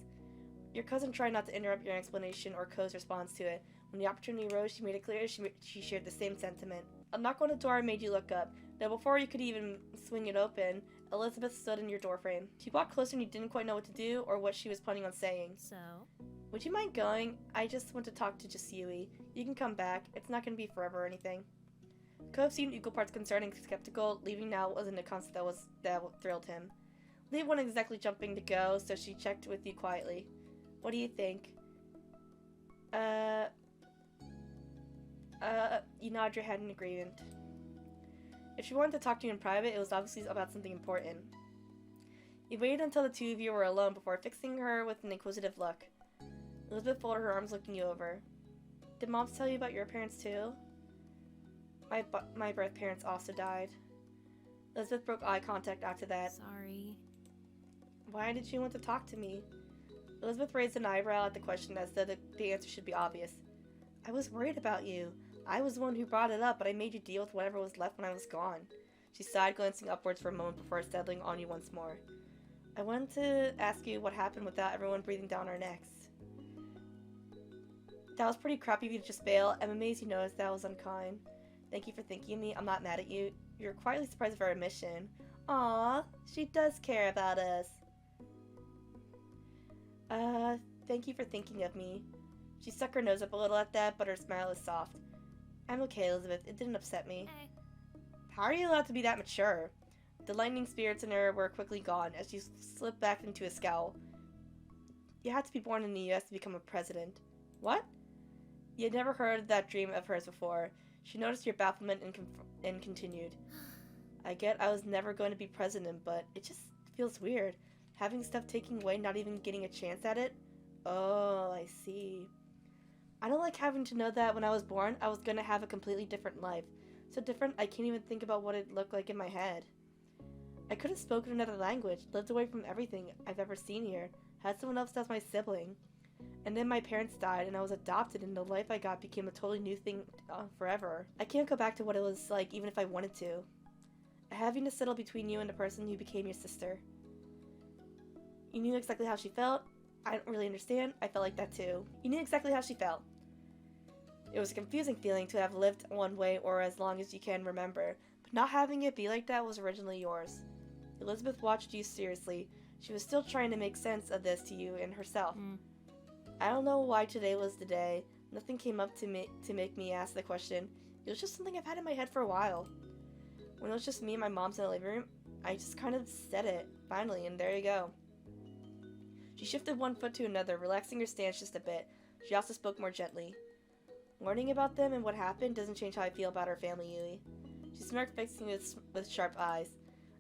Your cousin tried not to interrupt your explanation or Cove's response to it. When the opportunity arose, she made it clear she shared the same sentiment. A knock on the door made you look up. Now, before you could even swing it open, Elizabeth stood in your doorframe. She walked closer and you didn't quite know what to do or what she was planning on saying. So? Would you mind going? I just want to talk to just Yui. You can come back. It's not going to be forever or anything. Cove seemed equal parts concerned and skeptical. Leaving now wasn't a concept that thrilled him. Lee wasn't exactly jumping to go, so she checked with you quietly. What do you think? You nod your head in agreement. If she wanted to talk to you in private, it was obviously about something important. You waited until the two of you were alone before fixing her with an inquisitive look. Elizabeth folded her arms, looking you over. Did moms tell you about your parents too? My birth parents also died. Elizabeth broke eye contact after that. Sorry. Why did you want to talk to me? Elizabeth raised an eyebrow at the question as though the answer should be obvious. I was worried about you. I was the one who brought it up, but I made you deal with whatever was left when I was gone. She sighed, glancing upwards for a moment before settling on you once more. I wanted to ask you what happened without everyone breathing down our necks. That was pretty crappy of you to just bail. I'm amazed you noticed that was unkind. Thank you for thinking of me. I'm not mad at you. You're quietly surprised of our admission. Aww, she does care about us. Thank you for thinking of me. She stuck her nose up a little at that, but her smile was soft. I'm okay, Elizabeth. It didn't upset me. How are you allowed to be that mature? The lightning spirits in her were quickly gone as she slipped back into a scowl. You had to be born in the U.S. to become a president. What? You had never heard that dream of hers before. She noticed your bafflement and continued. I get I was never going to be president, but it just feels weird. Having stuff taken away, not even getting a chance at it? Oh, I see. I don't like having to know that when I was born, I was going to have a completely different life. So different, I can't even think about what it looked like in my head. I could have spoken another language, lived away from everything I've ever seen here, had someone else as my sibling. And then my parents died and I was adopted and the life I got became a totally new thing forever. I can't go back to what it was like even if I wanted to. Having to settle between you and the person who became your sister. You knew exactly how she felt. I don't really understand. I felt like that too. You knew exactly how she felt. It was a confusing feeling to have lived one way or as long as you can remember, but not having it be like that was originally yours. Elizabeth watched you seriously. She was still trying to make sense of this to you and herself. I don't know why today was the day. Nothing came up to make me ask the question. It was just something I've had in my head for a while. When it was just me and my mom's in the living room, I just kind of said it, finally, and there you go. She shifted one foot to another, relaxing her stance just a bit. She also spoke more gently. Learning about them and what happened doesn't change how I feel about our family, Yui. She smirked, fixing with sharp eyes.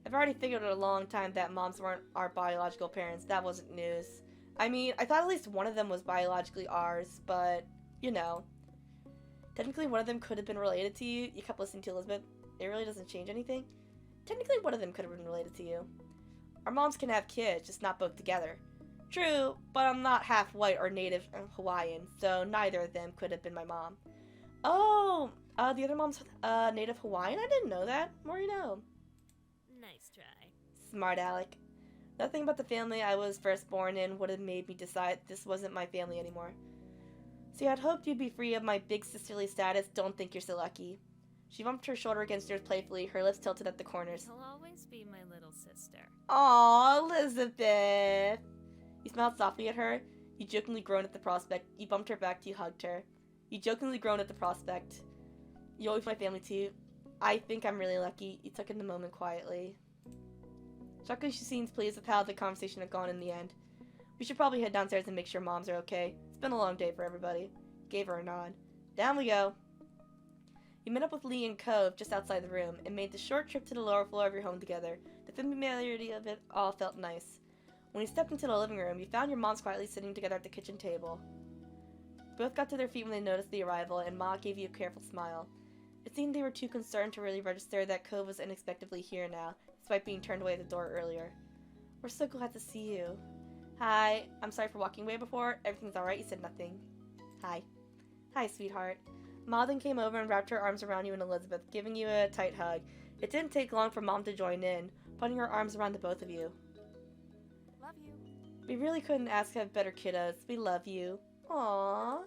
I've already figured out a long time that moms weren't our biological parents. That wasn't news. I mean, I thought at least one of them was biologically ours, but, you know. Technically, one of them could have been related to you. You kept listening to Elizabeth. It really doesn't change anything. Technically, one of them could have been related to you. Our moms can have kids, just not both together. True, but I'm not half white or native Hawaiian, so neither of them could have been my mom. Oh, the other mom's native Hawaiian? I didn't know that. More you know. Nice try. Smart Alec. Nothing but the family I was first born in would have made me decide this wasn't my family anymore. See, I'd hoped you'd be free of my big sisterly status. Don't think you're so lucky. She bumped her shoulder against yours playfully, her lips tilted at the corners. You'll always be my little sister. Aww, Elizabeth. You smiled softly at her. You jokingly groaned at the prospect. You bumped her back till you hugged her. You jokingly groaned at the prospect. You're with my family too. I think I'm really lucky. You took in the moment quietly. Shockingly, she seems pleased with how the conversation had gone in the end. We should probably head downstairs and make sure moms are okay. It's been a long day for everybody. Gave her a nod. Down we go. You met up with Lee and Cove just outside the room and made the short trip to the lower floor of your home together. The familiarity of it all felt nice. When you stepped into the living room, you found your moms quietly sitting together at the kitchen table. Both got to their feet when they noticed the arrival, and Ma gave you a careful smile. It seemed they were too concerned to really register that Cove was unexpectedly here now, despite being turned away at the door earlier. We're so glad to see you. Hi, I'm sorry for walking away before. Everything's alright, you said nothing. Hi. Hi, sweetheart. Ma then came over and wrapped her arms around you and Elizabeth, giving you a tight hug. It didn't take long for Mom to join in, putting her arms around the both of you. Love you. We really couldn't ask to have better kiddos. We love you. Aww.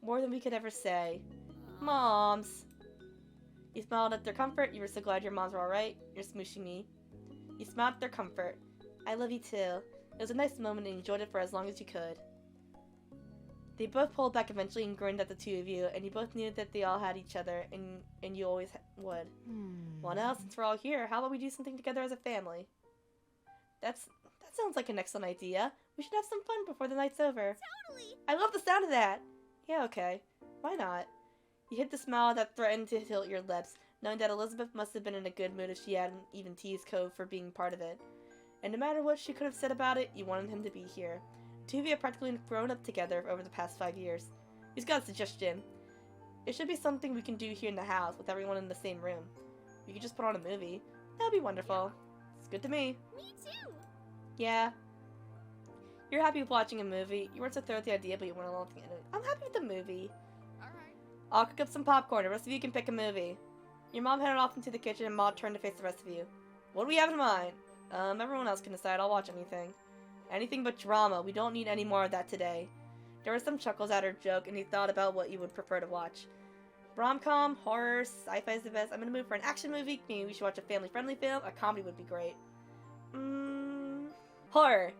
More than we could ever say. Moms. You smiled at their comfort. You were so glad your moms were alright. You're smooshing me. You smiled at their comfort. I love you too. It was a nice moment and you enjoyed it for as long as you could. They both pulled back eventually and grinned at the two of you, and you both knew that they all had each other, and you always would. Well now, since we're all here, how about we do something together as a family? That sounds like an excellent idea. We should have some fun before the night's over. Totally. I love the sound of that! Yeah, okay. Why not? You hid the smile that threatened to tilt your lips, knowing that Elizabeth must have been in a good mood if she hadn't even teased Cove for being part of it. And no matter what she could have said about it, you wanted him to be here. Two of you have practically grown up together over the past 5 years. He's got a suggestion. It should be something we can do here in the house with everyone in the same room. We could just put on a movie. That would be wonderful. It's good to me. Me too. Yeah. You're happy with watching a movie. You weren't so thrilled with the idea, but you went along with it. I'm happy with the movie. Alright. I'll cook up some popcorn. The rest of you can pick a movie. Your mom headed off into the kitchen and Ma turned to face the rest of you. What do we have in mind? Everyone else can decide. I'll watch anything. Anything but drama. We don't need any more of that today. There were some chuckles at her joke, and he thought about what you would prefer to watch. Rom-com, horror, sci-fi is the best. I'm in the mood for an action movie. Maybe we should watch a family-friendly film. A comedy would be great. Horror.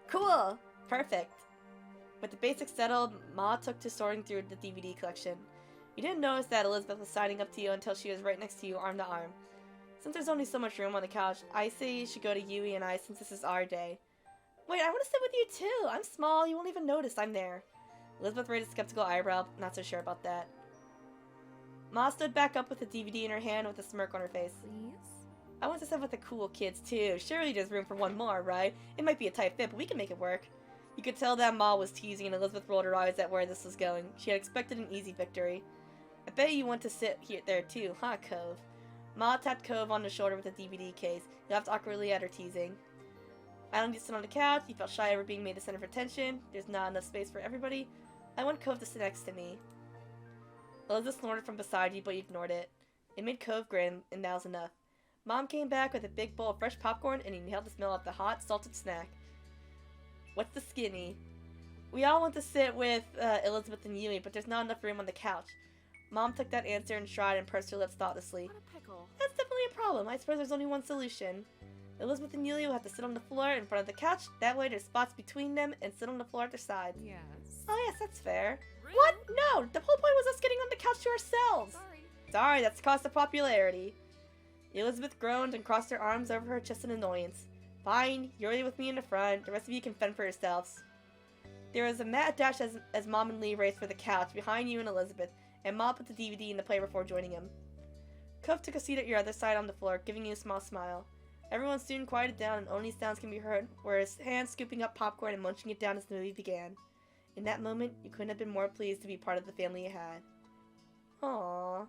Cool. Perfect. With the basics settled, Ma took to sorting through the DVD collection. You didn't notice that Elizabeth was signing up to you until she was right next to you, arm to arm. Since there's only so much room on the couch, I say you should go to Yui and I since this is our day. Wait, I want to sit with you too! I'm small, you won't even notice I'm there. Elizabeth raised a skeptical eyebrow, not so sure about that. Ma stood back up with the DVD in her hand with a smirk on her face. Please? I want to sit with the cool kids too. Surely there's room for one more, right? It might be a tight fit, but we can make it work. You could tell that Ma was teasing and Elizabeth rolled her eyes at where this was going. She had expected an easy victory. I bet you want to sit here there too, huh, Cove? Ma tapped Cove on the shoulder with a DVD case. He laughed awkwardly at her teasing. I don't need to sit on the couch. You felt shy over being made the center of attention. There's not enough space for everybody. I want Cove to sit next to me. Elizabeth snorted from beside you, but you ignored it. It made Cove grin, and that was enough. Mom came back with a big bowl of fresh popcorn and inhaled the smell of the hot, salted snack. What's the skinny? We all want to sit with Elizabeth and Yui, but there's not enough room on the couch. Mom took that answer in stride and pursed her lips thoughtlessly. What a pickle. That's definitely a problem. I suppose there's only one solution. Elizabeth and Yui will have to sit on the floor in front of the couch. That way there's spots between them and sit on the floor at their side. Yes. Oh yes, that's fair. Rude. What? No! The whole point was us getting on the couch to ourselves! Sorry. Sorry, that's the cost of popularity. Elizabeth groaned and crossed her arms over her chest in annoyance. Fine, you're with me in the front. The rest of you can fend for yourselves. There was a mad dash as Mom and Lee raced for the couch behind you and Elizabeth, and Mom put the DVD in the player before joining him. Cove took a seat at your other side on the floor, giving you a small smile. Everyone soon quieted down and only sounds can be heard were his hands scooping up popcorn and munching it down as the movie began. In that moment, you couldn't have been more pleased to be part of the family you had. Aww.